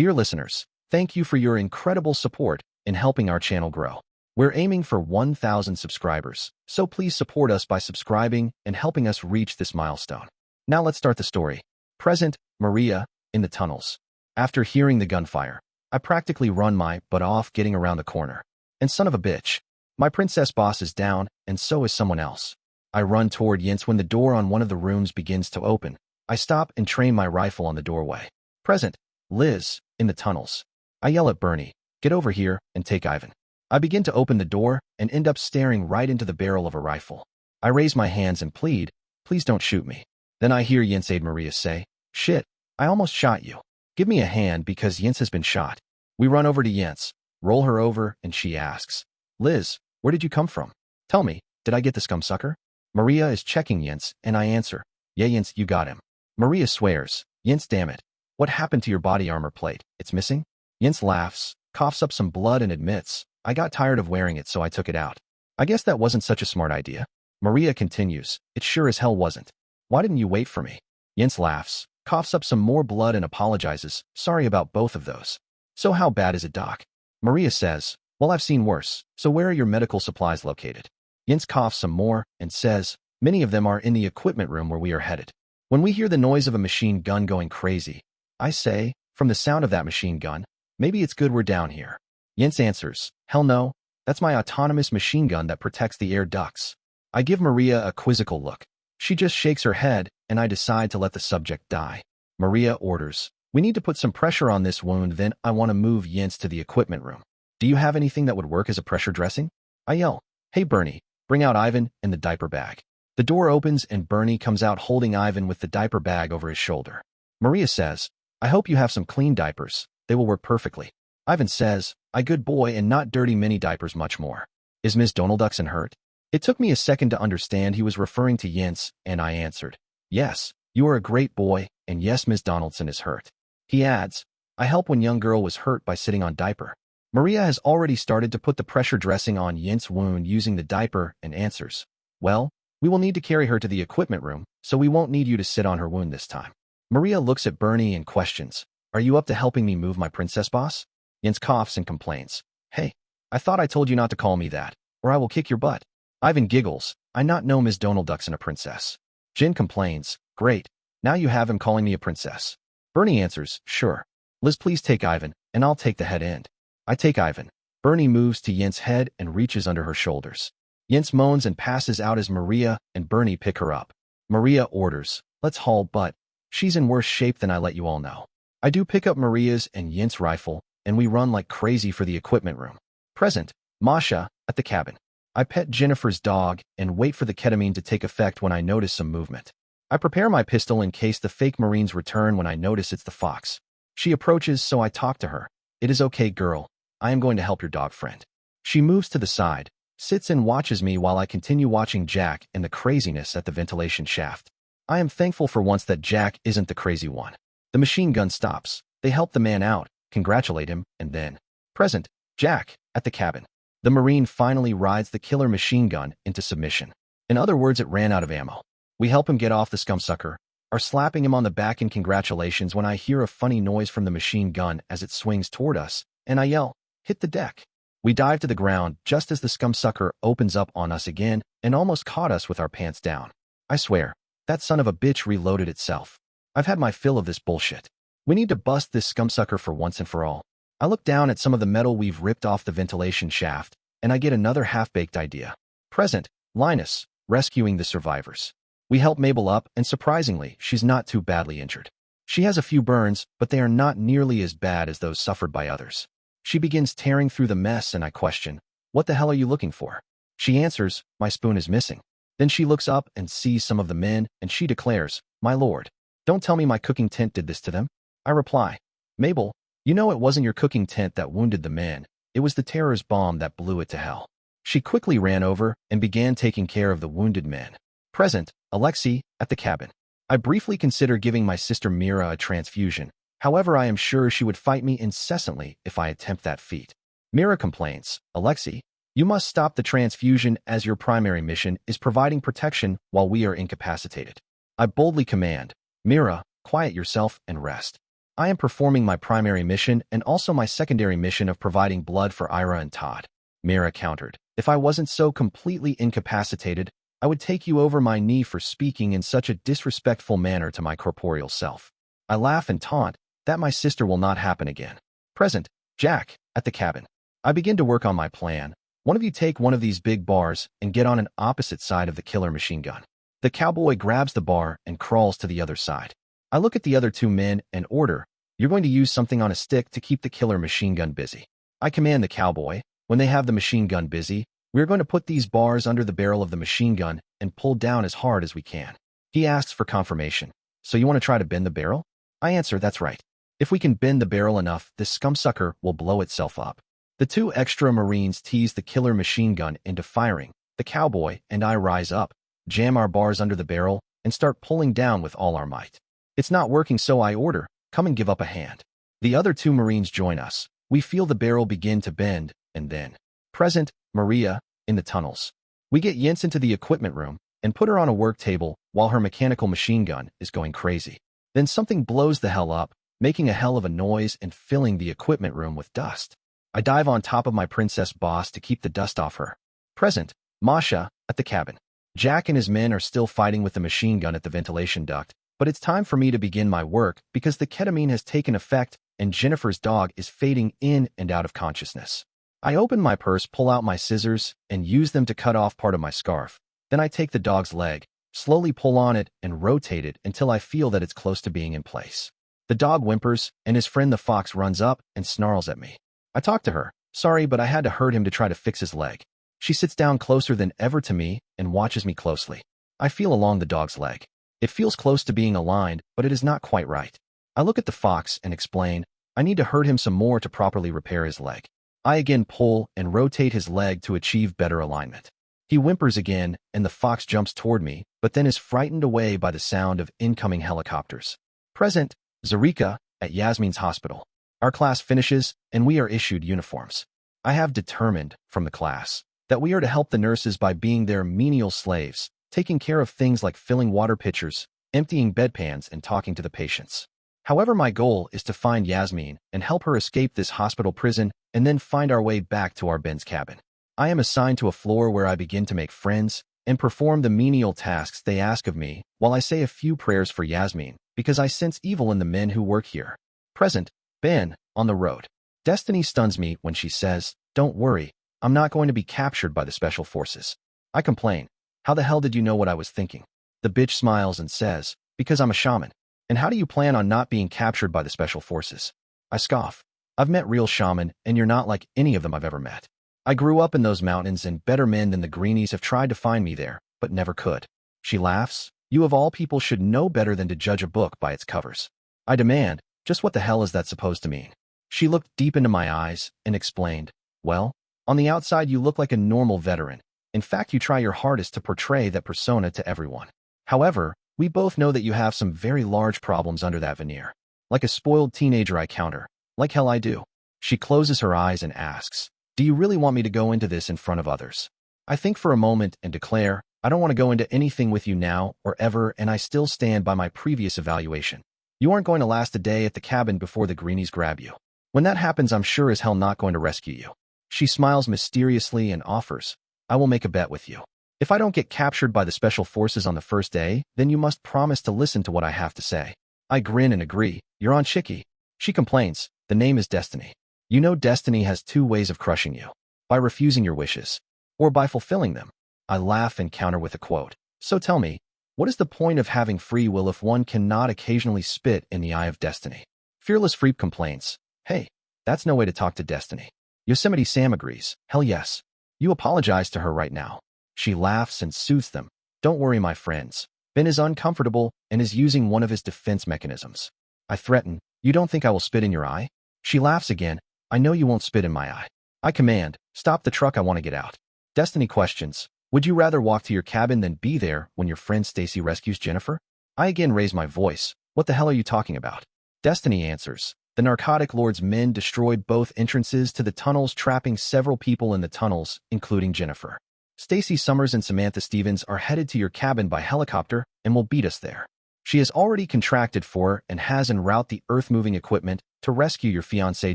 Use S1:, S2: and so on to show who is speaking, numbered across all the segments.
S1: Dear listeners, thank you for your incredible support in helping our channel grow. We're aiming for 1,000 subscribers, so please support us by subscribing and helping us reach this milestone. Now let's start the story. Present, Maria, in the tunnels. After hearing the gunfire, I practically run my butt off getting around the corner. And son of a bitch, my princess boss is down, and so is someone else. I run toward Yints when the door on one of the rooms begins to open. I stop and train my rifle on the doorway. Present, Liz, in the tunnels. I yell at Bernie, get over here and take Ivan. I begin to open the door and end up staring right into the barrel of a rifle. I raise my hands and plead, please don't shoot me. Then I hear Yints aide Maria say, shit, I almost shot you. Give me a hand because Yints has been shot. We run over to Yints, roll her over, and she asks, Liz, where did you come from? Tell me, did I get the scumsucker? Maria is checking Yints, and I answer, yeah Yints, you got him. Maria swears, Yints, damn it. What happened to your body armor plate? It's missing? Yints laughs, coughs up some blood and admits, I got tired of wearing it so I took it out. I guess that wasn't such a smart idea. Maria continues, it sure as hell wasn't. Why didn't you wait for me? Yints laughs, coughs up some more blood and apologizes, sorry about both of those. So how bad is it, doc? Maria says, well, I've seen worse, so where are your medical supplies located? Yints coughs some more and says, many of them are in the equipment room where we are headed. When we hear the noise of a machine gun going crazy, I say, from the sound of that machine gun, maybe it's good we're down here. Yints answers, hell no, that's my autonomous machine gun that protects the air ducts. I give Maria a quizzical look. She just shakes her head, and I decide to let the subject die. Maria orders, we need to put some pressure on this wound, then I want to move Yints to the equipment room. Do you have anything that would work as a pressure dressing? I yell, hey Bernie, bring out Ivan and the diaper bag. The door opens and Bernie comes out holding Ivan with the diaper bag over his shoulder. Maria says, I hope you have some clean diapers. They will work perfectly. Ivan says, I good boy and not dirty mini diapers much more. Is Ms. Donaldson hurt? It took me a second to understand he was referring to Yints, and I answered, yes, you are a great boy, and yes, Ms. Donaldson is hurt. He adds, I help when young girl was hurt by sitting on diaper. Maria has already started to put the pressure dressing on Yints' wound using the diaper and answers, well, we will need to carry her to the equipment room, so we won't need you to sit on her wound this time. Maria looks at Bernie and questions, are you up to helping me move my princess boss? Yints coughs and complains, hey, I thought I told you not to call me that, or I will kick your butt. Ivan giggles, I not know Ms. Donaldson a princess. Jin complains, great, now you have him calling me a princess. Bernie answers, sure. Liz, please take Ivan, and I'll take the head end. I take Ivan. Bernie moves to Yints' head and reaches under her shoulders. Yints moans and passes out as Maria and Bernie pick her up. Maria orders, let's haul butt. She's in worse shape than I let you all know. I do pick up Maria's and Yints' rifle, and we run like crazy for the equipment room. Present, Masha, at the cabin. I pet Jennifer's dog and wait for the ketamine to take effect when I notice some movement. I prepare my pistol in case the fake Marines return when I notice it's the fox. She approaches, so I talk to her. It is okay, girl. I am going to help your dog friend. She moves to the side, sits and watches me while I continue watching Jack and the craziness at the ventilation shaft. I am thankful for once that Jack isn't the crazy one. The machine gun stops. They help the man out, congratulate him, and then, present, Jack, at the cabin. The Marine finally rides the killer machine gun into submission. In other words, it ran out of ammo. We help him get off the scumsucker, are slapping him on the back in congratulations when I hear a funny noise from the machine gun as it swings toward us, and I yell, hit the deck. We dive to the ground just as the scumsucker opens up on us again and almost caught us with our pants down. I swear, that son of a bitch reloaded itself. I've had my fill of this bullshit. We need to bust this scumsucker for once and for all. I look down at some of the metal we've ripped off the ventilation shaft, and I get another half-baked idea. Present, Linus, rescuing the survivors. We help Mabel up, and surprisingly, she's not too badly injured. She has a few burns, but they are not nearly as bad as those suffered by others. She begins tearing through the mess, and I question, what the hell are you looking for? She answers, my spoon is missing. Then she looks up and sees some of the men, and she declares, my lord, don't tell me my cooking tent did this to them. I reply, Mabel, you know it wasn't your cooking tent that wounded the men. It was the terrorist bomb that blew it to hell. She quickly ran over and began taking care of the wounded men. Present, Alexei, at the cabin. I briefly consider giving my sister Mira a transfusion. However, I am sure she would fight me incessantly if I attempt that feat. Mira complains, Alexei, you must stop the transfusion as your primary mission is providing protection while we are incapacitated. I boldly command, Mira, quiet yourself and rest. I am performing my primary mission and also my secondary mission of providing blood for Ira and Todd. Mira countered. If I wasn't so completely incapacitated, I would take you over my knee for speaking in such a disrespectful manner to my corporeal self. I laugh and taunt, that my sister will not happen again. Present, Jack, at the cabin. I begin to work on my plan. One of you take one of these big bars and get on an opposite side of the killer machine gun. The cowboy grabs the bar and crawls to the other side. I look at the other two men and order, you're going to use something on a stick to keep the killer machine gun busy. I command the cowboy, when they have the machine gun busy, we're going to put these bars under the barrel of the machine gun and pull down as hard as we can. He asks for confirmation. So you want to try to bend the barrel? I answer, that's right. If we can bend the barrel enough, this scumsucker will blow itself up. The two extra Marines tease the killer machine gun into firing. The cowboy and I rise up, jam our bars under the barrel, and start pulling down with all our might. It's not working, so I order, come and give up a hand. The other two Marines join us. We feel the barrel begin to bend, and then, present, Maria, in the tunnels. We get Yentz into the equipment room and put her on a work table while her mechanical machine gun is going crazy. Then something blows the hell up, making a hell of a noise and filling the equipment room with dust. I dive on top of my princess boss to keep the dust off her. Present, Masha, at the cabin. Jack and his men are still fighting with the machine gun at the ventilation duct, but it's time for me to begin my work because the ketamine has taken effect and Jennifer's dog is fading in and out of consciousness. I open my purse, pull out my scissors, and use them to cut off part of my scarf. Then I take the dog's leg, slowly pull on it, and rotate it until I feel that it's close to being in place. The dog whimpers, and his friend the fox runs up and snarls at me. I talk to her. Sorry, but I had to hurt him to try to fix his leg. She sits down closer than ever to me and watches me closely. I feel along the dog's leg. It feels close to being aligned, but it is not quite right. I look at the fox and explain, I need to hurt him some more to properly repair his leg. I again pull and rotate his leg to achieve better alignment. He whimpers again, and the fox jumps toward me, but then is frightened away by the sound of incoming helicopters. Present, Zarika, at Yasmin's hospital. Our class finishes, and we are issued uniforms. I have determined, from the class, that we are to help the nurses by being their menial slaves, taking care of things like filling water pitchers, emptying bedpans, and talking to the patients. However, my goal is to find Yasmin and help her escape this hospital prison and then find our way back to our Ben's cabin. I am assigned to a floor where I begin to make friends and perform the menial tasks they ask of me while I say a few prayers for Yasmin because I sense evil in the men who work here. Present, Ben, on the road. Destiny stuns me when she says, don't worry, I'm not going to be captured by the special forces. I complain, how the hell did you know what I was thinking? The bitch smiles and says, because I'm a shaman. And how do you plan on not being captured by the special forces? I scoff. I've met real shaman, and you're not like any of them I've ever met. I grew up in those mountains, and better men than the greenies have tried to find me there, but never could. She laughs. You of all people should know better than to judge a book by its covers. I demand, just what the hell is that supposed to mean? She looked deep into my eyes and explained, well, on the outside you look like a normal veteran. In fact, you try your hardest to portray that persona to everyone. However, we both know that you have some very large problems under that veneer. Like a spoiled teenager, I counter. Like hell I do. She closes her eyes and asks, do you really want me to go into this in front of others? I think for a moment and declare, I don't want to go into anything with you now or ever, and I still stand by my previous evaluation. You aren't going to last a day at the cabin before the greenies grab you. When that happens, I'm sure as hell not going to rescue you. She smiles mysteriously and offers, I will make a bet with you. If I don't get captured by the special forces on the first day, then you must promise to listen to what I have to say. I grin and agree. You're on Chicky. She complains. The name is Destiny. You know Destiny has two ways of crushing you. By refusing your wishes. Or by fulfilling them. I laugh and counter with a quote. So tell me, what is the point of having free will if one cannot occasionally spit in the eye of Destiny? Fearless Freep complains. Hey, that's no way to talk to Destiny. Yosemite Sam agrees. Hell yes. You apologize to her right now. She laughs and soothes them. Don't worry, my friends. Ben is uncomfortable and is using one of his defense mechanisms. I threaten, you don't think I will spit in your eye? She laughs again. I know you won't spit in my eye. I command, stop the truck, I want to get out. Destiny questions, would you rather walk to your cabin than be there when your friend Stacy rescues Jennifer? I again raise my voice. What the hell are you talking about? Destiny answers, the narcotic lord's men destroyed both entrances to the tunnels, trapping several people in the tunnels, including Jennifer. Stacy Summers and Samantha Stevens are headed to your cabin by helicopter and will beat us there. She has already contracted for and has en route the earth-moving equipment to rescue your fiancée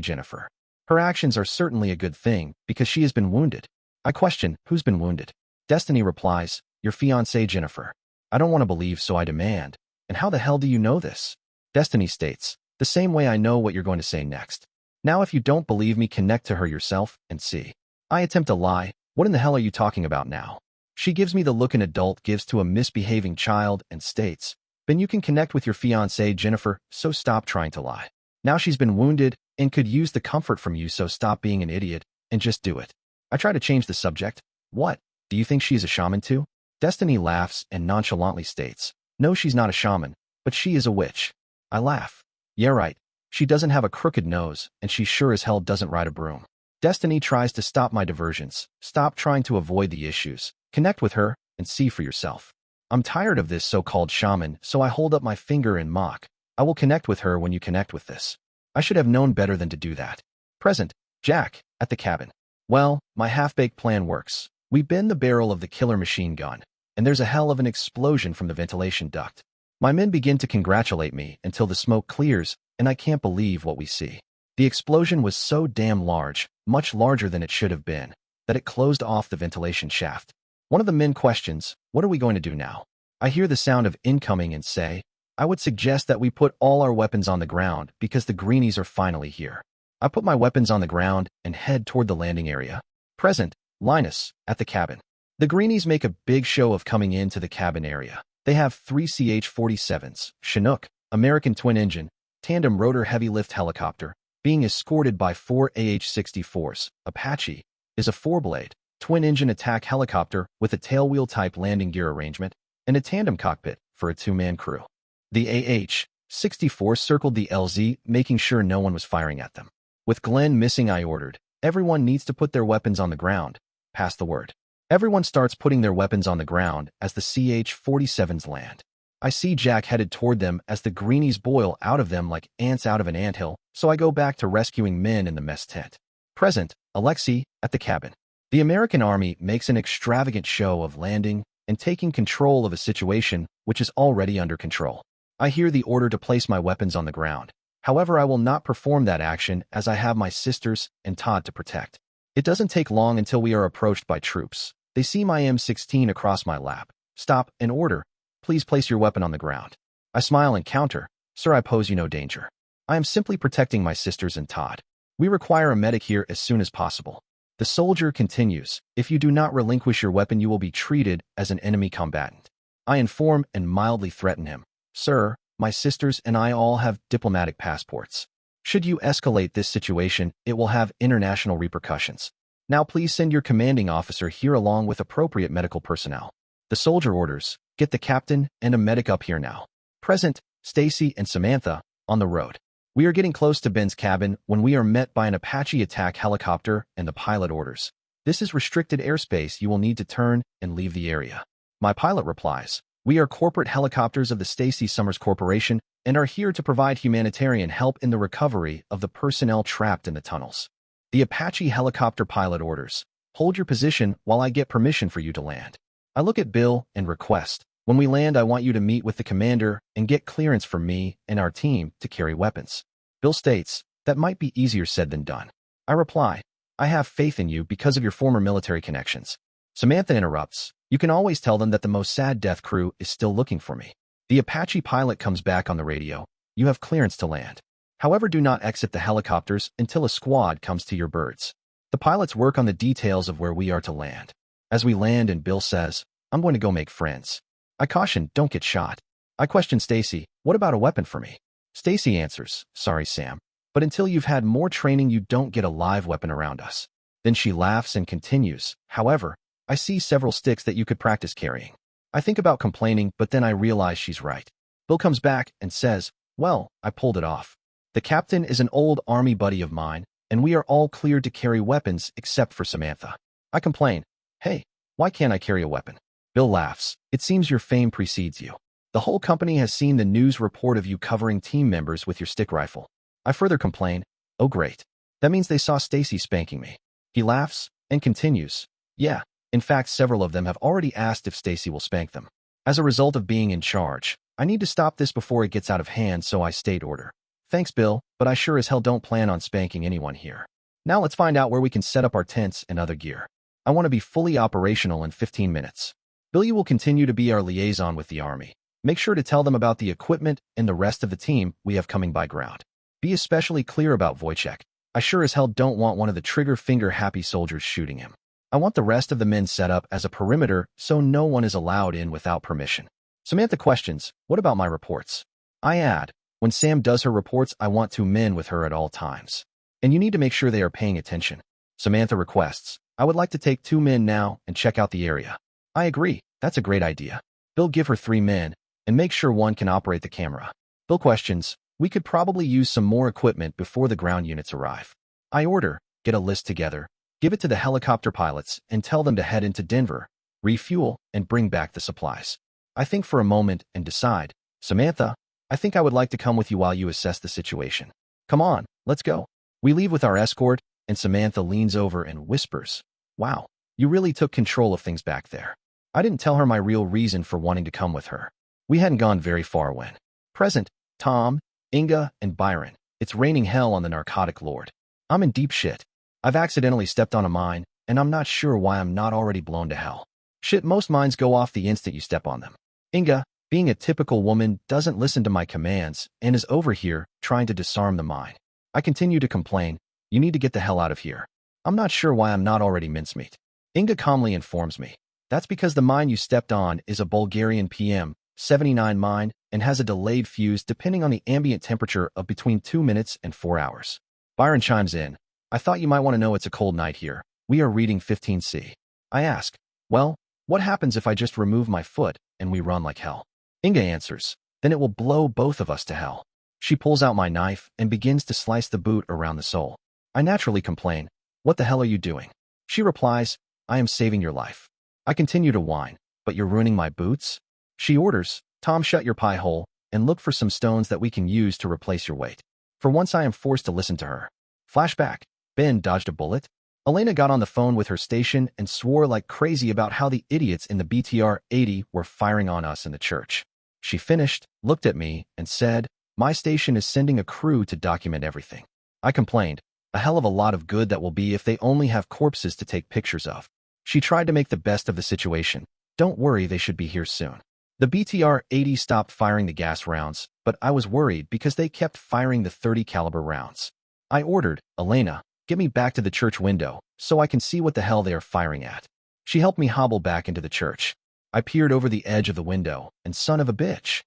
S1: Jennifer. Her actions are certainly a good thing because she has been wounded. I question, who's been wounded? Destiny replies, your fiancée Jennifer. I don't want to believe, so I demand. And how the hell do you know this? Destiny states, the same way I know what you're going to say next. Now if you don't believe me, connect to her yourself and see. I attempt to lie. What in the hell are you talking about now? She gives me the look an adult gives to a misbehaving child and states, then you can connect with your fiancée Jennifer, so stop trying to lie. Now she's been wounded and could use the comfort from you, so stop being an idiot and just do it. I try to change the subject. What? Do you think she's a shaman too? Destiny laughs and nonchalantly states, no, she's not a shaman, but she is a witch. I laugh. Yeah, right. She doesn't have a crooked nose, and she sure as hell doesn't ride a broom. Destiny tries to stop my diversions. Stop trying to avoid the issues. Connect with her and see for yourself. I'm tired of this so-called shaman, so I hold up my finger and mock. I will connect with her when you connect with this. I should have known better than to do that. Present, Jack, at the cabin. Well, my half-baked plan works. We bend the barrel of the killer machine gun, and there's a hell of an explosion from the ventilation duct. My men begin to congratulate me until the smoke clears, and I can't believe what we see. The explosion was so damn large, much larger than it should have been, that it closed off the ventilation shaft. One of the men questions, what are we going to do now? I hear the sound of incoming and say, I would suggest that we put all our weapons on the ground because the greenies are finally here. I put my weapons on the ground and head toward the landing area. Present, Linus, at the cabin. The greenies make a big show of coming into the cabin area. They have 3 CH-47s, Chinook, American twin-engine, tandem rotor heavy-lift helicopter, being escorted by 4 AH-64s. Apache is a 4-blade, twin-engine attack helicopter with a tailwheel-type landing gear arrangement and a tandem cockpit for a 2-man crew. The AH-64 circled the LZ, making sure no one was firing at them. With Glenn missing, I ordered, everyone needs to put their weapons on the ground. Pass the word. Everyone starts putting their weapons on the ground as the CH-47s land. I see Jack headed toward them as the greenies boil out of them like ants out of an anthill, so I go back to rescuing men in the mess tent. Present, Alexei, at the cabin. The American Army makes an extravagant show of landing and taking control of a situation which is already under control. I hear the order to place my weapons on the ground. However, I will not perform that action as I have my sisters and Todd to protect. It doesn't take long until we are approached by troops. They see my M16 across my lap. Stop and order. Please place your weapon on the ground. I smile and counter. Sir, I pose you no danger. I am simply protecting my sisters and Todd. We require a medic here as soon as possible. The soldier continues, if you do not relinquish your weapon, you will be treated as an enemy combatant. I inform and mildly threaten him. Sir, my sisters and I all have diplomatic passports. Should you escalate this situation, it will have international repercussions. Now please send your commanding officer here along with appropriate medical personnel. The soldier orders, get the captain and a medic up here now. Present, Stacy and Samantha, on the road. We are getting close to Ben's cabin when we are met by an Apache attack helicopter and the pilot orders. This is restricted airspace, you will need to turn and leave the area. My pilot replies, we are corporate helicopters of the Stacy Summers Corporation and are here to provide humanitarian help in the recovery of the personnel trapped in the tunnels. The Apache helicopter pilot orders, hold your position while I get permission for you to land. I look at Bill and request, when we land, I want you to meet with the commander and get clearance from me and our team to carry weapons. Bill states, that might be easier said than done. I reply, I have faith in you because of your former military connections. Samantha interrupts, you can always tell them that the most sad death crew is still looking for me. The Apache pilot comes back on the radio, you have clearance to land. However, do not exit the helicopters until a squad comes to your birds. The pilots work on the details of where we are to land. As we land and Bill says, I'm going to go make friends. I caution, don't get shot. I question Stacy, what about a weapon for me? Stacy answers, sorry Sam, but until you've had more training you don't get a live weapon around us. Then she laughs and continues, however, I see several sticks that you could practice carrying. I think about complaining, but then I realize she's right. Bill comes back and says, well, I pulled it off. The captain is an old army buddy of mine, and we are all cleared to carry weapons except for Samantha. I complain, hey, why can't I carry a weapon? Bill laughs, it seems your fame precedes you. The whole company has seen the news report of you covering team members with your stick rifle. I further complain, oh great. That means they saw Stacy spanking me. He laughs and continues, yeah, in fact several of them have already asked if Stacy will spank them. As a result of being in charge, I need to stop this before it gets out of hand, so I stayed order. Thanks, Bill, but I sure as hell don't plan on spanking anyone here. Now let's find out where we can set up our tents and other gear. I want to be fully operational in 15 minutes. Bill, you will continue to be our liaison with the army. Make sure to tell them about the equipment and the rest of the team we have coming by ground. Be especially clear about Wojciech. I sure as hell don't want one of the trigger-finger-happy soldiers shooting him. I want the rest of the men set up as a perimeter so no one is allowed in without permission. Samantha questions, what about my reports? I add, when Sam does her reports, I want 2 men with her at all times. And you need to make sure they are paying attention. Samantha requests, I would like to take 2 men now and check out the area. I agree, that's a great idea. Bill, give her 3 men, and make sure one can operate the camera. Bill questions, we could probably use some more equipment before the ground units arrive. I order, get a list together, give it to the helicopter pilots, and tell them to head into Denver, refuel, and bring back the supplies. I think for a moment and decide, Samantha, I think I would like to come with you while you assess the situation. Come on, let's go. We leave with our escort, and Samantha leans over and whispers, wow, you really took control of things back there. I didn't tell her my real reason for wanting to come with her. We hadn't gone very far when. Present, Tom, Inga, and Byron. It's raining hell on the narcotic lord. I'm in deep shit. I've accidentally stepped on a mine, and I'm not sure why I'm not already blown to hell. Shit, most mines go off the instant you step on them. Inga, being a typical woman, doesn't listen to my commands and is over here trying to disarm the mine. I continue to complain, you need to get the hell out of here. I'm not sure why I'm not already mincemeat. Inga calmly informs me. That's because the mine you stepped on is a Bulgarian PM-79 mine and has a delayed fuse depending on the ambient temperature of between 2 minutes and 4 hours. Byron chimes in. I thought you might want to know it's a cold night here. We are reading 15C. I ask, well, what happens if I just remove my foot and we run like hell? Inga answers, then it will blow both of us to hell. She pulls out my knife and begins to slice the boot around the sole. I naturally complain, what the hell are you doing? She replies, I am saving your life. I continue to whine, but you're ruining my boots? She orders, Tom, shut your pie hole and look for some stones that we can use to replace your weight. For once I am forced to listen to her. Flashback, Ben dodged a bullet. Elena got on the phone with her station and swore like crazy about how the idiots in the BTR-80 were firing on us in the church. She finished, looked at me, and said, my station is sending a crew to document everything. I complained, a hell of a lot of good that will be if they only have corpses to take pictures of. She tried to make the best of the situation. Don't worry, they should be here soon. The BTR-80 stopped firing the gas rounds, but I was worried because they kept firing the 30 caliber rounds. I ordered, Elena, get me back to the church window so I can see what the hell they are firing at. She helped me hobble back into the church. I peered over the edge of the window, and son of a bitch,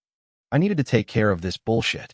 S1: I needed to take care of this bullshit.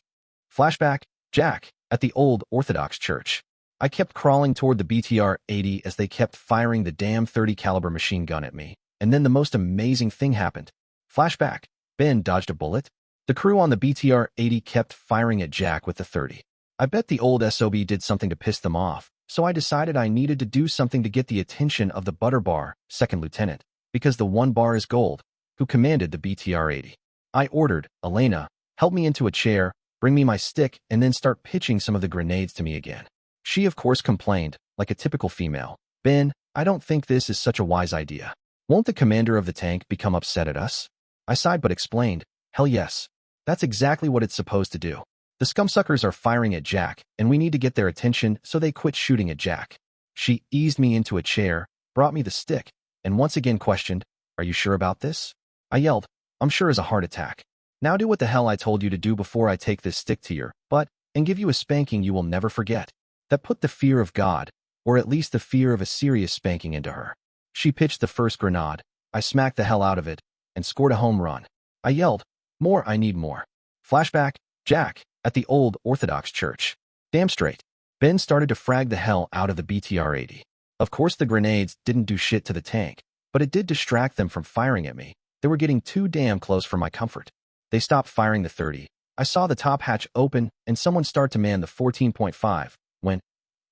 S1: Flashback, Jack, at the old Orthodox church. I kept crawling toward the BTR-80 as they kept firing the damn 30 caliber machine gun at me, and then the most amazing thing happened. Flashback, Ben dodged a bullet. The crew on the BTR-80 kept firing at Jack with the 30. I bet the old SOB did something to piss them off, so I decided I needed to do something to get the attention of the butter bar, second lieutenant, because the 1 bar is gold, who commanded the BTR-80. I ordered, Elena, help me into a chair, bring me my stick, and then start pitching some of the grenades to me again. She of course complained, like a typical female, Ben, I don't think this is such a wise idea. Won't the commander of the tank become upset at us? I sighed but explained, hell yes. That's exactly what it's supposed to do. The scumsuckers are firing at Jack, and we need to get their attention so they quit shooting at Jack. She eased me into a chair, brought me the stick, and once again questioned, are you sure about this? I yelled, I'm sure as a heart attack. Now do what the hell I told you to do before I take this stick to your butt and give you a spanking you will never forget. That put the fear of God, or at least the fear of a serious spanking into her. She pitched the first grenade. I smacked the hell out of it and scored a home run. I yelled, more, I need more. Flashback, Jack, at the old Orthodox church. Damn straight. Ben started to frag the hell out of the BTR-80. Of course the grenades didn't do shit to the tank, but it did distract them from firing at me. They were getting too damn close for my comfort. They stopped firing the 30. I saw the top hatch open and someone start to man the 14.5 when,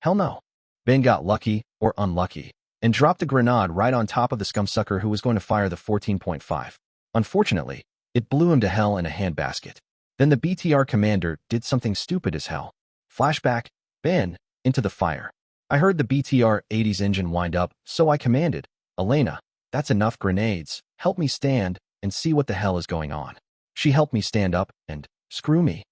S1: hell no. Ben got lucky, or unlucky, and dropped a grenade right on top of the scumsucker who was going to fire the 14.5. Unfortunately, it blew him to hell in a handbasket. Then the BTR commander did something stupid as hell. Flashback, Ben, into the fire. I heard the BTR-80's engine wind up, so I commanded, Elena, that's enough grenades, help me stand and see what the hell is going on. She helped me stand up and, screw me.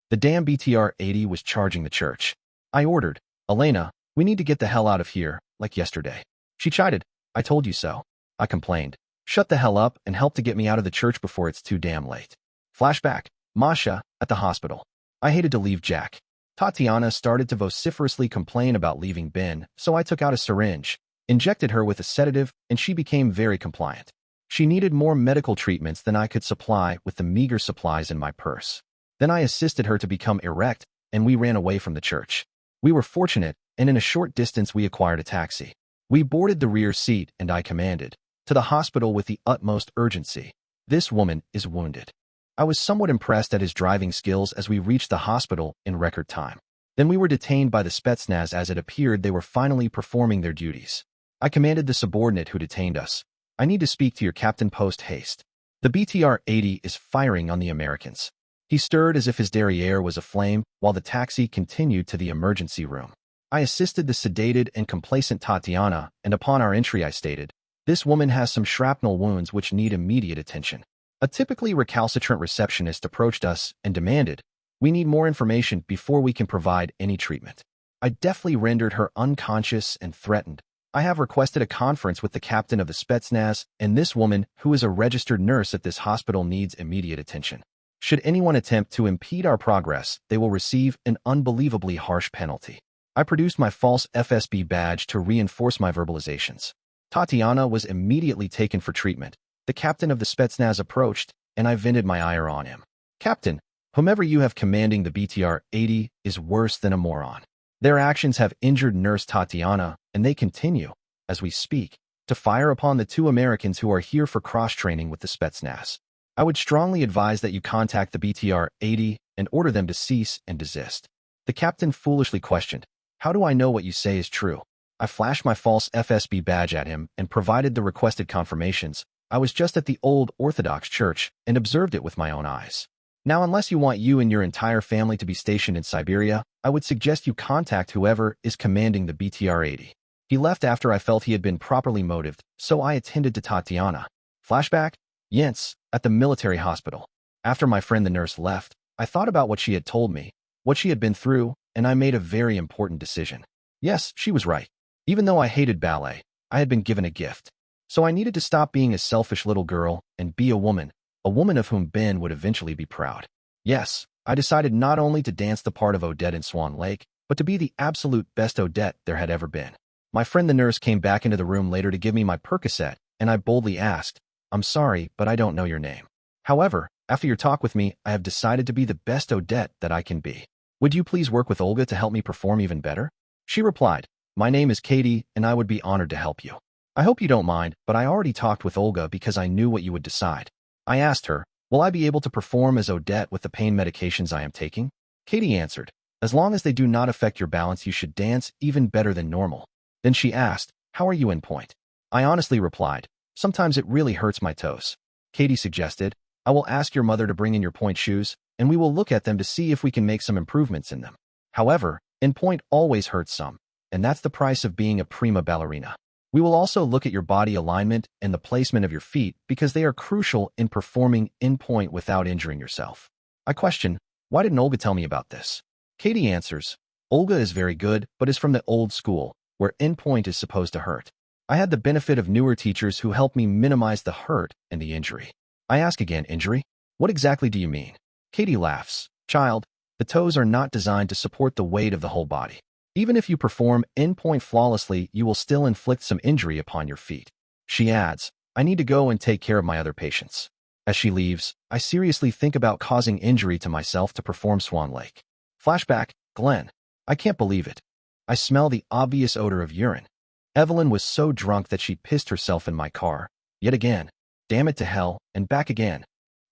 S1: The damn BTR-80 was charging the church. I ordered, Elena, we need to get the hell out of here, like yesterday. She chided, I told you so. I complained, shut the hell up and help to get me out of the church before it's too damn late. Flashback, Masha, at the hospital. I hated to leave Jack. Tatiana started to vociferously complain about leaving Ben, so I took out a syringe, injected her with a sedative, and she became very compliant. She needed more medical treatments than I could supply with the meager supplies in my purse. Then I assisted her to become erect, and we ran away from the church. We were fortunate, and in a short distance we acquired a taxi. We boarded the rear seat, and I commanded, to the hospital with the utmost urgency. This woman is wounded. I was somewhat impressed at his driving skills as we reached the hospital in record time. Then we were detained by the Spetsnaz as it appeared they were finally performing their duties. I commanded the subordinate who detained us, I need to speak to your captain post haste. The BTR-80 is firing on the Americans. He stirred as if his derriere was aflame while the taxi continued to the emergency room. I assisted the sedated and complacent Tatiana, and upon our entry I stated, this woman has some shrapnel wounds which need immediate attention. A typically recalcitrant receptionist approached us and demanded, we need more information before we can provide any treatment. I deftly rendered her unconscious and threatened. I have requested a conference with the captain of the Spetsnaz, and this woman, who is a registered nurse at this hospital, needs immediate attention. Should anyone attempt to impede our progress, they will receive an unbelievably harsh penalty. I produced my false FSB badge to reinforce my verbalizations. Tatiana was immediately taken for treatment. The captain of the Spetsnaz approached, and I vented my ire on him. Captain, whomever you have commanding the BTR-80 is worse than a moron. Their actions have injured Nurse Tatiana, and they continue, as we speak, to fire upon the 2 Americans who are here for cross-training with the Spetsnaz. I would strongly advise that you contact the BTR-80 and order them to cease and desist. The captain foolishly questioned, how do I know what you say is true? I flashed my false FSB badge at him and provided the requested confirmations. I was just at the old Orthodox church and observed it with my own eyes. Now, unless you want you and your entire family to be stationed in Siberia, I would suggest you contact whoever is commanding the BTR-80. He left after I felt he had been properly motivated, so I attended to Tatiana. Flashback, Jens, at the military hospital. After my friend the nurse left, I thought about what she had told me, what she had been through, and I made a very important decision. Yes, she was right. Even though I hated ballet, I had been given a gift. So I needed to stop being a selfish little girl and be a woman of whom Ben would eventually be proud. Yes, I decided not only to dance the part of Odette in Swan Lake, but to be the absolute best Odette there had ever been. My friend the nurse came back into the room later to give me my Percocet, and I boldly asked, I'm sorry, but I don't know your name. However, after your talk with me, I have decided to be the best Odette that I can be. Would you please work with Olga to help me perform even better? She replied, my name is Katie, and I would be honored to help you. I hope you don't mind, but I already talked with Olga because I knew what you would decide. I asked her, will I be able to perform as Odette with the pain medications I am taking? Katie answered, as long as they do not affect your balance, you should dance even better than normal. Then she asked, how are you in point? I honestly replied, sometimes it really hurts my toes. Katie suggested, I will ask your mother to bring in your point shoes, and we will look at them to see if we can make some improvements in them. However, in point always hurts some, and that's the price of being a prima ballerina. We will also look at your body alignment and the placement of your feet because they are crucial in performing in point without injuring yourself. I question, why didn't Olga tell me about this? Katie answers, Olga is very good, but is from the old school, where in point is supposed to hurt. I had the benefit of newer teachers who helped me minimize the hurt and the injury. I ask again, injury? What exactly do you mean? Katie laughs, child, the toes are not designed to support the weight of the whole body. Even if you perform in point flawlessly, you will still inflict some injury upon your feet. She adds, I need to go and take care of my other patients. As she leaves, I seriously think about causing injury to myself to perform Swan Lake. Flashback, Glenn. I can't believe it. I smell the obvious odor of urine. Evelyn was so drunk that she pissed herself in my car. Yet again. Damn it to hell, and back again.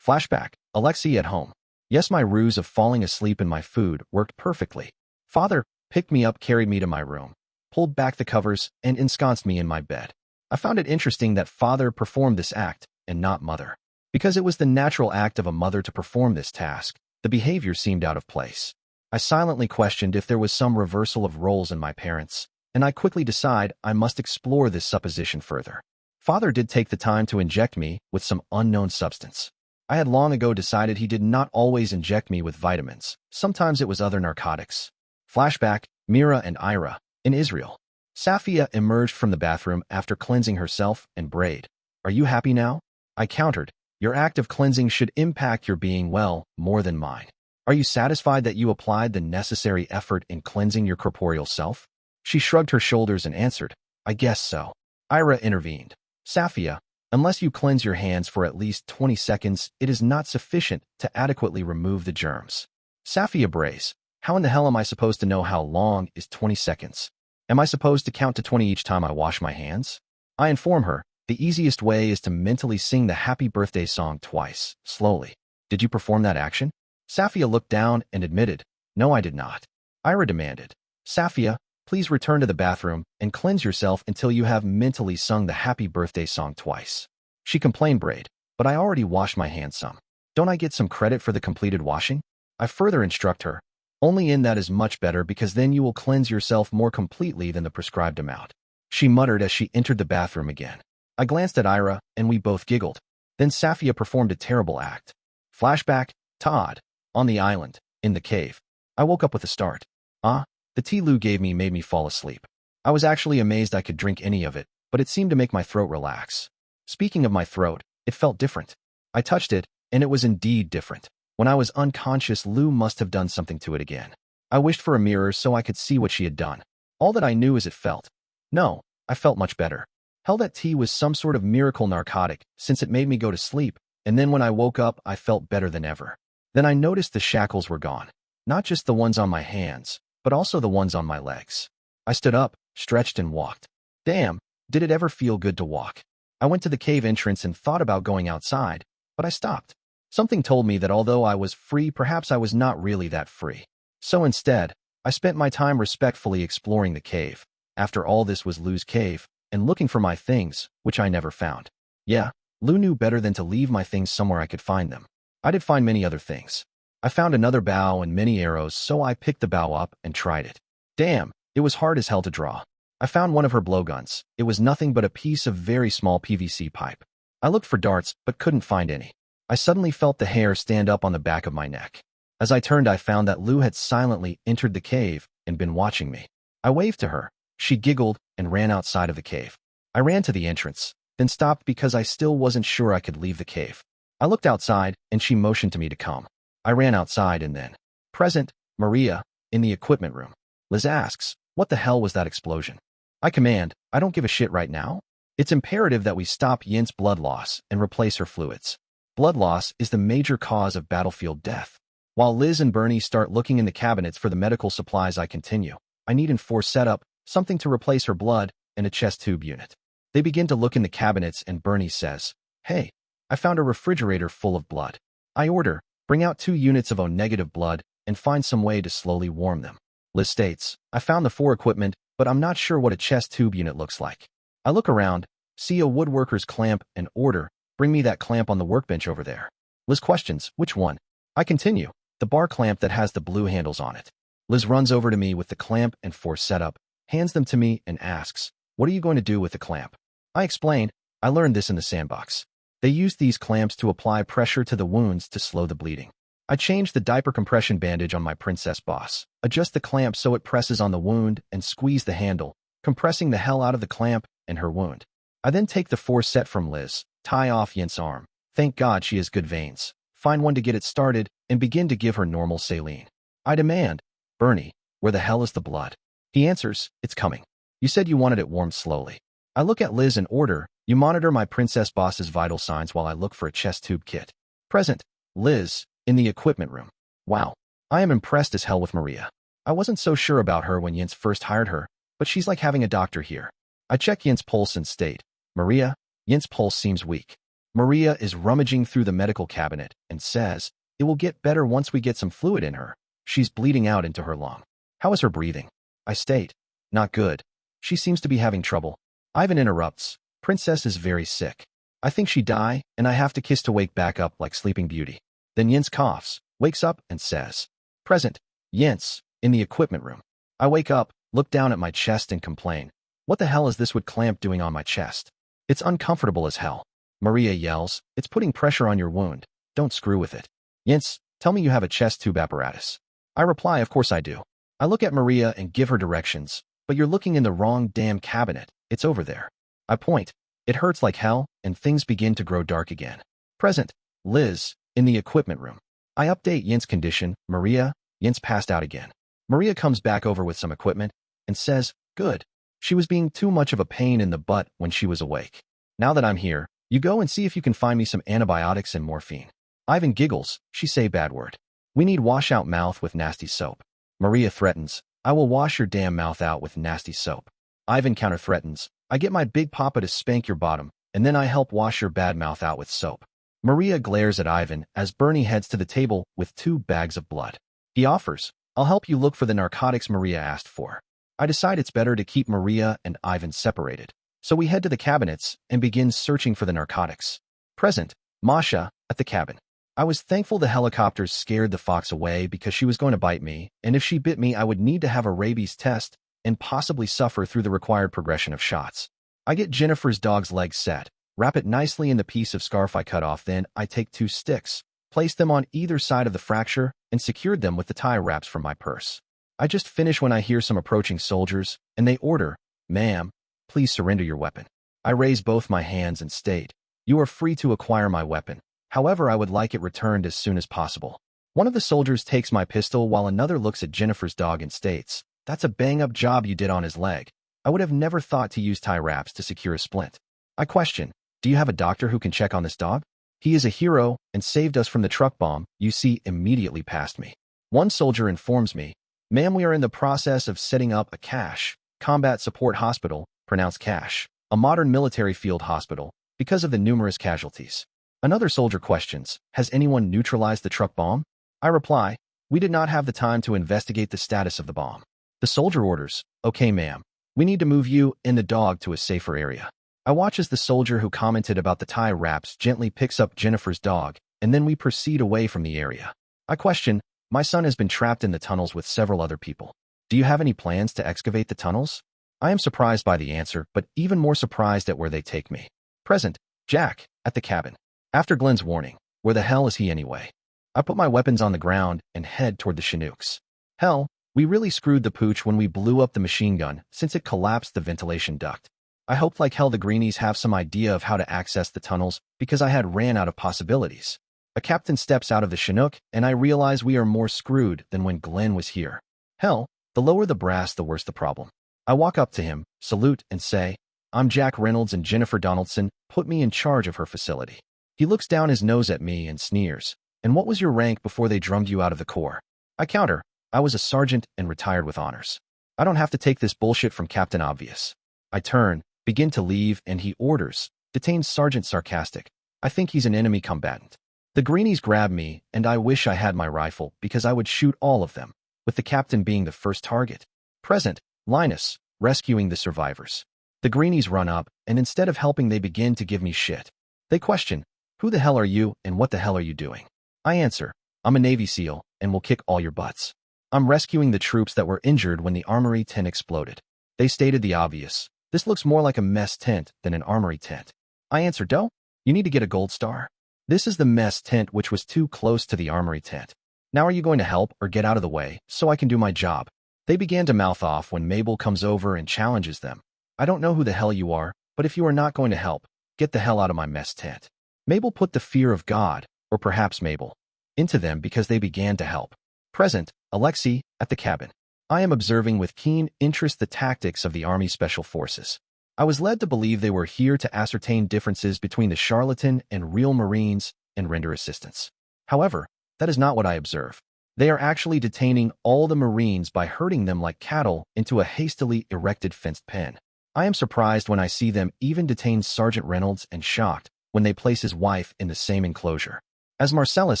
S1: Flashback, Alexei at home. Yes, my ruse of falling asleep in my food worked perfectly. Father picked me up, carried me to my room, pulled back the covers, and ensconced me in my bed. I found it interesting that father performed this act, and not mother. Because it was the natural act of a mother to perform this task, the behavior seemed out of place. I silently questioned if there was some reversal of roles in my parents, and I quickly decided I must explore this supposition further. Father did take the time to inject me with some unknown substance. I had long ago decided he did not always inject me with vitamins. Sometimes it was other narcotics. Flashback, Mira and Ira. In Israel. Safia emerged from the bathroom after cleansing herself and braid. Are you happy now? I countered. Your act of cleansing should impact your being well more than mine. Are you satisfied that you applied the necessary effort in cleansing your corporeal self? She shrugged her shoulders and answered, I guess so. Ira intervened. Safia, unless you cleanse your hands for at least 20 seconds, it is not sufficient to adequately remove the germs. Safia brays. How in the hell am I supposed to know how long is 20 seconds? Am I supposed to count to 20 each time I wash my hands? I inform her, the easiest way is to mentally sing the happy birthday song twice, slowly. Did you perform that action? Safia looked down and admitted, no, I did not. Ira demanded, Safia, please return to the bathroom and cleanse yourself until you have mentally sung the happy birthday song twice. She complained, braid, but I already washed my hands some. Don't I get some credit for the completed washing? I further instruct her, only in that is much better because then you will cleanse yourself more completely than the prescribed amount. She muttered as she entered the bathroom again. I glanced at Ira and we both giggled. Then Safia performed a terrible act. Flashback, Todd. On the island, in the cave. I woke up with a start. The tea Lou gave me made me fall asleep. I was actually amazed I could drink any of it, but it seemed to make my throat relax. Speaking of my throat, it felt different. I touched it, and it was indeed different. When I was unconscious, Lou must have done something to it again. I wished for a mirror so I could see what she had done. All that I knew is it felt. No, I felt much better. Hell, that tea was some sort of miracle narcotic, since it made me go to sleep, and then when I woke up, I felt better than ever. Then I noticed the shackles were gone. Not just the ones on my hands, but also the ones on my legs. I stood up, stretched and walked. Damn, did it ever feel good to walk. I went to the cave entrance and thought about going outside, but I stopped. Something told me that although I was free, perhaps I was not really that free. So instead, I spent my time respectfully exploring the cave. After all, this was Lou's cave, and looking for my things, which I never found. Yeah, Lou knew better than to leave my things somewhere I could find them. I did find many other things. I found another bow and many arrows, so I picked the bow up and tried it. Damn, it was hard as hell to draw. I found one of her blowguns. It was nothing but a piece of very small PVC pipe. I looked for darts, but couldn't find any. I suddenly felt the hair stand up on the back of my neck. As I turned, I found that Lou had silently entered the cave and been watching me. I waved to her. She giggled and ran outside of the cave. I ran to the entrance, then stopped because I still wasn't sure I could leave the cave. I looked outside, and she motioned to me to come. I ran outside and then. Present, Maria, in the equipment room. Liz asks, what the hell was that explosion? I command, I don't give a shit right now. It's imperative that we stop Yin's blood loss and replace her fluids. Blood loss is the major cause of battlefield death. While Liz and Bernie start looking in the cabinets for the medical supplies, I continue. I need an enforced setup, something to replace her blood, and a chest tube unit. They begin to look in the cabinets and Bernie says, hey, I found a refrigerator full of blood. I order, bring out 2 units of O-negative blood and find some way to slowly warm them. Liz states, I found the 4 equipment, but I'm not sure what a chest tube unit looks like. I look around, see a woodworker's clamp and order, bring me that clamp on the workbench over there. Liz questions, which one? I continue, the bar clamp that has the blue handles on it. Liz runs over to me with the clamp and force setup, hands them to me and asks, what are you going to do with the clamp? I explain, I learned this in the sandbox. They use these clamps to apply pressure to the wounds to slow the bleeding. I change the diaper compression bandage on my princess boss, adjust the clamp so it presses on the wound, and squeeze the handle, compressing the hell out of the clamp and her wound. I then take the 4 set from Liz, tie off Yin's arm. Thank God she has good veins. Find one to get it started, and begin to give her normal saline. I demand, Bernie, where the hell is the blood? He answers, it's coming. You said you wanted it warmed slowly. I look at Liz and order, you monitor my princess boss's vital signs while I look for a chest tube kit. Present, Liz, in the equipment room. Wow, I am impressed as hell with Maria. I wasn't so sure about her when Yin's first hired her, but she's like having a doctor here. I check Yin's pulse and state, Maria, Yin's pulse seems weak. Maria is rummaging through the medical cabinet and says, it will get better once we get some fluid in her. She's bleeding out into her lung. How is her breathing? I state, not good. She seems to be having trouble. Ivan interrupts, Princess is very sick. I think she die, and I have to kiss to wake back up like Sleeping Beauty. Then Yin's coughs, wakes up and says, present, Yin's, in the equipment room. I wake up, look down at my chest and complain, what the hell is this wood clamp doing on my chest? It's uncomfortable as hell. Maria yells, it's putting pressure on your wound. Don't screw with it. Jens, tell me you have a chest tube apparatus. I reply, of course I do. I look at Maria and give her directions, but you're looking in the wrong damn cabinet. It's over there. I point. It hurts like hell, and things begin to grow dark again. Present. Liz, in the equipment room. I update Jens' condition. Maria, Jens passed out again. Maria comes back over with some equipment and says, good. She was being too much of a pain in the butt when she was awake. Now that I'm here, you go and see if you can find me some antibiotics and morphine. Ivan giggles. She say bad word. We need wash out mouth with nasty soap. Maria threatens, I will wash your damn mouth out with nasty soap. Ivan counter-threatens, I get my big papa to spank your bottom, and then I help wash your bad mouth out with soap. Maria glares at Ivan as Bernie heads to the table with 2 bags of blood. He offers, I'll help you look for the narcotics Maria asked for. I decide it's better to keep Maria and Ivan separated. So we head to the cabinets and begin searching for the narcotics. Present, Masha, at the cabin. I was thankful the helicopters scared the fox away because she was going to bite me, and if she bit me I would need to have a rabies test and possibly suffer through the required progression of shots. I get Jennifer's dog's leg set, wrap it nicely in the piece of scarf I cut off, then I take 2 sticks, place them on either side of the fracture, and secured them with the tie wraps from my purse. I just finish when I hear some approaching soldiers, and they order, Ma'am, please surrender your weapon. I raise both my hands and state, you are free to acquire my weapon. However, I would like it returned as soon as possible. One of the soldiers takes my pistol while another looks at Jennifer's dog and states, that's a bang-up job you did on his leg. I would have never thought to use tie wraps to secure a splint. I question, do you have a doctor who can check on this dog? He is a hero and saved us from the truck bomb you see immediately past me. One soldier informs me, Ma'am, we are in the process of setting up a CASH, Combat Support Hospital, pronounced CASH, a modern military field hospital, because of the numerous casualties. Another soldier questions, has anyone neutralized the truck bomb? I reply, we did not have the time to investigate the status of the bomb. The soldier orders, okay ma'am, we need to move you and the dog to a safer area. I watch as the soldier who commented about the tie wraps gently picks up Jennifer's dog, and then we proceed away from the area. I question, my son has been trapped in the tunnels with several other people. Do you have any plans to excavate the tunnels? I am surprised by the answer, but even more surprised at where they take me. Present, Jack, at the cabin. After Glenn's warning, where the hell is he anyway? I put my weapons on the ground and head toward the Chinooks. Hell, we really screwed the pooch when we blew up the machine gun since it collapsed the ventilation duct. I hoped like hell the greenies have some idea of how to access the tunnels because I had ran out of possibilities. A captain steps out of the Chinook and I realize we are more screwed than when Glenn was here. Hell, the lower the brass the worse the problem. I walk up to him, salute, and say, I'm Jack Reynolds and Jennifer Donaldson put me in charge of her facility. He looks down his nose at me and sneers. And what was your rank before they drummed you out of the Corps? I counter, I was a sergeant and retired with honors. I don't have to take this bullshit from Captain Obvious. I turn, begin to leave, and he orders, detain Sergeant Sarcastic. I think he's an enemy combatant. The greenies grab me, and I wish I had my rifle because I would shoot all of them, with the captain being the first target. Present, Linus, rescuing the survivors. The greenies run up, and instead of helping they begin to give me shit. They question, who the hell are you and what the hell are you doing? I answer, I'm a Navy SEAL and will kick all your butts. I'm rescuing the troops that were injured when the armory tent exploded. They stated the obvious. This looks more like a mess tent than an armory tent. I answer, Doe, you need to get a gold star. This is the mess tent which was too close to the armory tent. Now are you going to help or get out of the way so I can do my job? They began to mouth off when Mabel comes over and challenges them. I don't know who the hell you are, but if you are not going to help, get the hell out of my mess tent. Mabel put the fear of God, or perhaps Mabel, into them because they began to help. Present, Alexei, at the cabin. I am observing with keen interest the tactics of the Army Special Forces. I was led to believe they were here to ascertain differences between the charlatan and real Marines and render assistance. However, that is not what I observe. They are actually detaining all the Marines by herding them like cattle into a hastily erected fenced pen. I am surprised when I see them even detain Sergeant Reynolds and shocked when they place his wife in the same enclosure. As Marcellus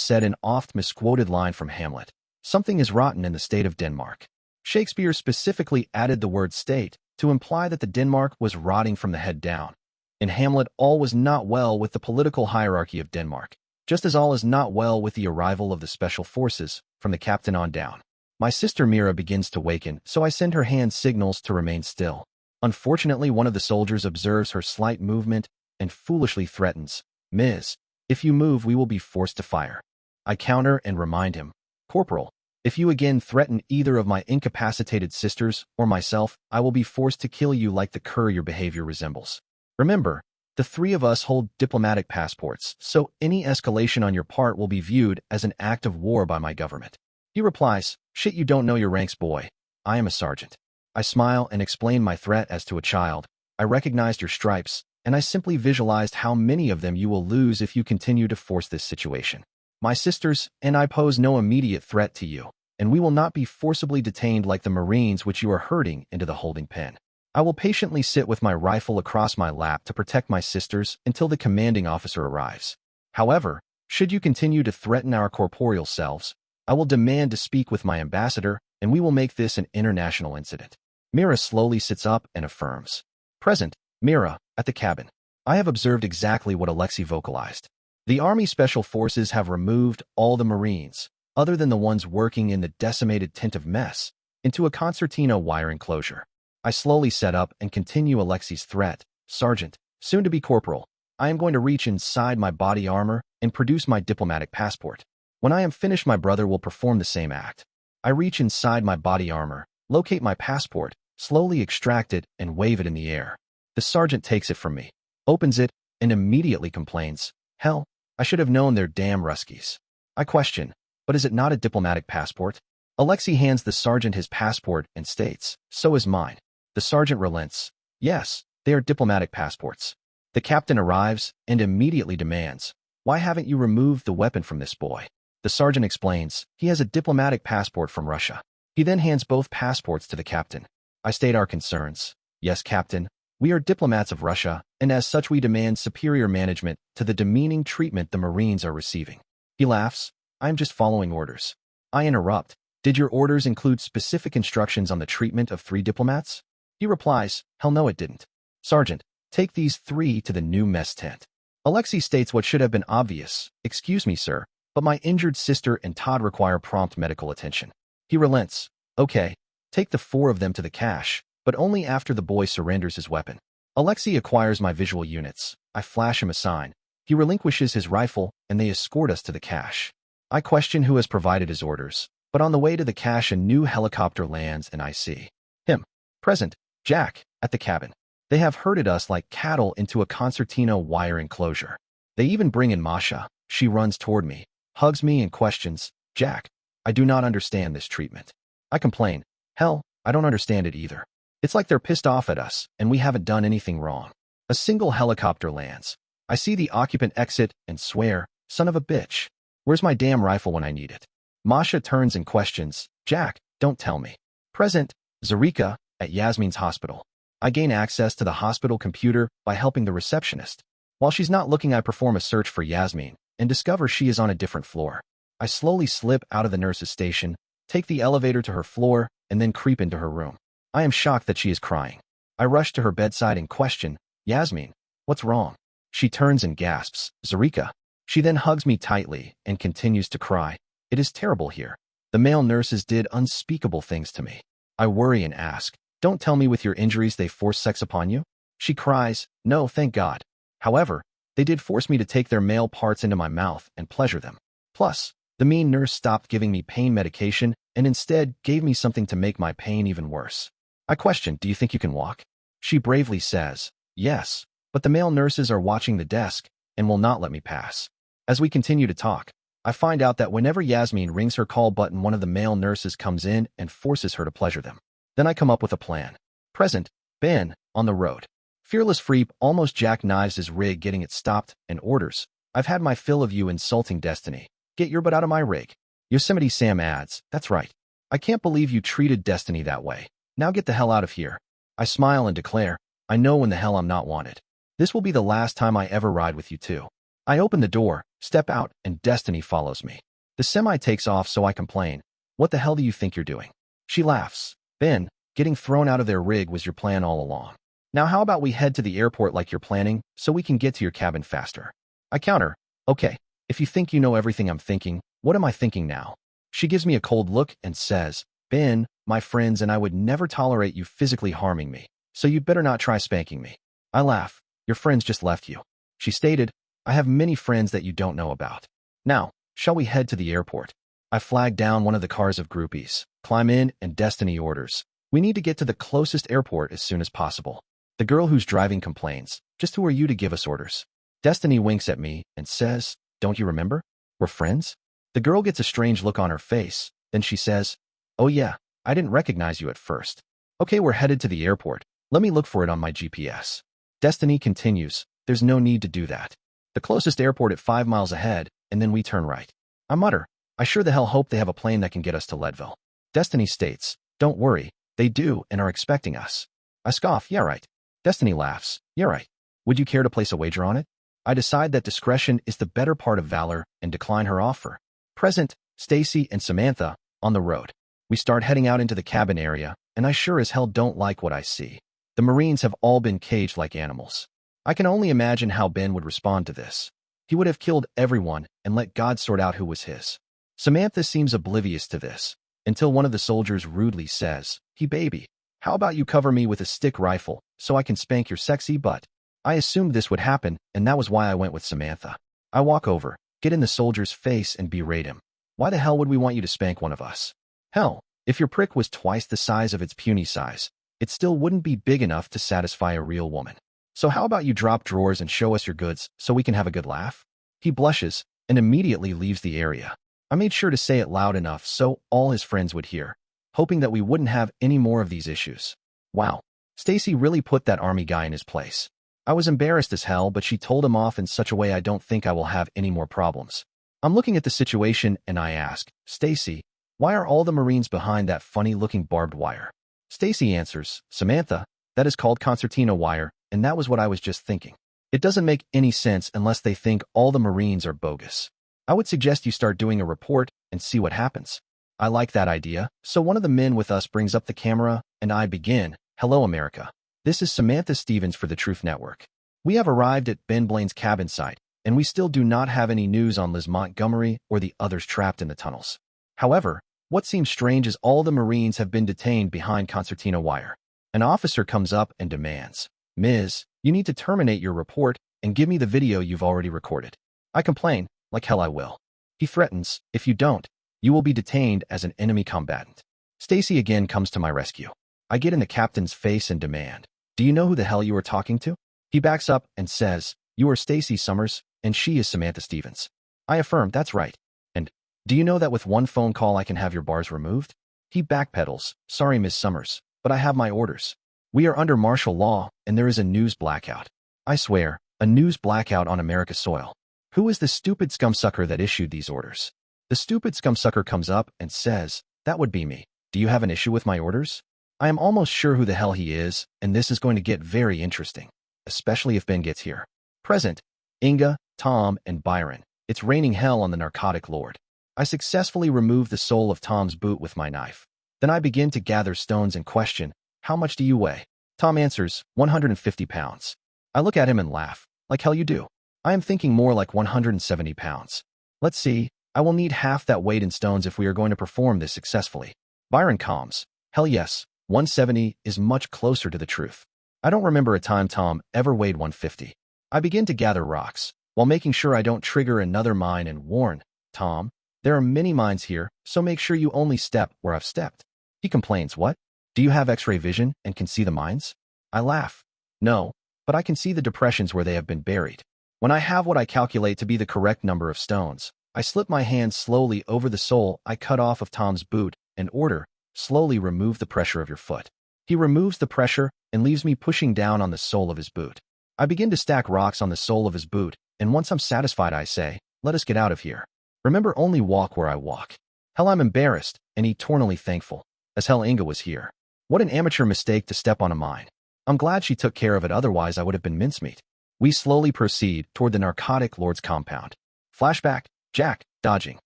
S1: said in oft misquoted line from Hamlet, something is rotten in the state of Denmark. Shakespeare specifically added the word state to imply that the Denmark was rotting from the head down. In Hamlet, all was not well with the political hierarchy of Denmark, just as all is not well with the arrival of the special forces from the captain on down. My sister Mira begins to waken, so I send her hand signals to remain still. Unfortunately, one of the soldiers observes her slight movement and foolishly threatens, Ms., If you move, we will be forced to fire. I counter and remind him, Corporal, if you again threaten either of my incapacitated sisters or myself, I will be forced to kill you like the cur your behavior resembles. Remember, the three of us hold diplomatic passports, so any escalation on your part will be viewed as an act of war by my government. He replies, shit, you don't know your ranks, boy. I am a sergeant. I smile and explain my threat as to a child. I recognized your stripes, and I simply visualized how many of them you will lose if you continue to force this situation. My sisters and I pose no immediate threat to you, and we will not be forcibly detained like the Marines which you are herding into the holding pen. I will patiently sit with my rifle across my lap to protect my sisters until the commanding officer arrives. However, should you continue to threaten our corporeal selves, I will demand to speak with my ambassador, and we will make this an international incident. Mira slowly sits up and affirms. Present, Mira, at the cabin. I have observed exactly what Alexei vocalized. The Army Special Forces have removed all the Marines, other than the ones working in the decimated tent of mess, into a concertina wire enclosure. I slowly set up and continue Alexei's threat. Sergeant, soon to be corporal, I am going to reach inside my body armor and produce my diplomatic passport. When I am finished, my brother will perform the same act. I reach inside my body armor, locate my passport, slowly extract it, and wave it in the air. The sergeant takes it from me, opens it, and immediately complains, hell, I should have known they're damn Ruskies. I question, but is it not a diplomatic passport? Alexei hands the sergeant his passport and states, so is mine. The sergeant relents. Yes, they are diplomatic passports. The captain arrives and immediately demands, why haven't you removed the weapon from this boy? The sergeant explains, he has a diplomatic passport from Russia. He then hands both passports to the captain. I state our concerns. Yes, Captain, we are diplomats of Russia, and as such we demand superior management to the demeaning treatment the Marines are receiving. He laughs. I am just following orders. I interrupt. Did your orders include specific instructions on the treatment of 3 diplomats? He replies, hell no it didn't. Sergeant, take these 3 to the new mess tent. Alexei states what should have been obvious. Excuse me, sir, but my injured sister and Todd require prompt medical attention. He relents. Okay, take the 4 of them to the cache, but only after the boy surrenders his weapon. Alexei acquires my visual units. I flash him a sign. He relinquishes his rifle, and they escort us to the cache. I question who has provided his orders, but on the way to the cache a new helicopter lands and I see him. Present, Jack, at the cabin. They have herded us like cattle into a concertina wire enclosure. They even bring in Masha. She runs toward me, hugs me and questions, Jack, I do not understand this treatment. I complain, hell, I don't understand it either. It's like they're pissed off at us, and we haven't done anything wrong. A single helicopter lands. I see the occupant exit and swear, son of a bitch. Where's my damn rifle when I need it? Masha turns and questions, Jack, don't tell me. Present, Zarika, at Yasmin's hospital. I gain access to the hospital computer by helping the receptionist. While she's not looking, I perform a search for Yasmin and discover she is on a different floor. I slowly slip out of the nurse's station, take the elevator to her floor, and then creep into her room. I am shocked that she is crying. I rush to her bedside and question, Yasmin, what's wrong? She turns and gasps, Zarika. She then hugs me tightly and continues to cry. It is terrible here. The male nurses did unspeakable things to me. I worry and ask, don't tell me with your injuries they forced sex upon you? She cries, no, thank God. However, they did force me to take their male parts into my mouth and pleasure them. Plus, the mean nurse stopped giving me pain medication and instead gave me something to make my pain even worse. I question, do you think you can walk? She bravely says, yes, but the male nurses are watching the desk and will not let me pass. As we continue to talk, I find out that whenever Yasmin rings her call button, one of the male nurses comes in and forces her to pleasure them. Then I come up with a plan. Present, Ben, on the road. Fearless Freep almost jackknives his rig, getting it stopped, and orders, I've had my fill of you insulting Destiny. Get your butt out of my rig. Yosemite Sam adds, that's right. I can't believe you treated Destiny that way. Now get the hell out of here. I smile and declare, I know when the hell I'm not wanted. This will be the last time I ever ride with you too. I open the door, step out, and Destiny follows me. The semi takes off, so I complain, what the hell do you think you're doing? She laughs. Ben, getting thrown out of their rig was your plan all along. Now how about we head to the airport like you're planning, so we can get to your cabin faster? I counter, okay, if you think you know everything I'm thinking, what am I thinking now? She gives me a cold look and says, Ben, my friends and I would never tolerate you physically harming me, so you better not try spanking me. I laugh, your friends just left you. She stated, I have many friends that you don't know about. Now, shall we head to the airport? I flag down one of the cars of groupies, climb in, and Destiny orders. We need to get to the closest airport as soon as possible. The girl who's driving complains, just who are you to give us orders? Destiny winks at me and says, don't you remember? We're friends? The girl gets a strange look on her face. Then she says, oh yeah, I didn't recognize you at first. Okay, we're headed to the airport. Let me look for it on my GPS. Destiny continues, there's no need to do that. The closest airport at 5 miles ahead, and then we turn right. I mutter, I sure the hell hope they have a plane that can get us to Leadville. Destiny states, don't worry, they do and are expecting us. I scoff, yeah right. Destiny laughs, yeah right. Would you care to place a wager on it? I decide that discretion is the better part of valor and decline her offer. Present, Stacy and Samantha, on the road. We start heading out into the cabin area, and I sure as hell don't like what I see. The Marines have all been caged like animals. I can only imagine how Ben would respond to this. He would have killed everyone and let God sort out who was his. Samantha seems oblivious to this, until one of the soldiers rudely says, hey baby, how about you cover me with a stick rifle so I can spank your sexy butt? I assumed this would happen, and that was why I went with Samantha. I walk over, get in the soldier's face and berate him. Why the hell would we want you to spank one of us? Hell, if your prick was twice the size of its puny size, it still wouldn't be big enough to satisfy a real woman. So how about you drop drawers and show us your goods so we can have a good laugh? He blushes and immediately leaves the area. I made sure to say it loud enough so all his friends would hear, hoping that we wouldn't have any more of these issues. Wow, Stacy really put that army guy in his place. I was embarrassed as hell, but she told him off in such a way I don't think I will have any more problems. I'm looking at the situation and I ask, Stacy, why are all the Marines behind that funny-looking barbed wire? Stacy answers, Samantha, that is called concertina wire, and that was what I was just thinking. It doesn't make any sense unless they think all the Marines are bogus. I would suggest you start doing a report and see what happens. I like that idea, so one of the men with us brings up the camera, and I begin, hello America. This is Samantha Stevens for the Truth Network. We have arrived at Ben Blaine's cabin site, and we still do not have any news on Liz Montgomery or the others trapped in the tunnels. However, what seems strange is all the Marines have been detained behind concertina wire. An officer comes up and demands, Ms., you need to terminate your report and give me the video you've already recorded. I complain, like hell I will. He threatens, if you don't, you will be detained as an enemy combatant. Stacy again comes to my rescue. I get in the captain's face and demand, do you know who the hell you are talking to? He backs up and says, you are Stacy Summers, and she is Samantha Stevens. I affirm, that's right. And, do you know that with one phone call I can have your bars removed? He backpedals, sorry Miss Summers, but I have my orders. We are under martial law, and there is a news blackout. I swear, a news blackout on America's soil. Who is the stupid scumsucker that issued these orders? The stupid scumsucker comes up and says, that would be me. Do you have an issue with my orders? I am almost sure who the hell he is, and this is going to get very interesting, especially if Ben gets here. Present, Inga, Tom, and Byron. It's raining hell on the narcotic lord. I successfully remove the sole of Tom's boot with my knife. Then I begin to gather stones and question, how much do you weigh? Tom answers, 150 pounds. I look at him and laugh, like hell you do. I am thinking more like 170 pounds. Let's see, I will need half that weight in stones if we are going to perform this successfully. Byron calms, hell yes. 170 is much closer to the truth. I don't remember a time Tom ever weighed 150. I begin to gather rocks, while making sure I don't trigger another mine and warn, Tom, there are many mines here, so make sure you only step where I've stepped. He complains, what? Do you have X-ray vision and can see the mines? I laugh. No, but I can see the depressions where they have been buried. When I have what I calculate to be the correct number of stones, I slip my hand slowly over the sole I cut off of Tom's boot and order, slowly remove the pressure of your foot. He removes the pressure and leaves me pushing down on the sole of his boot. I begin to stack rocks on the sole of his boot, and once I'm satisfied I say, let us get out of here. Remember, only walk where I walk. Hell, I'm embarrassed and eternally thankful, as hell Inga was here. What an amateur mistake to step on a mine. I'm glad she took care of it, otherwise I would have been mincemeat. We slowly proceed toward the narcotic lord's compound. Flashback, Jack, dodging.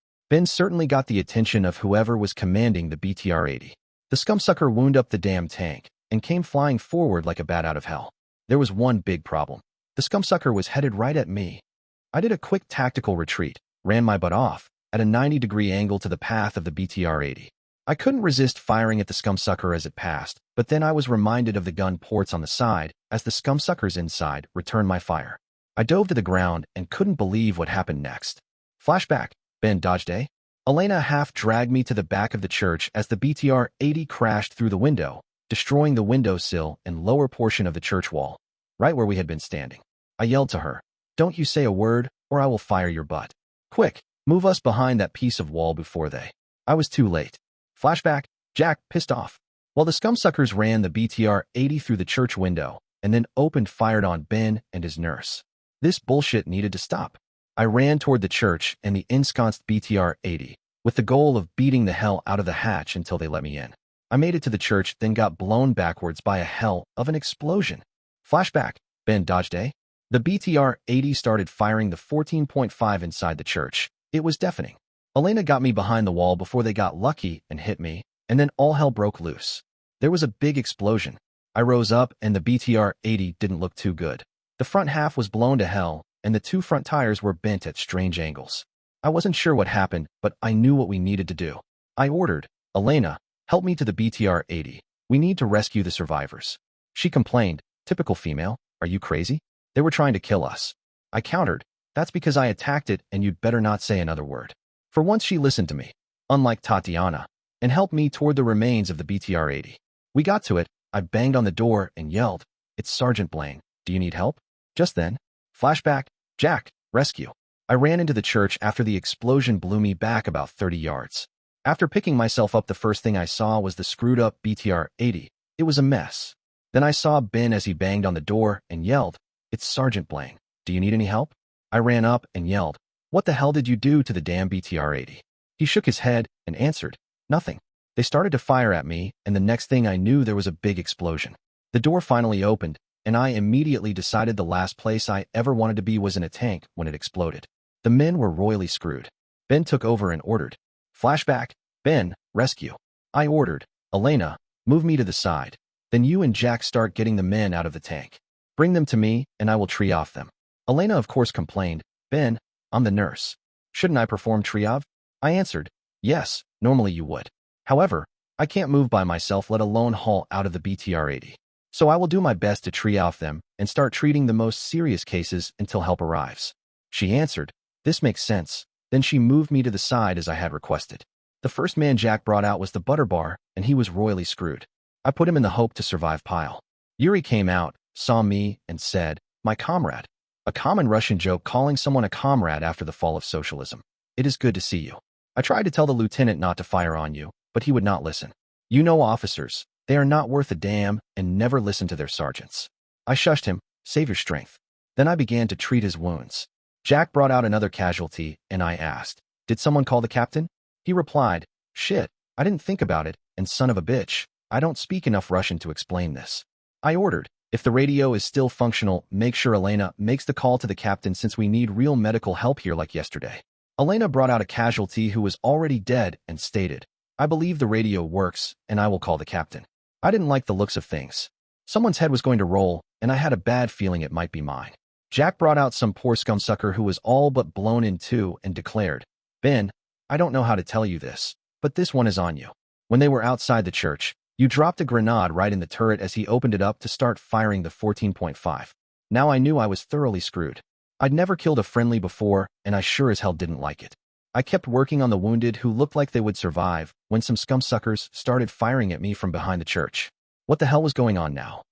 S1: Ben certainly got the attention of whoever was commanding the BTR-80. The scumsucker wound up the damn tank and came flying forward like a bat out of hell. There was one big problem. The scumsucker was headed right at me. I did a quick tactical retreat, ran my butt off, at a 90-degree angle to the path of the BTR-80. I couldn't resist firing at the scumsucker as it passed, but then I was reminded of the gun ports on the side as the scumsuckers inside returned my fire. I dove to the ground and couldn't believe what happened next. Flashback, Ben dodged A. Elena half dragged me to the back of the church as the BTR-80 crashed through the window, destroying the windowsill and lower portion of the church wall, right where we had been standing. I yelled to her, "Don't you say a word, or I will fire your butt. Quick, move us behind that piece of wall before they." I was too late. Flashback, Jack, pissed off. While the scumsuckers ran the BTR-80 through the church window and then opened fire on Ben and his nurse. This bullshit needed to stop. I ran toward the church and the ensconced BTR-80 with the goal of beating the hell out of the hatch until they let me in. I made it to the church, then got blown backwards by a hell of an explosion. Flashback, Ben dodged A. The BTR-80 started firing the 14.5 inside the church. It was deafening. Elena got me behind the wall before they got lucky and hit me, and then all hell broke loose. There was a big explosion. I rose up and the BTR-80 didn't look too good. The front half was blown to hell, and the two front tires were bent at strange angles. I wasn't sure what happened, but I knew what we needed to do. I ordered, "Elena, help me to the BTR-80. We need to rescue the survivors." She complained, "Typical female, are you crazy? They were trying to kill us." I countered, "That's because I attacked it and you'd better not say another word." For once she listened to me, unlike Tatiana, and helped me toward the remains of the BTR-80. We got to it, I banged on the door and yelled, "It's Sergeant Blaine. Do you need help?" Just then, flashback, Jack, rescue. I ran into the church after the explosion blew me back about 30 yards. After picking myself up, the first thing I saw was the screwed-up BTR-80. It was a mess. Then I saw Ben as he banged on the door and yelled, "It's Sergeant Blaine. Do you need any help?" I ran up and yelled, "What the hell did you do to the damn BTR-80? He shook his head and answered, "Nothing." They started to fire at me, and the next thing I knew, there was a big explosion. The door finally opened, and I immediately decided the last place I ever wanted to be was in a tank when it exploded. The men were royally screwed. Ben took over and ordered, flashback, Ben, rescue. I ordered, "Elena, move me to the side. Then you and Jack start getting the men out of the tank. Bring them to me, and I will triage them." Elena, of course, complained, "Ben, I'm the nurse. Shouldn't I perform triage?" I answered, "Yes, normally you would. However, I can't move by myself, let alone haul out of the BTR-80. So I will do my best to triage them and start treating the most serious cases until help arrives." She answered, "This makes sense." Then she moved me to the side as I had requested. The first man Jack brought out was the butter bar, and he was royally screwed. I put him in the hope to survive pile. Yuri came out, saw me, and said, "My comrade." A common Russian joke calling someone a comrade after the fall of socialism. "It is good to see you. I tried to tell the lieutenant not to fire on you, but he would not listen. You know officers, they are not worth a damn and never listen to their sergeants." I shushed him, "Save your strength." Then I began to treat his wounds. Jack brought out another casualty, and I asked, "Did someone call the captain?" He replied, "Shit, I didn't think about it, and son of a bitch, I don't speak enough Russian to explain this." I ordered, "If the radio is still functional, make sure Elena makes the call to the captain since we need real medical help here like yesterday." Elena brought out a casualty who was already dead and stated, "I believe the radio works, and I will call the captain." I didn't like the looks of things. Someone's head was going to roll, and I had a bad feeling it might be mine. Jack brought out some poor scumsucker who was all but blown in two and declared, "Ben, I don't know how to tell you this, but this one is on you. When they were outside the church, you dropped a grenade right in the turret as he opened it up to start firing the 14.5. Now I knew I was thoroughly screwed. I'd never killed a friendly before, and I sure as hell didn't like it. I kept working on the wounded who looked like they would survive when some scumsuckers started firing at me from behind the church. What the hell was going on now?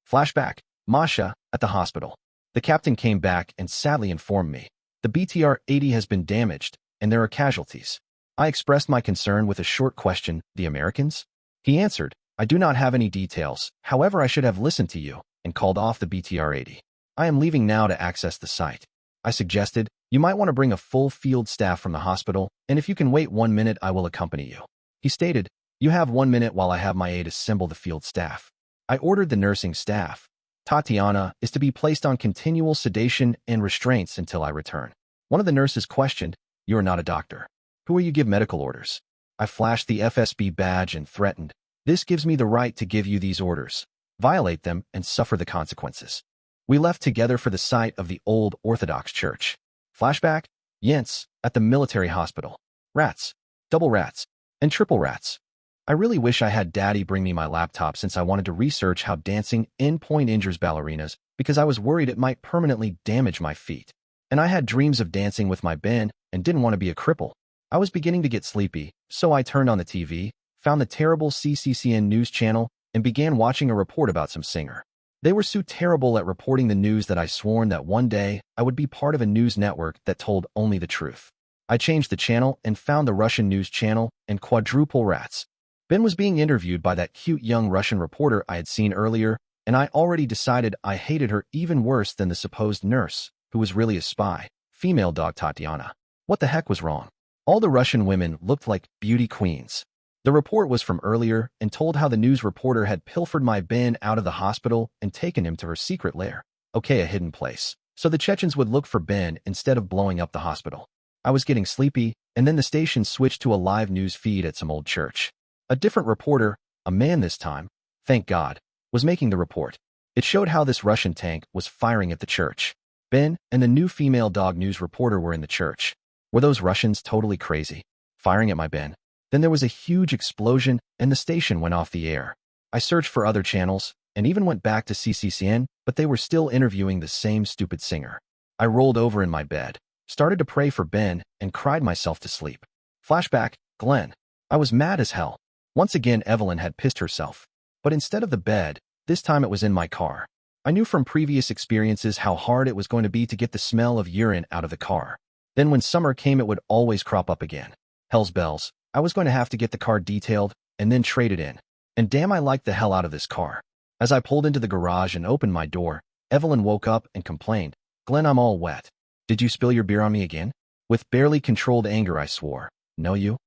S1: Flashback, Masha, at the hospital. The captain came back and sadly informed me, "The BTR-80 has been damaged, and there are casualties." I expressed my concern with a short question, "The Americans?" He answered, "I do not have any details, however I should have listened to you," and called off the BTR-80. "I am leaving now to access the site." I suggested, "You might want to bring a full field staff from the hospital, and if you can wait 1 minute, I will accompany you." He stated, "You have 1 minute while I have my aide assemble the field staff." I ordered the nursing staff. Tatiana is to be placed on continual sedation and restraints until I return. One of the nurses questioned, "You are not a doctor. Who are you give medical orders?" I flashed the FSB badge and threatened, "This gives me the right to give you these orders. Violate them and suffer the consequences." We left together for the site of the old Orthodox church. Flashback, Jens, at the military hospital. Rats, double rats, and triple rats. I really wish I had Daddy bring me my laptop since I wanted to research how dancing endpoint injures ballerinas because I was worried it might permanently damage my feet. And I had dreams of dancing with my Ben and didn't want to be a cripple. I was beginning to get sleepy, so I turned on the TV, found the terrible CCCN news channel, and began watching a report about some singer. They were so terrible at reporting the news that I sworn that one day I would be part of a news network that told only the truth. I changed the channel and found the Russian news channel and quadruple rats. Ben was being interviewed by that cute young Russian reporter I had seen earlier, and I already decided I hated her even worse than the supposed nurse, who was really a spy, female dog Tatiana. What the heck was wrong? All the Russian women looked like beauty queens. The report was from earlier and told how the news reporter had pilfered my Ben out of the hospital and taken him to her secret lair. Okay, a hidden place. So the Chechens would look for Ben instead of blowing up the hospital. I was getting sleepy, and then the station switched to a live news feed at some old church. A different reporter, a man this time, thank God, was making the report. It showed how this Russian tank was firing at the church. Ben and the new female dog news reporter were in the church. Were those Russians totally crazy? Firing at my Ben. Then there was a huge explosion and the station went off the air. I searched for other channels and even went back to CCCN, but they were still interviewing the same stupid singer. I rolled over in my bed, started to pray for Ben, and cried myself to sleep. Flashback, Glenn. I was mad as hell. Once again, Evelyn had pissed herself. But instead of the bed, this time it was in my car. I knew from previous experiences how hard it was going to be to get the smell of urine out of the car. Then when summer came, it would always crop up again. Hell's bells. I was going to have to get the car detailed and then trade it in. And damn, I liked the hell out of this car. As I pulled into the garage and opened my door, Evelyn woke up and complained, "Glenn, I'm all wet. Did you spill your beer on me again?" With barely controlled anger, I swore, "No, you.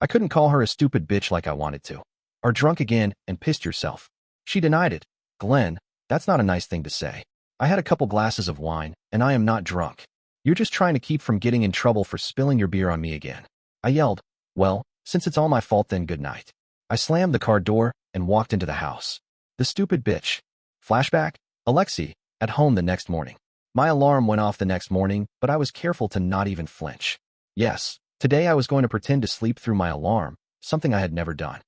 S1: I couldn't call her a stupid bitch like I wanted to. Are drunk again and pissed yourself." She denied it. "Glenn, that's not a nice thing to say. I had a couple glasses of wine, and I am not drunk. You're just trying to keep from getting in trouble for spilling your beer on me again." I yelled, "Well, since it's all my fault, then good night." I slammed the car door and walked into the house. The stupid bitch. Flashback, Alexei, at home the next morning. My alarm went off the next morning, but I was careful to not even flinch. Yes, today I was going to pretend to sleep through my alarm, something I had never done.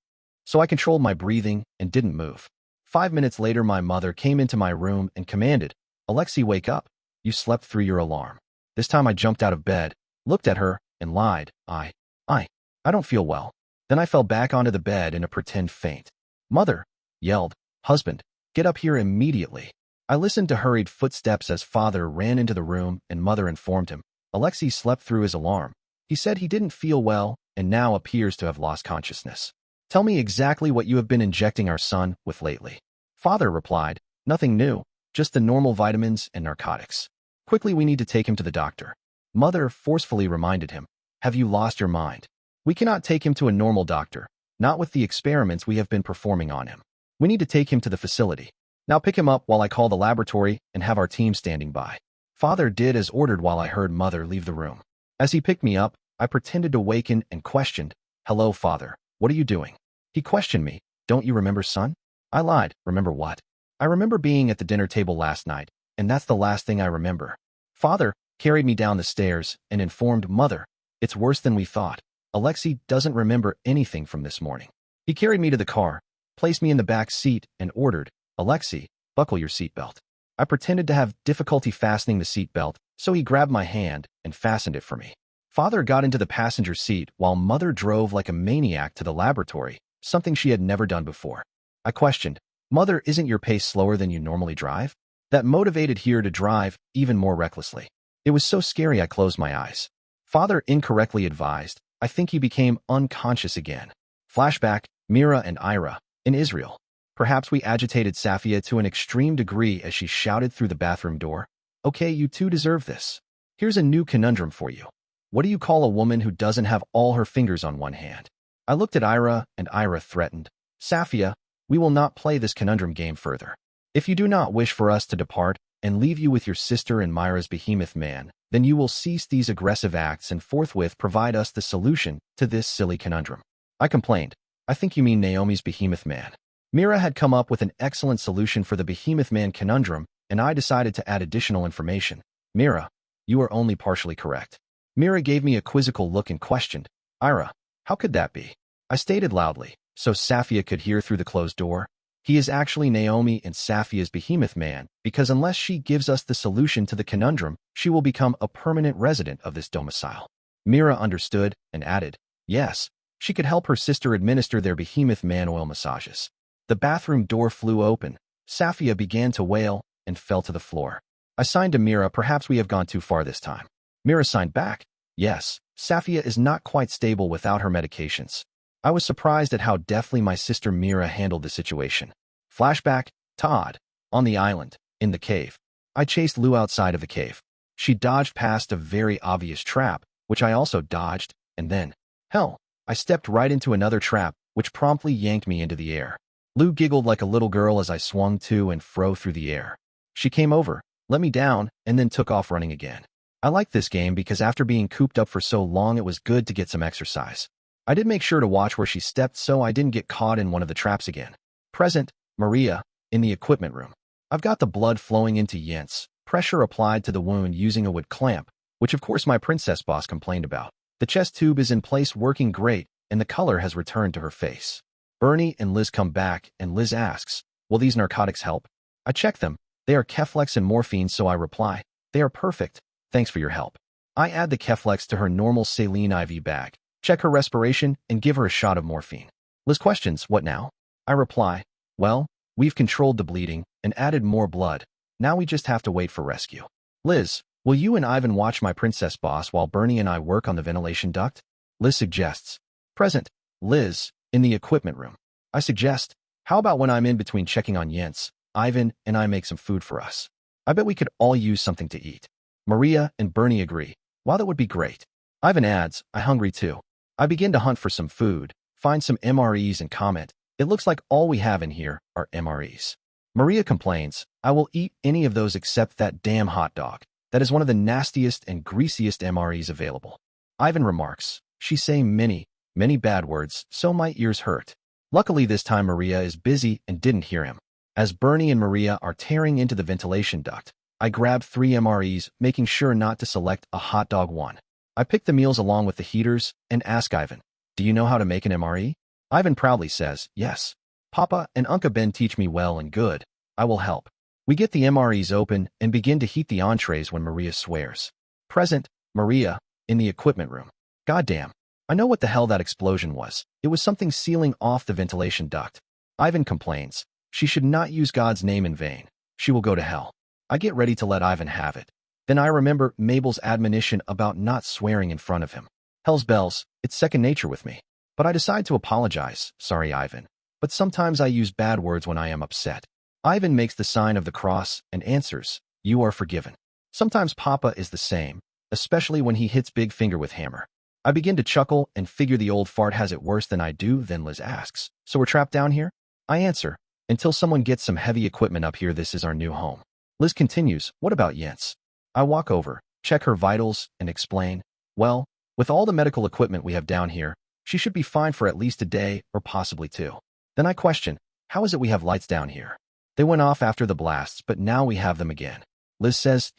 S1: So I controlled my breathing and didn't move. 5 minutes later, my mother came into my room and commanded, "Alexei, wake up. You slept through your alarm." This time I jumped out of bed, looked at her, and lied. I don't feel well. Then I fell back onto the bed in a pretend faint. "Mother," yelled, "husband, get up here immediately." I listened to hurried footsteps as father ran into the room and mother informed him, Alexei slept through his alarm. He said he didn't feel well and now appears to have lost consciousness. "Tell me exactly what you have been injecting our son with lately." Father replied, "Nothing new, just the normal vitamins and narcotics. Quickly, we need to take him to the doctor." Mother forcefully reminded him, "Have you lost your mind? We cannot take him to a normal doctor, not with the experiments we have been performing on him. We need to take him to the facility. Now pick him up while I call the laboratory and have our team standing by." Father did as ordered while I heard mother leave the room. As he picked me up, I pretended to waken and questioned, "Hello, father, what are you doing?" He questioned me, "Don't you remember, son?" I lied, "Remember what?" "I remember being at the dinner table last night, and that's the last thing I remember." Father carried me down the stairs and informed mother, "It's worse than we thought. Alexei doesn't remember anything from this morning." He carried me to the car, placed me in the back seat, and ordered, "Alexei, buckle your seatbelt." I pretended to have difficulty fastening the seatbelt, so he grabbed my hand and fastened it for me. Father got into the passenger seat while mother drove like a maniac to the laboratory, something she had never done before. I questioned, "Mother, isn't your pace slower than you normally drive?" That motivated her to drive even more recklessly. It was so scary I closed my eyes. Father incorrectly advised, I think he became unconscious again. Flashback, Mira and Ira, in Israel. Perhaps we agitated Safia to an extreme degree as she shouted through the bathroom door, "Okay, you two deserve this. Here's a new conundrum for you. What do you call a woman who doesn't have all her fingers on one hand?" I looked at Ira, and Ira threatened, "Safia, we will not play this conundrum game further. If you do not wish for us to depart and leave you with your sister and Myra's behemoth man, then you will cease these aggressive acts and forthwith provide us the solution to this silly conundrum." I complained, "I think you mean Naomi's behemoth man." Mira had come up with an excellent solution for the behemoth man conundrum, and I decided to add additional information. "Mira, you are only partially correct." Mira gave me a quizzical look and questioned, "Ira, how could that be?" I stated loudly, so Safia could hear through the closed door. He is actually Naomi and Safia's behemoth man, because unless she gives us the solution to the conundrum, she will become a permanent resident of this domicile. Mira understood and added, yes, she could help her sister administer their behemoth man oil massages. The bathroom door flew open. Safia began to wail and fell to the floor. I signed to Mira, perhaps we have gone too far this time. Mira signed back, yes, Safia is not quite stable without her medications. I was surprised at how deftly my sister Mira handled the situation. Flashback, Todd, on the island, in the cave. I chased Lou outside of the cave. She dodged past a very obvious trap, which I also dodged, and then, hell, I stepped right into another trap, which promptly yanked me into the air. Lou giggled like a little girl as I swung to and fro through the air. She came over, let me down, and then took off running again. I liked this game because after being cooped up for so long, it was good to get some exercise. I did make sure to watch where she stepped so I didn't get caught in one of the traps again. Present, Maria, in the equipment room. I've got the blood flowing into Jens, pressure applied to the wound using a wood clamp, which of course my princess boss complained about. The chest tube is in place working great, and the color has returned to her face. Bernie and Liz come back, and Liz asks, will these narcotics help? I check them. They are Keflex and morphine, so I reply, they are perfect. Thanks for your help. I add the Keflex to her normal saline IV bag, check her respiration, and give her a shot of morphine. Liz questions, what now? I reply, well, we've controlled the bleeding and added more blood. Now we just have to wait for rescue. Liz, will you and Ivan watch my princess boss while Bernie and I work on the ventilation duct? Liz suggests. Present, Liz, in the equipment room. I suggest, how about when I'm in between checking on Jens, Ivan and I make some food for us? I bet we could all use something to eat. Maria and Bernie agree. Wow, that would be great. Ivan adds, I'm hungry too. I begin to hunt for some food, find some MREs and comment, it looks like all we have in here are MREs. Maria complains, I will eat any of those except that damn hot dog. That is one of the nastiest and greasiest MREs available. Ivan remarks, she's saying many, many bad words, so my ears hurt. Luckily this time Maria is busy and didn't hear him. As Bernie and Maria are tearing into the ventilation duct, I grab 3 MREs, making sure not to select a hot dog one. I pick the meals along with the heaters and ask Ivan, do you know how to make an MRE? Ivan proudly says, yes. Papa and Uncle Ben teach me well and good. I will help. We get the MREs open and begin to heat the entrees when Maria swears. Present, Maria, in the equipment room. Goddamn. I know what the hell that explosion was. It was something sealing off the ventilation duct. Ivan complains. She should not use God's name in vain. She will go to hell. I get ready to let Ivan have it. Then I remember Mabel's admonition about not swearing in front of him. Hell's bells, it's second nature with me. But I decide to apologize. Sorry, Ivan. But sometimes I use bad words when I am upset. Ivan makes the sign of the cross and answers, you are forgiven. Sometimes Papa is the same, especially when he hits Big Finger with hammer. I begin to chuckle and figure the old fart has it worse than I do. Then Liz asks, so we're trapped down here? I answer, until someone gets some heavy equipment up here, this is our new home. Liz continues, what about Jens? I walk over, check her vitals, and explain, well, with all the medical equipment we have down here, she should be fine for at least a day or possibly 2. Then I question, how is it we have lights down here? They went off after the blasts, but now we have them again. Liz says,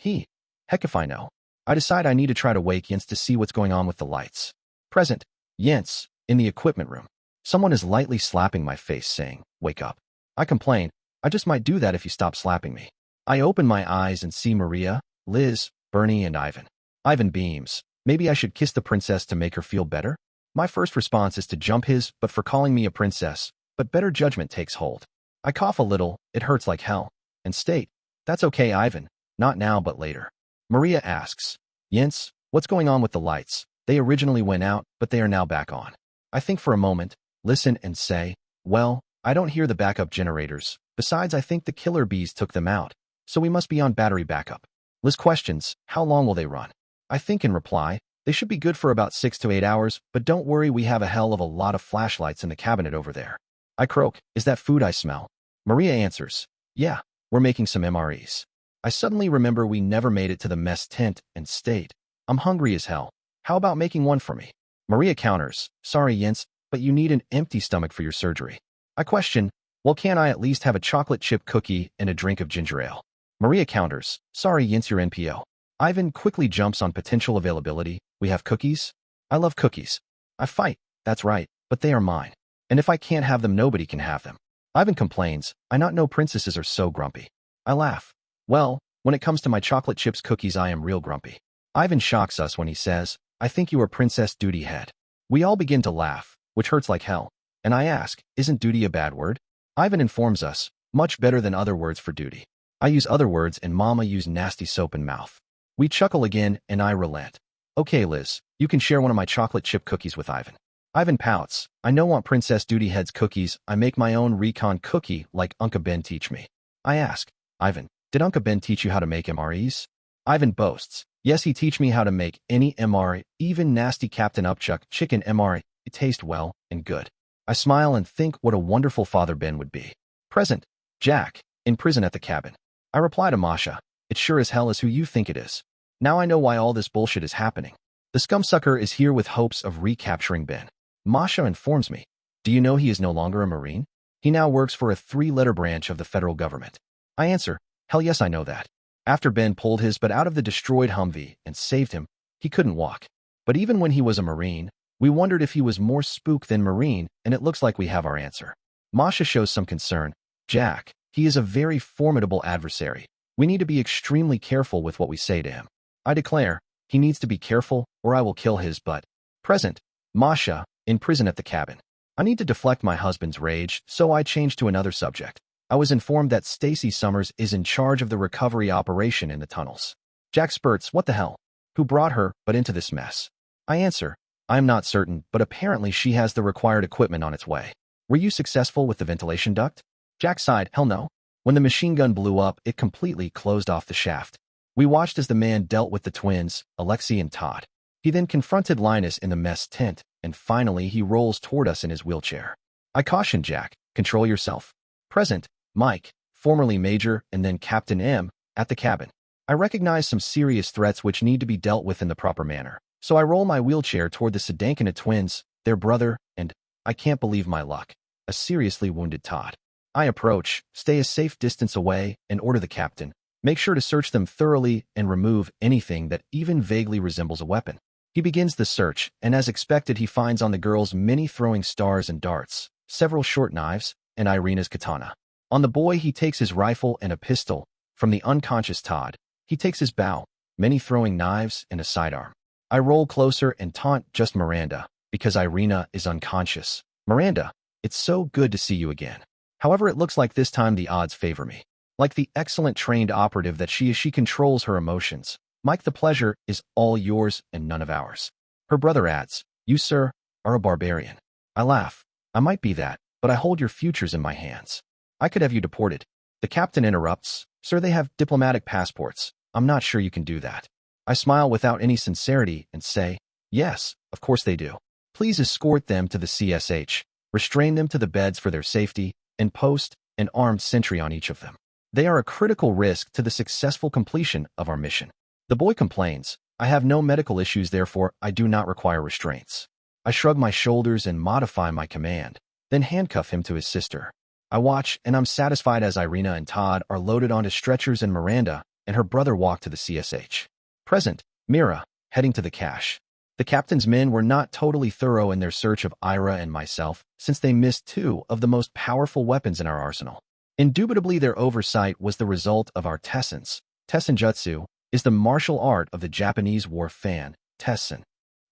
S1: heck if I know. I decide I need to try to wake Jens to see what's going on with the lights. Present, Jens, in the equipment room. Someone is lightly slapping my face saying, wake up. I complain, I just might do that if you stop slapping me. I open my eyes and see Maria, Liz, Bernie, and Ivan. Ivan beams. Maybe I should kiss the princess to make her feel better? My first response is to jump his, but for calling me a princess, but better judgment takes hold. I cough a little, it hurts like hell, and state, that's okay, Ivan, not now but later. Maria asks, Jens, what's going on with the lights? They originally went out, but they are now back on. I think for a moment, listen and say, well, I don't hear the backup generators. Besides, I think the killer bees took them out, so we must be on battery backup. Liz questions, how long will they run? I think in reply, they should be good for about 6 to 8 hours, but don't worry, we have a hell of a lot of flashlights in the cabinet over there. I croak, is that food I smell? Maria answers, yeah, we're making some MREs. I suddenly remember we never made it to the mess tent and state, I'm hungry as hell. How about making one for me? Maria counters, sorry Jens, but you need an empty stomach for your surgery. I question, well, can I at least have a chocolate chip cookie and a drink of ginger ale? Maria counters, sorry Jens, your NPO. Ivan quickly jumps on potential availability. We have cookies? I love cookies. I fight. That's right. but they are mine. And if I can't have them, nobody can have them. Ivan complains, I not know princesses are so grumpy. I laugh. Well, when it comes to my chocolate chips cookies, I am real grumpy. Ivan shocks us when he says, I think you are Princess Duty Head. We all begin to laugh, which hurts like hell. And I ask, isn't duty a bad word? Ivan informs us, much better than other words for duty. I use other words and Mama use nasty soap and mouth. We chuckle again and I relent. Okay, Liz, you can share one of my chocolate chip cookies with Ivan. Ivan pouts, I no want Princess Duty Head's cookies, I make my own recon cookie like Uncle Ben teach me. I ask, Ivan, did Uncle Ben teach you how to make MREs? Ivan boasts, yes, he teach me how to make any MRE, even nasty Captain Upchuck chicken MRE. It tastes well and good. I smile and think what a wonderful father Ben would be. Present, Jack, in prison at the cabin. I reply to Masha, it sure as hell is who you think it is. Now I know why all this bullshit is happening. The scumsucker is here with hopes of recapturing Ben. Masha informs me, do you know he is no longer a Marine? He now works for a 3-letter branch of the federal government. I answer, hell yes, I know that. After Ben pulled his butt out of the destroyed Humvee and saved him, he couldn't walk. But even when he was a Marine, we wondered if he was more spook than Marine, and it looks like we have our answer. Masha shows some concern. Jack, he is a very formidable adversary. We need to be extremely careful with what we say to him. I declare, he needs to be careful, or I will kill his butt. Present, Masha, in prison at the cabin. I need to deflect my husband's rage, so I change to another subject. I was informed that Stacy Summers is in charge of the recovery operation in the tunnels. Jack spurts, what the hell? Who brought her but into this mess? I answer, I'm not certain, but apparently she has the required equipment on its way. Were you successful with the ventilation duct? Jack sighed, hell no. When the machine gun blew up, it completely closed off the shaft. We watched as the man dealt with the twins, Alexei and Todd. He then confronted Linus in the mess tent, and finally he rolls toward us in his wheelchair. I caution Jack, control yourself. Present, Mike, formerly Major and then Captain M, at the cabin. I recognize some serious threats which need to be dealt with in the proper manner. So I roll my wheelchair toward the Sedankina twins, their brother, and, I can't believe my luck, a seriously wounded Todd. I approach, stay a safe distance away, and order the captain, make sure to search them thoroughly and remove anything that even vaguely resembles a weapon. He begins the search, and as expected he finds on the girls many throwing stars and darts, several short knives, and Irina's katana. On the boy he takes his rifle and a pistol. From the unconscious Todd, he takes his bow, many throwing knives, and a sidearm. I roll closer and taunt just Miranda, because Irina is unconscious. Miranda, it's so good to see you again. However, it looks like this time the odds favor me. Like the excellent trained operative that she is, she controls her emotions. Mike, the pleasure is all yours and none of ours. Her brother adds, you, sir, are a barbarian. I laugh. I might be that, but I hold your futures in my hands. I could have you deported. The captain interrupts, sir, they have diplomatic passports. I'm not sure you can do that. I smile without any sincerity and say, yes, of course they do. Please escort them to the CSH, restrain them to the beds for their safety, and post an armed sentry on each of them. They are a critical risk to the successful completion of our mission. The boy complains, I have no medical issues, therefore I do not require restraints. I shrug my shoulders and modify my command, then handcuff him to his sister. I watch and I'm satisfied as Irina and Todd are loaded onto stretchers and Miranda and her brother walk to the CSH. Present, Mira, heading to the cache. The captain's men were not totally thorough in their search of Ira and myself, since they missed 2 of the most powerful weapons in our arsenal. Indubitably, their oversight was the result of our Tessens. Tessenjutsu is the martial art of the Japanese war fan, Tessen.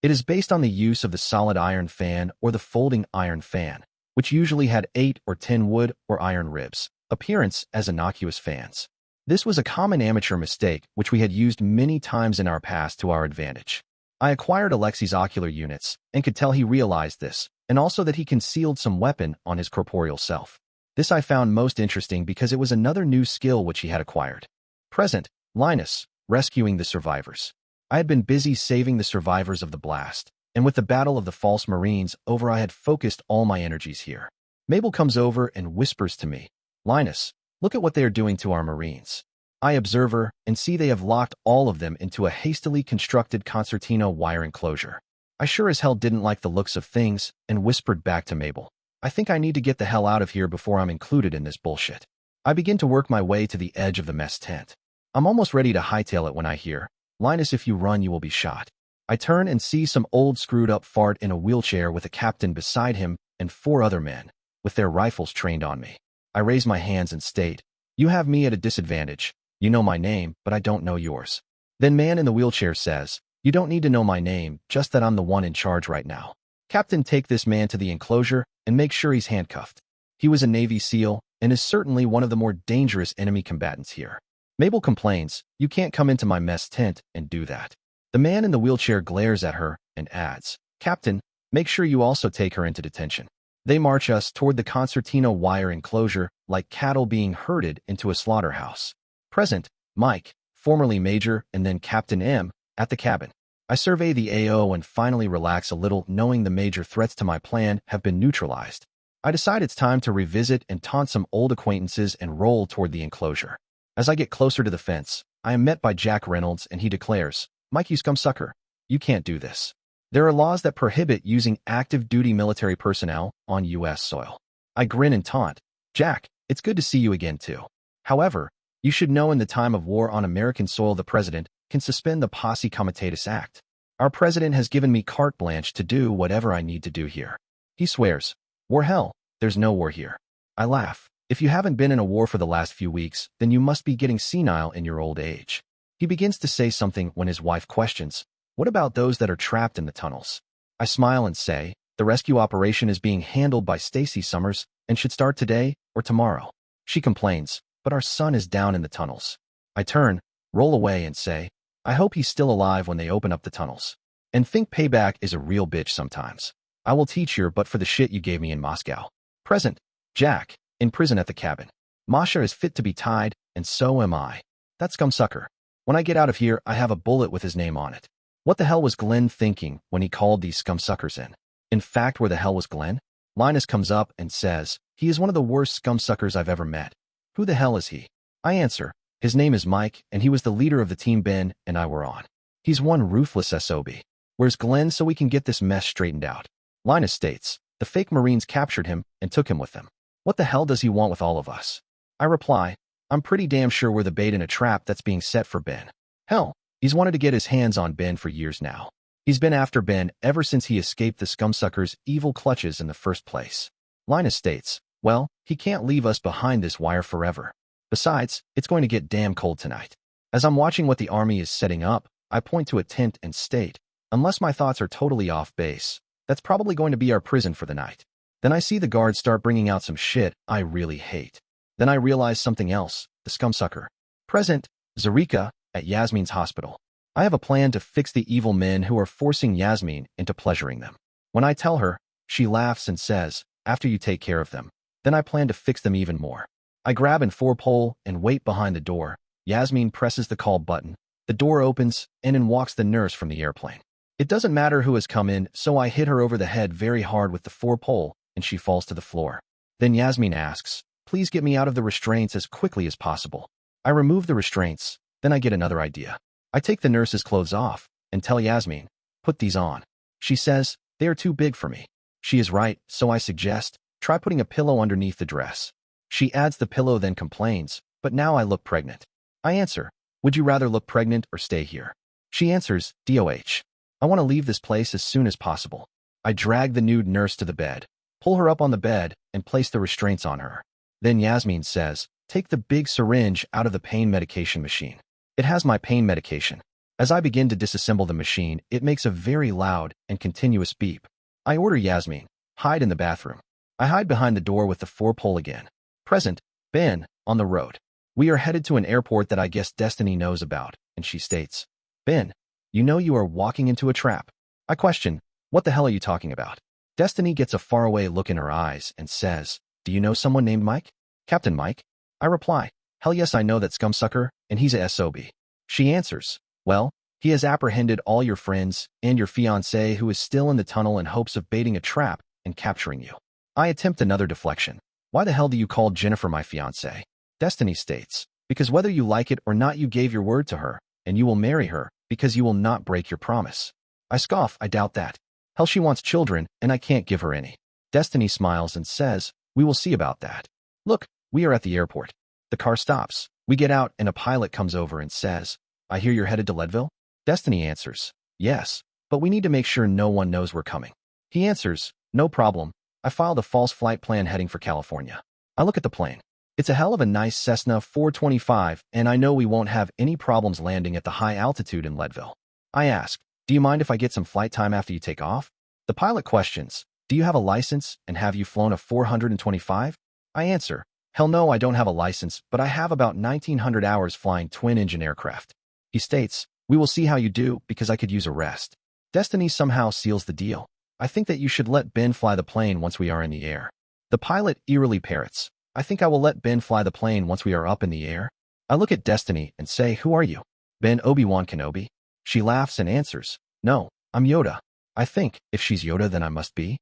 S1: It is based on the use of the solid iron fan or the folding iron fan, which usually had 8 or 10 wood or iron ribs, appearance as innocuous fans. This was a common amateur mistake which we had used many times in our past to our advantage. I acquired Alexei's ocular units and could tell he realized this, and also that he concealed some weapon on his corporeal self. This I found most interesting because it was another new skill which he had acquired. Present, Linus, rescuing the survivors. I had been busy saving the survivors of the blast, and with the Battle of the False Marines over, I had focused all my energies here. Mabel comes over and whispers to me, Linus, look at what they are doing to our Marines. I observe her and see they have locked all of them into a hastily constructed concertina wire enclosure. I sure as hell didn't like the looks of things and whispered back to Mabel, I think I need to get the hell out of here before I'm included in this bullshit. I begin to work my way to the edge of the mess tent. I'm almost ready to hightail it when I hear, Linus, if you run you will be shot. I turn and see some old screwed-up fart in a wheelchair with a captain beside him and 4 other men, with their rifles trained on me. I raise my hands and state, "You have me at a disadvantage. You know my name, but I don't know yours." Then man in the wheelchair says, "You don't need to know my name, just that I'm the one in charge right now. Captain, take this man to the enclosure and make sure he's handcuffed. He was a Navy SEAL and is certainly one of the more dangerous enemy combatants here." Mabel complains, "You can't come into my mess tent and do that." The man in the wheelchair glares at her and adds, "Captain, make sure you also take her into detention." They march us toward the concertina wire enclosure like cattle being herded into a slaughterhouse. Present, Mike, formerly Major and then Captain M, at the cabin. I survey the AO and finally relax a little, knowing the major threats to my plan have been neutralized. I decide it's time to revisit and taunt some old acquaintances and roll toward the enclosure. As I get closer to the fence, I am met by Jack Reynolds and he declares, "Mike, you scumsucker. You can't do this. There are laws that prohibit using active duty military personnel on U.S. soil." I grin and taunt, "Jack, it's good to see you again too. However, you should know in the time of war on American soil the president can suspend the Posse Comitatus Act. Our president has given me carte blanche to do whatever I need to do here." He swears, "War hell, there's no war here." I laugh. "If you haven't been in a war for the last few weeks, then you must be getting senile in your old age." He begins to say something when his wife questions, "What about those that are trapped in the tunnels?" I smile and say, "The rescue operation is being handled by Stacy Summers and should start today or tomorrow." She complains, "But our son is down in the tunnels." I turn, roll away and say, "I hope he's still alive when they open up the tunnels. And think payback is a real bitch sometimes. I will teach you but for the shit you gave me in Moscow." Present, Jack, in prison at the cabin. Masha is fit to be tied, and so am I. That scumsucker. When I get out of here, I have a bullet with his name on it. What the hell was Glenn thinking when he called these scumsuckers in? In fact, where the hell was Glenn? Linus comes up and says, "He is one of the worst scumsuckers I've ever met." "Who the hell is he?" I answer, "His name is Mike, and he was the leader of the team Ben and I were on. He's one ruthless SOB. Where's Glenn so we can get this mess straightened out?" Linus states, "The fake Marines captured him and took him with them. What the hell does he want with all of us?" I reply, "I'm pretty damn sure we're the bait in a trap that's being set for Ben. Hell, he's wanted to get his hands on Ben for years now. He's been after Ben ever since he escaped the scumsucker's evil clutches in the first place." Linus states, "Well, he can't leave us behind this wire forever. Besides, it's going to get damn cold tonight." As I'm watching what the army is setting up, I point to a tent and state, "Unless my thoughts are totally off base, that's probably going to be our prison for the night." Then I see the guards start bringing out some shit I really hate. Then I realize something else, the scumsucker. Present, Zarika, at Yasmin's hospital. I have a plan to fix the evil men who are forcing Yasmin into pleasuring them. When I tell her, she laughs and says, "After you take care of them, then I plan to fix them even more." I grab an 4-pole and wait behind the door. Yasmin presses the call button. The door opens, and in walks the nurse from the airplane. It doesn't matter who has come in, so I hit her over the head very hard with the 4-pole, and she falls to the floor. Then Yasmin asks, "Please get me out of the restraints as quickly as possible." I remove the restraints, then I get another idea. I take the nurse's clothes off and tell Yasmin, "Put these on." She says, "They are too big for me." She is right, so I suggest, "Try putting a pillow underneath the dress." She adds the pillow then complains, "But now I look pregnant." I answer, "Would you rather look pregnant or stay here?" She answers, "DOH. I want to leave this place as soon as possible." I drag the nude nurse to the bed, pull her up on the bed, and place the restraints on her. Then Yasmin says, "Take the big syringe out of the pain medication machine." It has my pain medication. As I begin to disassemble the machine, it makes a very loud and continuous beep. I order Yasmin, "Hide in the bathroom." I hide behind the door with the 4-pole again. Present, Ben, on the road. We are headed to an airport that I guess Destiny knows about, and she states, "Ben, you know you are walking into a trap." I question, "What the hell are you talking about?" Destiny gets a faraway look in her eyes and says, "Do you know someone named Mike? Captain Mike?" I reply, "Hell yes, I know that scumsucker, and he's a SOB." She answers, "Well, he has apprehended all your friends and your fiancée who is still in the tunnel in hopes of baiting a trap and capturing you." I attempt another deflection. "Why the hell do you call Jennifer my fiancée?" Destiny states, "Because whether you like it or not, you gave your word to her, and you will marry her because you will not break your promise." I scoff, "I doubt that. Hell, she wants children, and I can't give her any." Destiny smiles and says, "We will see about that." Look, we are at the airport. The car stops. We get out, and a pilot comes over and says, "I hear you're headed to Leadville?" Destiny answers, "Yes, but we need to make sure no one knows we're coming. He answers, no problem. I filed a false flight plan heading for California. I look at the plane. It's a hell of a nice Cessna 425, and I know we won't have any problems landing at the high altitude in Leadville. I ask, do you mind if I get some flight time after you take off? The pilot questions, do you have a license, and have you flown a 425? I answer, hell no, I don't have a license, but I have about 1,900 hours flying twin-engine aircraft. He states, we will see how you do, because I could use a rest. Destiny somehow seals the deal. I think that you should let Ben fly the plane once we are in the air. The pilot eerily parrots, I think I will let Ben fly the plane once we are up in the air. I look at Destiny and say, who are you? Ben Obi-Wan Kenobi? She laughs and answers, no, I'm Yoda. I think, if she's Yoda then I must be.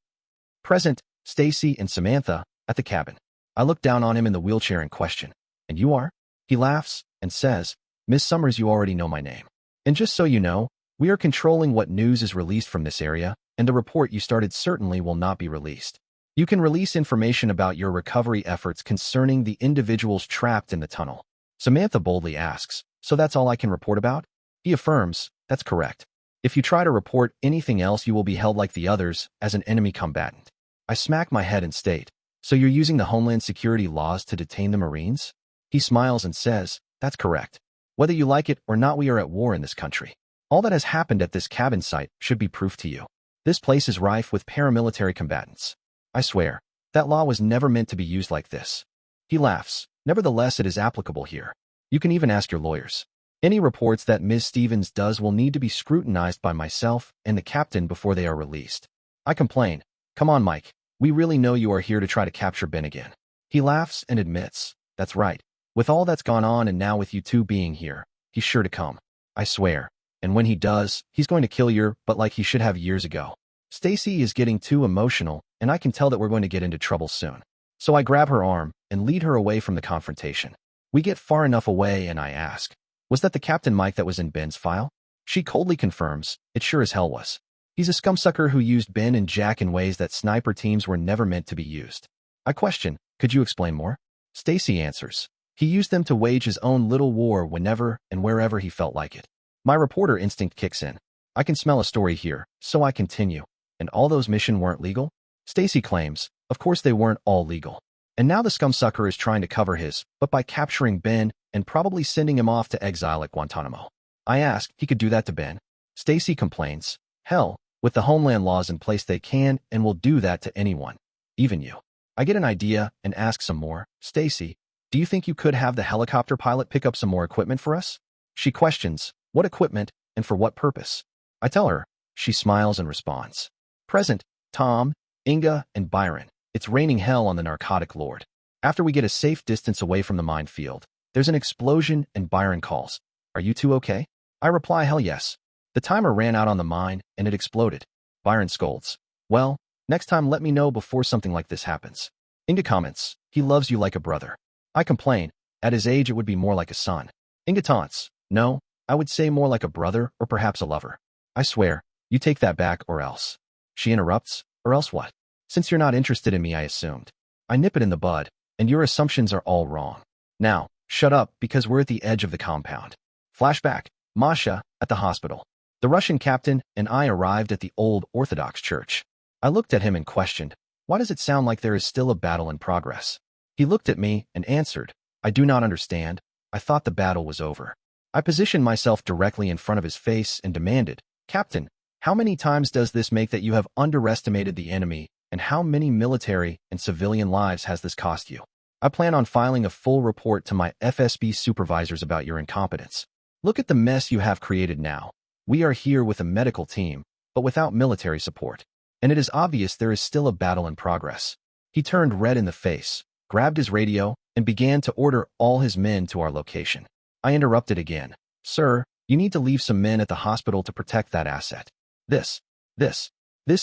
S1: Present, Stacy and Samantha, at the cabin. I look down on him in the wheelchair and question, and you are? He laughs and says, Miss Summers, you already know my name. And just so you know, we are controlling what news is released from this area, and the report you started certainly will not be released. You can release information about your recovery efforts concerning the individuals trapped in the tunnel. Samantha boldly asks, so that's all I can report about? He affirms, that's correct. If you try to report anything else, you will be held like the others as an enemy combatant. I smack my head and state, so you're using the Homeland Security laws to detain the Marines? He smiles and says, that's correct. Whether you like it or not, we are at war in this country. All that has happened at this cabin site should be proof to you. This place is rife with paramilitary combatants. I swear, that law was never meant to be used like this. He laughs. Nevertheless, it is applicable here. You can even ask your lawyers. Any reports that Ms. Stevens does will need to be scrutinized by myself and the captain before they are released. I complain. Come on, Mike. We really know you are here to try to capture Ben again. He laughs and admits, that's right. With all that's gone on and now with you two being here, he's sure to come. I swear. And when he does, he's going to kill you, but like he should have years ago. Stacy is getting too emotional, and I can tell that we're going to get into trouble soon. So I grab her arm and lead her away from the confrontation. We get far enough away and I ask, was that the Captain Mike that was in Ben's file? She coldly confirms, it sure as hell was. He's a scumsucker who used Ben and Jack in ways that sniper teams were never meant to be used. I question, could you explain more? Stacy answers, he used them to wage his own little war whenever and wherever he felt like it. My reporter instinct kicks in. I can smell a story here, so I continue. And all those missions weren't legal? Stacy claims, of course they weren't all legal. And now the scumsucker is trying to cover his, but by capturing Ben and probably sending him off to exile at Guantanamo. I ask, he could do that to Ben? Stacy complains, hell, with the homeland laws in place they can and will do that to anyone, even you. I get an idea and ask some more. Stacy, do you think you could have the helicopter pilot pick up some more equipment for us? She questions, what equipment and for what purpose? I tell her. She smiles and responds. Present, Tom, Inga, and Byron. It's raining hell on the narcotic lord. After we get a safe distance away from the minefield, there's an explosion and Byron calls, are you two okay? I reply, hell yes. The timer ran out on the mine and it exploded. Byron scolds, well, next time let me know before something like this happens. Inga comments, he loves you like a brother. I complain, at his age it would be more like a son. Inga taunts, no, I would say more like a brother or perhaps a lover. I swear, you take that back or else. She interrupts, or else what? Since you're not interested in me, I assumed. I nip it in the bud, and your assumptions are all wrong. Now, shut up, because we're at the edge of the compound. Flashback, Masha, at the hospital. The Russian captain and I arrived at the old Orthodox church. I looked at him and questioned, why does it sound like there is still a battle in progress? He looked at me and answered, I do not understand. I thought the battle was over. I positioned myself directly in front of his face and demanded, Captain, how many times does this make that you have underestimated the enemy, and how many military and civilian lives has this cost you? I plan on filing a full report to my FSB supervisors about your incompetence. Look at the mess you have created now. We are here with a medical team, but without military support. And it is obvious there is still a battle in progress. He turned red in the face, grabbed his radio, and began to order all his men to our location. I interrupted again. Sir, you need to leave some men at the hospital to protect that asset. This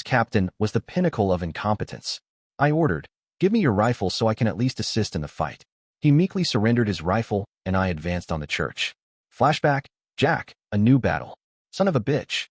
S1: captain was the pinnacle of incompetence. I ordered, give me your rifle so I can at least assist in the fight. He meekly surrendered his rifle, and I advanced on the church. Flashback, Jack, a new battle. Son of a bitch.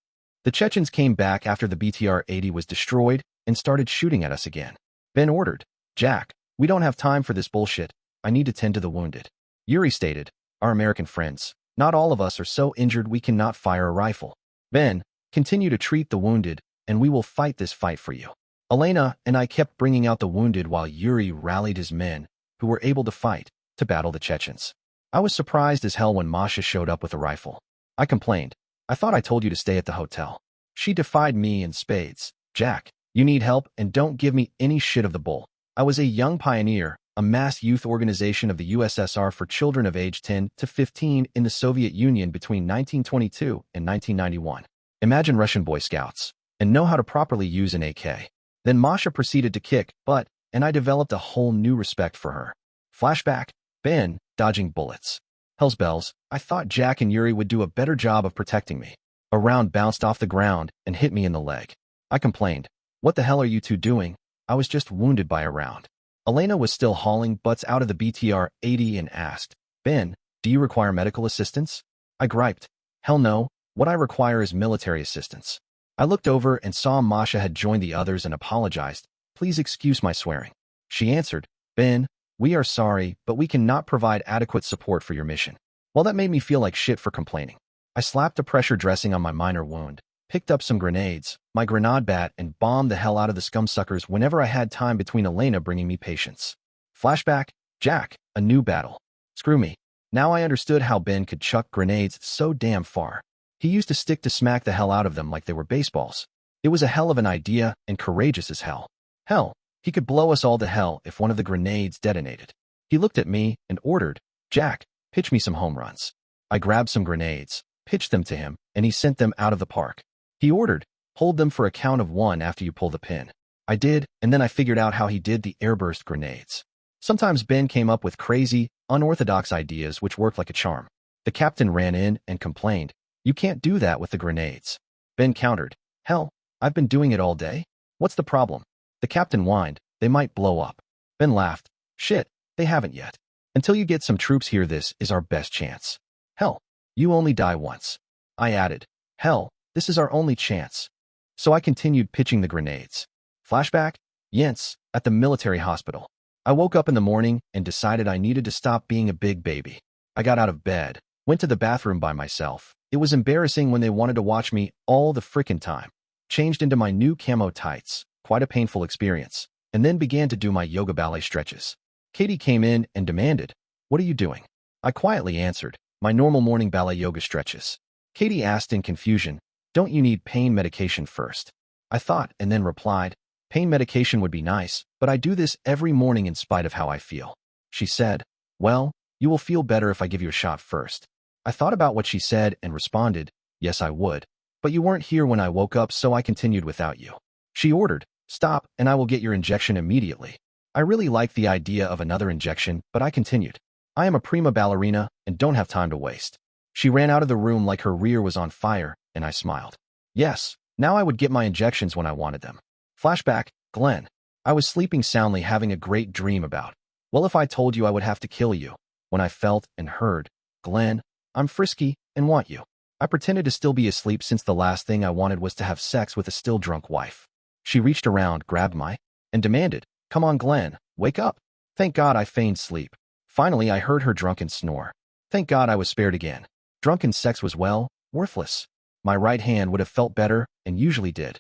S1: The Chechens came back after the BTR-80 was destroyed and started shooting at us again. Ben ordered, Jack, we don't have time for this bullshit. I need to tend to the wounded. Yuri stated, our American friends, not all of us are so injured we cannot fire a rifle. Ben, Continue to treat the wounded, and we will fight this fight for you. Elena and I kept bringing out the wounded while Yuri rallied his men, who were able to fight, to battle the Chechens. I was surprised as hell when Masha showed up with a rifle. I complained. I thought I told you to stay at the hotel. She defied me in spades. Jack, you need help and don't give me any shit of the bull. I was a young pioneer, a mass youth organization of the USSR for children of age 10 to 15 in the Soviet Union between 1922 and 1991. Imagine Russian Boy Scouts, and know how to properly use an AK. Then Masha proceeded to kick butt, and I developed a whole new respect for her. Flashback, Ben, dodging bullets. Hell's bells, I thought Jack and Yuri would do a better job of protecting me. A round bounced off the ground and hit me in the leg. I complained. What the hell are you two doing? I was just wounded by a round. Elena was still hauling butts out of the BTR-80 and asked, Ben, do you require medical assistance? I griped. Hell no, what I require is military assistance. I looked over and saw Masha had joined the others and apologized. Please excuse my swearing. She answered, Ben, we are sorry, but we cannot provide adequate support for your mission. Well, that made me feel like shit for complaining. I slapped a pressure dressing on my minor wound, picked up some grenades, my grenade bat, and bombed the hell out of the scumsuckers whenever I had time between Elena bringing me patience. Flashback, Jack, a new battle. Screw me. Now I understood how Ben could chuck grenades so damn far. He used to stick to smack the hell out of them like they were baseballs. It was a hell of an idea and courageous as hell. Hell, he could blow us all to hell if one of the grenades detonated. He looked at me and ordered, Jack, pitch me some home runs. I grabbed some grenades, pitched them to him, and he sent them out of the park. He ordered, hold them for a count of 1 after you pull the pin. I did, and then I figured out how he did the airburst grenades. Sometimes Ben came up with crazy, unorthodox ideas which worked like a charm. The captain ran in and complained, you can't do that with the grenades. Ben countered, hell, I've been doing it all day. What's the problem? The captain whined, they might blow up. Ben laughed, shit, they haven't yet. Until you get some troops here, this is our best chance. Hell, you only die once. I added, hell, this is our only chance. So I continued pitching the grenades. Flashback, Yents, at the military hospital. I woke up in the morning and decided I needed to stop being a big baby. I got out of bed, went to the bathroom by myself. It was embarrassing when they wanted to watch me all the frickin' time. Changed into my new camo tights, quite a painful experience, and then began to do my yoga ballet stretches. Katie came in and demanded, what are you doing? I quietly answered, my normal morning ballet yoga stretches. Katie asked in confusion, don't you need pain medication first? I thought and then replied, pain medication would be nice, but I do this every morning in spite of how I feel. She said, well, you will feel better if I give you a shot first. I thought about what she said and responded, yes, I would. But you weren't here when I woke up, so I continued without you. She ordered, stop, and I will get your injection immediately. I really liked the idea of another injection, but I continued. I am a prima ballerina and don't have time to waste. She ran out of the room like her rear was on fire, and I smiled. Yes, now I would get my injections when I wanted them. Flashback, Glenn. I was sleeping soundly, having a great dream about, well, if I told you I would have to kill you. When I felt and heard, Glenn, I'm frisky and want you. I pretended to still be asleep since the last thing I wanted was to have sex with a still drunk wife. She reached around, grabbed my, and demanded, come on, Glenn, wake up. Thank God I feigned sleep. Finally, I heard her drunken snore. Thank God I was spared again. Drunken sex was, well, worthless. My right hand would have felt better, and usually did.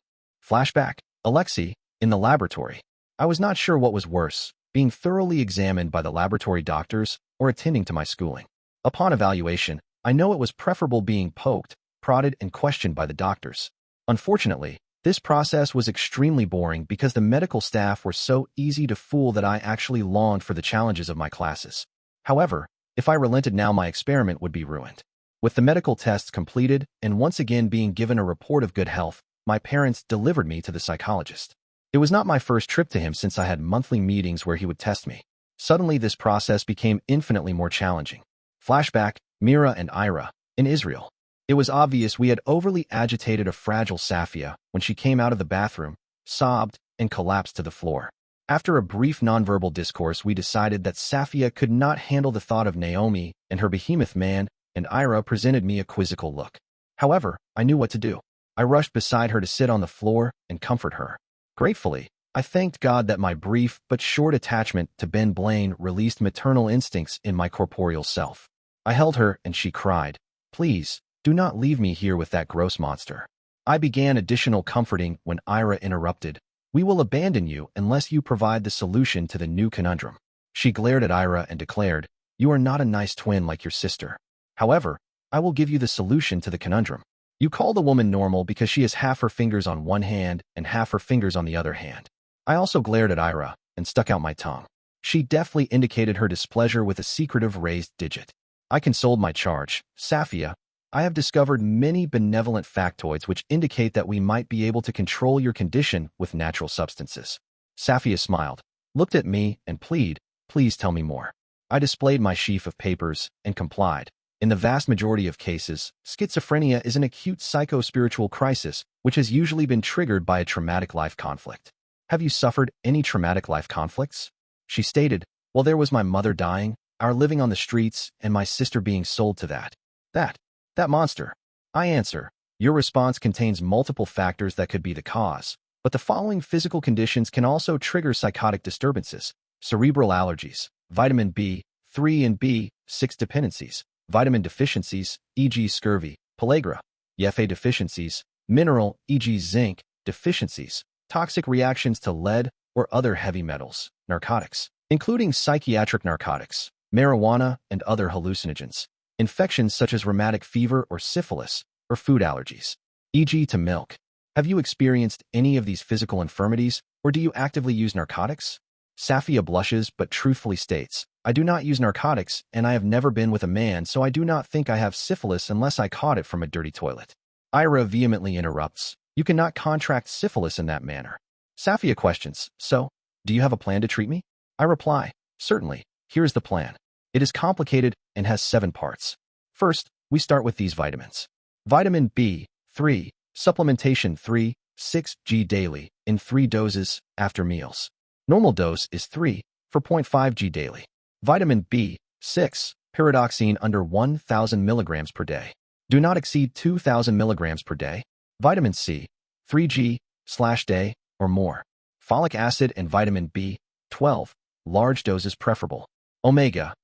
S1: Flashback, Alexei, in the laboratory. I was not sure what was worse, being thoroughly examined by the laboratory doctors or attending to my schooling. Upon evaluation, I know it was preferable being poked, prodded, and questioned by the doctors. Unfortunately, this process was extremely boring because the medical staff were so easy to fool that I actually longed for the challenges of my classes. However, if I relented now, my experiment would be ruined. With the medical tests completed and once again being given a report of good health, my parents delivered me to the psychologist. It was not my first trip to him since I had monthly meetings where he would test me. Suddenly, this process became infinitely more challenging. Flashback, Mira and Ira, in Israel. It was obvious we had overly agitated a fragile Safia when she came out of the bathroom, sobbed, and collapsed to the floor. After a brief nonverbal discourse, we decided that Safia could not handle the thought of Naomi and her behemoth man, and Ira presented me a quizzical look. However, I knew what to do. I rushed beside her to sit on the floor and comfort her. Gratefully, I thanked God that my brief but short attachment to Ben Blaine released maternal instincts in my corporeal self. I held her and she cried, please, do not leave me here with that gross monster. I began additional comforting when Ira interrupted. We will abandon you unless you provide the solution to the new conundrum. She glared at Ira and declared, you are not a nice twin like your sister. However, I will give you the solution to the conundrum. You call the woman normal because she has half her fingers on one hand and half her fingers on the other hand. I also glared at Ira and stuck out my tongue. She deftly indicated her displeasure with a secretive raised digit. I consoled my charge. Safia, I have discovered many benevolent factoids which indicate that we might be able to control your condition with natural substances. Safia smiled, looked at me, and pleaded, please tell me more. I displayed my sheaf of papers and complied. In the vast majority of cases, schizophrenia is an acute psycho-spiritual crisis which has usually been triggered by a traumatic life conflict. Have you suffered any traumatic life conflicts? She stated, well, there was my mother dying, our living on the streets, and my sister being sold to that monster. I answer, your response contains multiple factors that could be the cause, but the following physical conditions can also trigger psychotic disturbances: cerebral allergies, vitamin B3 and B6 dependencies, vitamin deficiencies, e.g. scurvy, pellagra, Fa deficiencies, mineral, e.g. zinc, deficiencies, toxic reactions to lead or other heavy metals, narcotics, including psychiatric narcotics, marijuana, and other hallucinogens, infections such as rheumatic fever or syphilis, or food allergies, e.g. to milk. Have you experienced any of these physical infirmities, or do you actively use narcotics? Safia blushes but truthfully states, I do not use narcotics, and I have never been with a man, so I do not think I have syphilis unless I caught it from a dirty toilet. Ira vehemently interrupts, you cannot contract syphilis in that manner. Safia questions, so, do you have a plan to treat me? I reply, certainly, here's the plan. It is complicated and has 7 parts. First, we start with these vitamins. Vitamin B3, supplementation 3.6 g daily, in 3 doses, after meals. Normal dose is 3.5 g daily. Vitamin B6, pyridoxine under 1,000 milligrams per day. Do not exceed 2,000 milligrams per day. Vitamin C, 3g/day, or more. Folic acid and vitamin B12, large doses preferable. Omega-3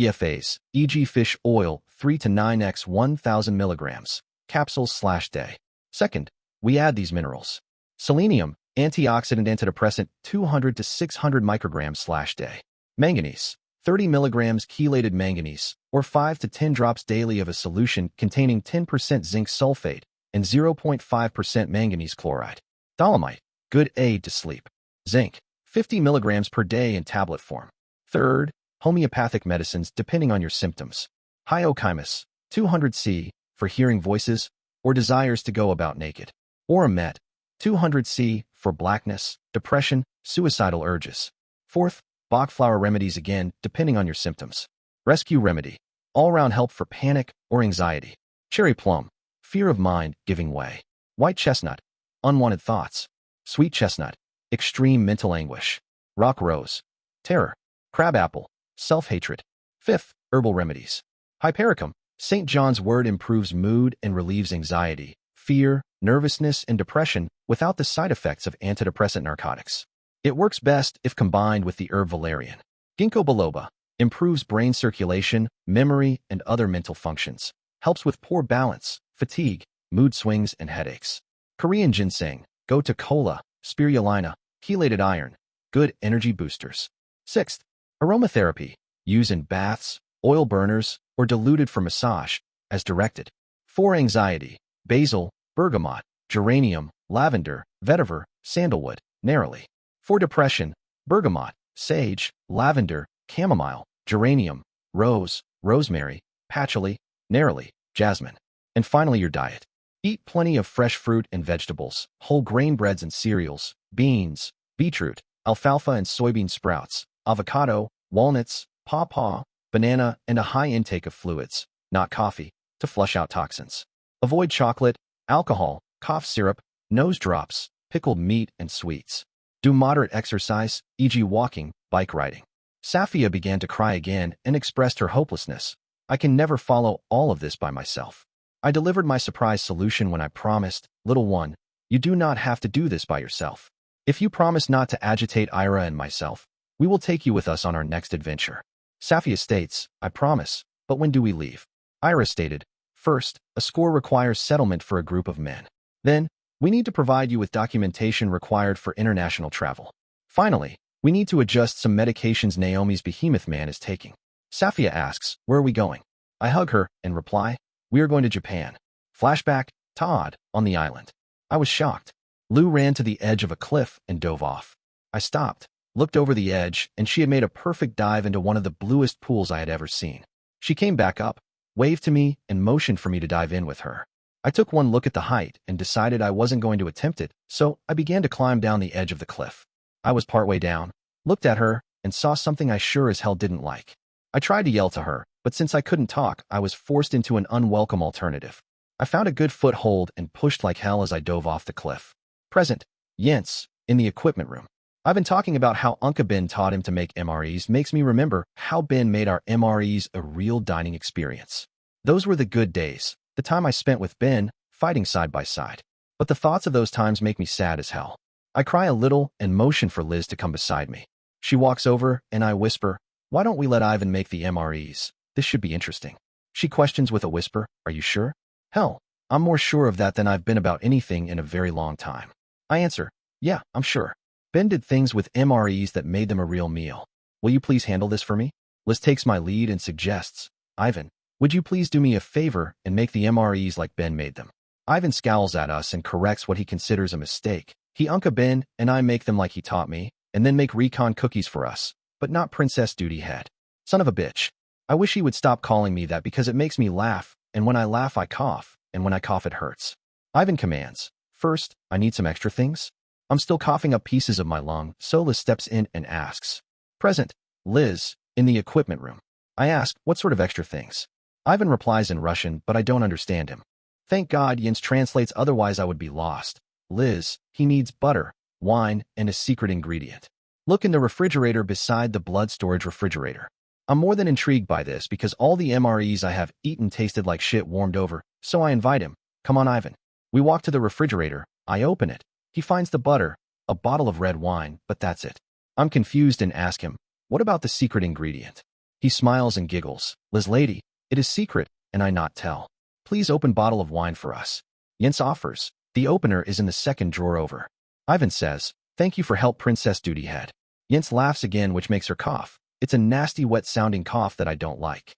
S1: EFAs, e.g. fish oil, 3 to 9x 1,000 milligrams, capsules/day. Second, we add these minerals. Selenium, antioxidant antidepressant, 200 to 600 micrograms/day. Manganese, 30 milligrams chelated manganese, or 5 to 10 drops daily of a solution containing 10% zinc sulfate and 0.5% manganese chloride. Dolomite, good aid to sleep. Zinc, 50 milligrams per day in tablet form. Third, homeopathic medicines depending on your symptoms. Hyoscyamus, 200 c, for hearing voices or desires to go about naked. Oramet, 200 c, for blackness, depression, suicidal urges. Fourth, Bach flower remedies again, depending on your symptoms. Rescue remedy, all-round help for panic or anxiety. Cherry plum, fear of mind giving way. White chestnut, unwanted thoughts. Sweet chestnut, extreme mental anguish. Rock rose, terror. Crabapple, self-hatred. Fifth, herbal remedies. Hypericum, St. John's wort improves mood and relieves anxiety, fear, nervousness, and depression without the side effects of antidepressant narcotics. It works best if combined with the herb valerian. Ginkgo biloba, improves brain circulation, memory, and other mental functions. Helps with poor balance, fatigue, mood swings, and headaches. Korean ginseng, gotu kola, spirulina, chelated iron, good energy boosters. Sixth, aromatherapy, used in baths, oil burners, or diluted for massage, as directed. For anxiety, basil, bergamot, geranium, lavender, vetiver, sandalwood, neroli. For depression, bergamot, sage, lavender, chamomile, geranium, rose, rosemary, patchouli, neroli, jasmine. And finally, your diet. Eat plenty of fresh fruit and vegetables, whole grain breads and cereals, beans, beetroot, alfalfa and soybean sprouts, avocado, walnuts, pawpaw, banana, and a high intake of fluids, not coffee, to flush out toxins. Avoid chocolate, alcohol, cough syrup, nose drops, pickled meat, and sweets. Do moderate exercise, e.g. walking, bike riding. Safia began to cry again and expressed her hopelessness. I can never follow all of this by myself. I delivered my surprise solution when I promised, little one, you do not have to do this by yourself. If you promise not to agitate Ira and myself, we will take you with us on our next adventure. Safia states, I promise, but when do we leave? Ira stated, first, a score requires settlement for a group of men. Then, We need to provide you with documentation required for international travel. Finally, we need to adjust some medications Naomi's behemoth man is taking. Safia asks, where are we going? I hug her and reply, we are going to Japan. Flashback, Todd, on the island. I was shocked. Lou ran to the edge of a cliff and dove off. I stopped, looked over the edge, and she had made a perfect dive into one of the bluest pools I had ever seen. She came back up, waved to me, and motioned for me to dive in with her. I took one look at the height and decided I wasn't going to attempt it, so I began to climb down the edge of the cliff. I was partway down, looked at her, and saw something I sure as hell didn't like. I tried to yell to her, but since I couldn't talk, I was forced into an unwelcome alternative. I found a good foothold and pushed like hell as I dove off the cliff. Present, Jens, in the equipment room. I've been talking about how Uncle Ben taught him to make MREs makes me remember how Ben made our MREs a real dining experience. Those were the good days, the time I spent with Ben, fighting side by side. But the thoughts of those times make me sad as hell. I cry a little and motion for Liz to come beside me. She walks over and I whisper, why don't we let Ivan make the MREs? This should be interesting. She questions with a whisper, are you sure? Hell, I'm more sure of that than I've been about anything in a very long time. I answer, yeah, I'm sure. Ben did things with MREs that made them a real meal. Will you please handle this for me? Liz takes my lead and suggests, Ivan, would you please do me a favor and make the MREs like Ben made them? Ivan scowls at us and corrects what he considers a mistake. He Uncle Ben and I make them like he taught me, and then make recon cookies for us, but not Princess Duty Head. Son of a bitch. I wish he would stop calling me that because it makes me laugh, and when I laugh I cough, and when I cough it hurts. Ivan commands, first, I need some extra things. I'm still coughing up pieces of my lung, so Liz steps in and asks. Present, Liz, in the equipment room. I ask, what sort of extra things? Ivan replies in Russian, but I don't understand him. Thank God Jens translates, otherwise I would be lost. Liz, he needs butter, wine, and a secret ingredient. Look in the refrigerator beside the blood storage refrigerator. I'm more than intrigued by this because all the MREs I have eaten tasted like shit warmed over, so I invite him. Come on, Ivan. We walk to the refrigerator. I open it. He finds the butter, a bottle of red wine, but that's it. I'm confused and ask him, what about the secret ingredient? He smiles and giggles. Liz lady, it is secret, and I not tell. Please open bottle of wine for us. Jens offers. The opener is in the second drawer over. Ivan says, thank you for help, Princess Duty Head. Jens laughs again, which makes her cough. It's a nasty, wet-sounding cough that I don't like.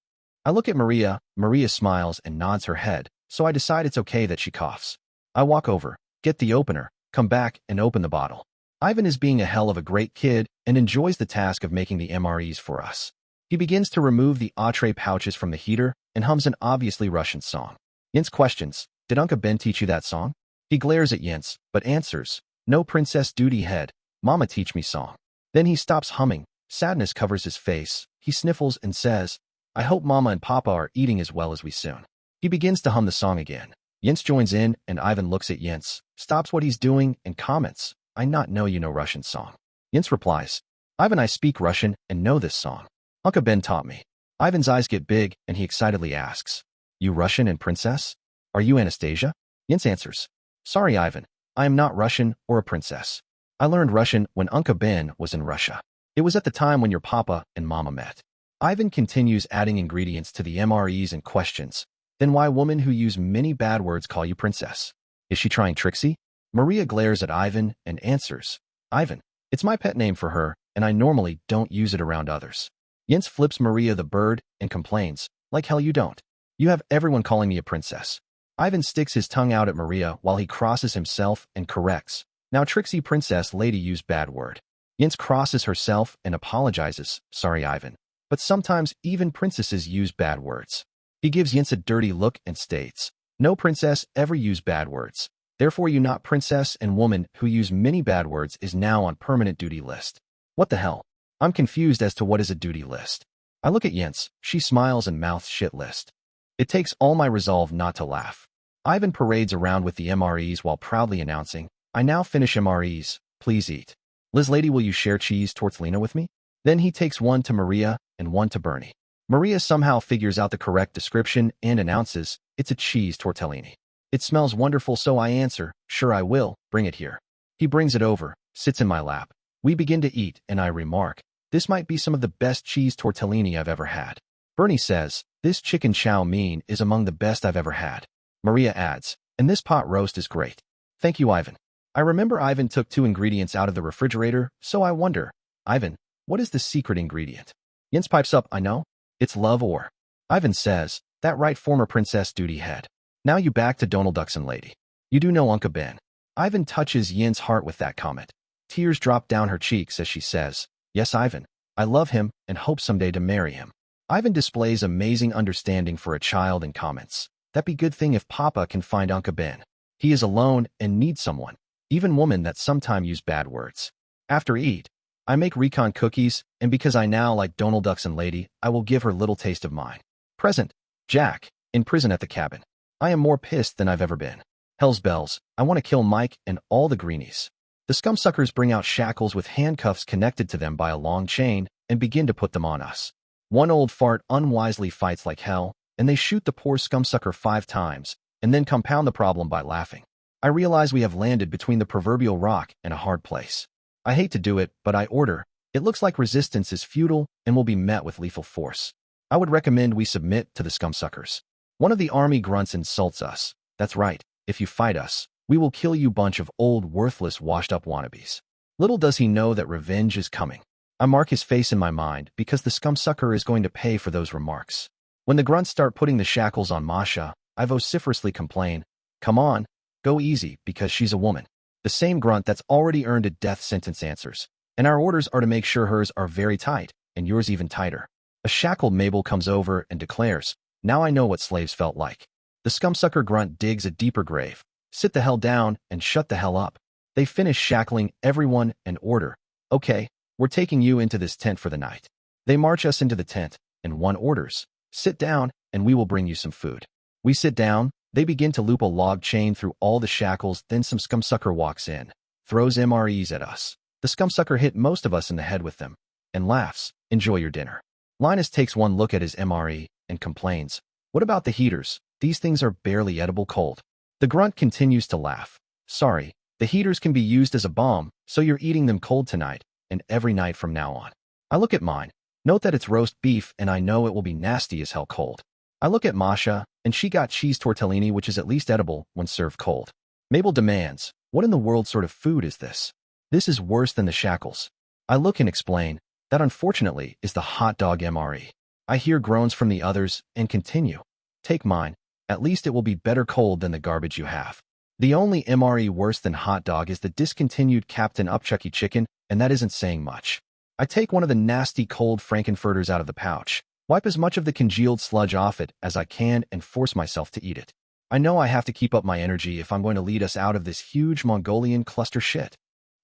S1: I look at Maria. Maria smiles and nods her head, so I decide it's okay that she coughs. I walk over, get the opener, come back, and open the bottle. Ivan is being a hell of a great kid and enjoys the task of making the MREs for us. He begins to remove the AITA pouches from the heater and hums an obviously Russian song. Jens questions, did Uncle Ben teach you that song? He glares at Jens, but answers, no, Princess Duty Head, Mama teach me song. Then he stops humming. Sadness covers his face. He sniffles and says, I hope Mama and Papa are eating as well as we soon. He begins to hum the song again. Jens joins in and Ivan looks at Jens, stops what he's doing, and comments, I not know you know Russian song. Jens replies, Ivan, I speak Russian and know this song. Uncle Ben taught me. Ivan's eyes get big and he excitedly asks, you Russian and princess? Are you Anastasia? Jens answers, sorry Ivan, I am not Russian or a princess. I learned Russian when Uncle Ben was in Russia. It was at the time when your papa and mama met. Ivan continues adding ingredients to the MREs and questions. Then why women who use many bad words call you princess? Is she trying Trixie? Maria glares at Ivan and answers, Ivan, it's my pet name for her, and I normally don't use it around others. Jens flips Maria the bird and complains, like hell you don't. You have everyone calling me a princess. Ivan sticks his tongue out at Maria while he crosses himself and corrects. Now Trixie princess lady used bad word. Jens crosses herself and apologizes, sorry Ivan. But sometimes even princesses use bad words. He gives Jens a dirty look and states, no princess ever use bad words. Therefore you not princess and woman who use many bad words is now on permanent duty list. What the hell? I'm confused as to what is a duty list. I look at Jens, she smiles and mouths shit list. It takes all my resolve not to laugh. Ivan parades around with the MREs while proudly announcing, I now finish MREs, please eat. Liz lady, will you share cheese tortellini with me? Then he takes one to Maria and one to Bernie. Maria somehow figures out the correct description and announces, it's a cheese tortellini. It smells wonderful, so I answer, sure I will, bring it here. He brings it over, sits in my lap. We begin to eat and I remark, this might be some of the best cheese tortellini I've ever had. Bernie says, this chicken chow mein is among the best I've ever had. Maria adds, and this pot roast is great. Thank you, Ivan. I remember Ivan took 2 ingredients out of the refrigerator, so I wonder, Ivan, what is the secret ingredient? Jens pipes up, I know. It's love or. Ivan says, that right, former princess duty head. Now you back to Donald Duckson lady. You do know Uncle Ben. Ivan touches Yin's heart with that comment. Tears drop down her cheeks as she says, yes, Ivan, I love him and hope someday to marry him. Ivan displays amazing understanding for a child and comments, that be good thing if Papa can find Uncle Ben. He is alone and needs someone, even women that sometime use bad words. After eat, I make recon cookies, and because I now like Donald Duckson lady, I will give her little taste of mine. Present, Jack, in prison at the cabin. I am more pissed than I've ever been. Hell's bells, I want to kill Mike and all the greenies. The scumsuckers bring out shackles with handcuffs connected to them by a long chain and begin to put them on us. One old fart unwisely fights like hell, and they shoot the poor scumsucker 5 times, and then compound the problem by laughing. I realize we have landed between the proverbial rock and a hard place. I hate to do it, but I order. It looks like resistance is futile and will be met with lethal force. I would recommend we submit to the scumsuckers. One of the army grunts insults us. That's right, if you fight us, we will kill you bunch of old, worthless, washed-up wannabes. Little does he know that revenge is coming. I mark his face in my mind because the scumsucker is going to pay for those remarks. When the grunts start putting the shackles on Masha, I vociferously complain, come on, go easy because she's a woman. The same grunt that's already earned a death sentence answers, and our orders are to make sure hers are very tight and yours even tighter. A shackled Mabel comes over and declares, now I know what slaves felt like. The scumsucker grunt digs a deeper grave. Sit the hell down and shut the hell up. They finish shackling everyone and order, okay, we're taking you into this tent for the night. They march us into the tent, and one orders, sit down and we will bring you some food. We sit down, they begin to loop a log chain through all the shackles, then some scumsucker walks in, throws MREs at us. The scumsucker hit most of us in the head with them, and laughs, enjoy your dinner. Linus takes one look at his MRE and complains, what about the heaters? These things are barely edible cold. The grunt continues to laugh. Sorry, the heaters can be used as a bomb, so you're eating them cold tonight, and every night from now on. I look at mine. Note that it's roast beef, and I know it will be nasty as hell cold. I look at Masha, and she got cheese tortellini, which is at least edible when served cold. Mabel demands, what in the world sort of food is this? This is worse than the shackles. I look and explain, that unfortunately is the hot dog MRE. I hear groans from the others and continue. Take mine. At least it will be better cold than the garbage you have. The only MRE worse than hot dog is the discontinued Captain Upchucky chicken, and that isn't saying much. I take one of the nasty cold Frankenfurters out of the pouch, wipe as much of the congealed sludge off it as I can, and force myself to eat it. I know I have to keep up my energy if I'm going to lead us out of this huge Mongolian cluster shit.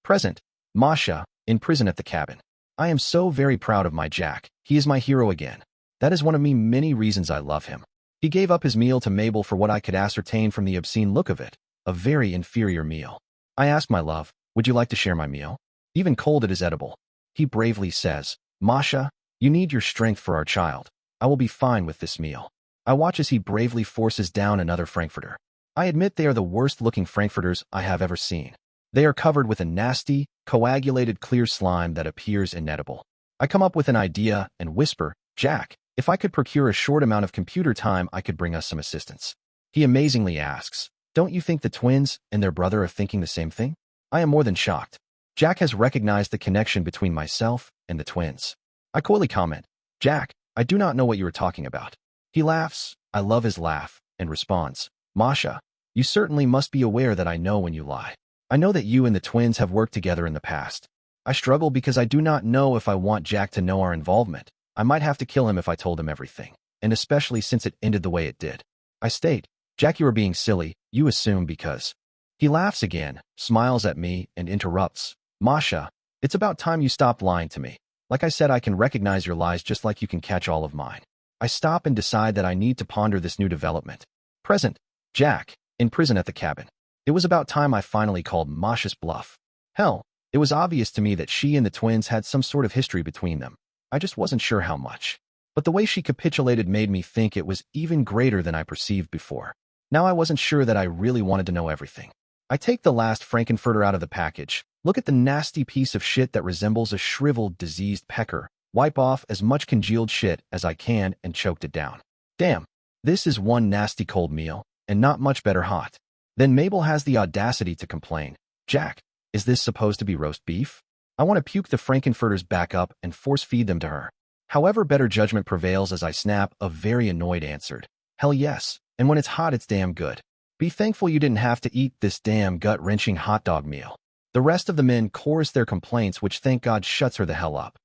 S1: Present, Masha, in prison at the cabin. I am so very proud of my Jack. He is my hero again. That is one of many reasons I love him. He gave up his meal to Mabel for what I could ascertain from the obscene look of it, a very inferior meal. I ask my love, would you like to share my meal? Even cold it is edible. He bravely says, Masha, you need your strength for our child. I will be fine with this meal. I watch as he bravely forces down another Frankfurter. I admit they are the worst-looking Frankfurters I have ever seen. They are covered with a nasty, coagulated clear slime that appears inedible. I come up with an idea and whisper, Jack, if I could procure a short amount of computer time, I could bring us some assistance. He amazingly asks, don't you think the twins and their brother are thinking the same thing? I am more than shocked. Jack has recognized the connection between myself and the twins. I coyly comment, Jack, I do not know what you are talking about. He laughs, I love his laugh, and responds, Masha, you certainly must be aware that I know when you lie. I know that you and the twins have worked together in the past. I struggle because I do not know if I want Jack to know our involvement. I might have to kill him if I told him everything, and especially since it ended the way it did. I state, Jack, you are being silly, you assume because. He laughs again, smiles at me, and interrupts, Masha, it's about time you stopped lying to me. Like I said, I can recognize your lies just like you can catch all of mine. I stop and decide that I need to ponder this new development. Present, Jack, in prison at the cabin. It was about time I finally called Masha's bluff. Hell, it was obvious to me that she and the twins had some sort of history between them. I just wasn't sure how much. But the way she capitulated made me think it was even greater than I perceived before. Now I wasn't sure that I really wanted to know everything. I take the last Frankenfurter out of the package, look at the nasty piece of shit that resembles a shriveled, diseased pecker, wipe off as much congealed shit as I can, and choked it down. Damn, this is one nasty cold meal, and not much better hot. Then Mabel has the audacity to complain. Jack, is this supposed to be roast beef? I want to puke the Frankenfurters back up and force-feed them to her. However, better judgment prevails as I snap, a very annoyed answered. Hell yes, and when it's hot it's damn good. Be thankful you didn't have to eat this damn gut-wrenching hot dog meal. The rest of the men chorus their complaints, which thank God shuts her the hell up.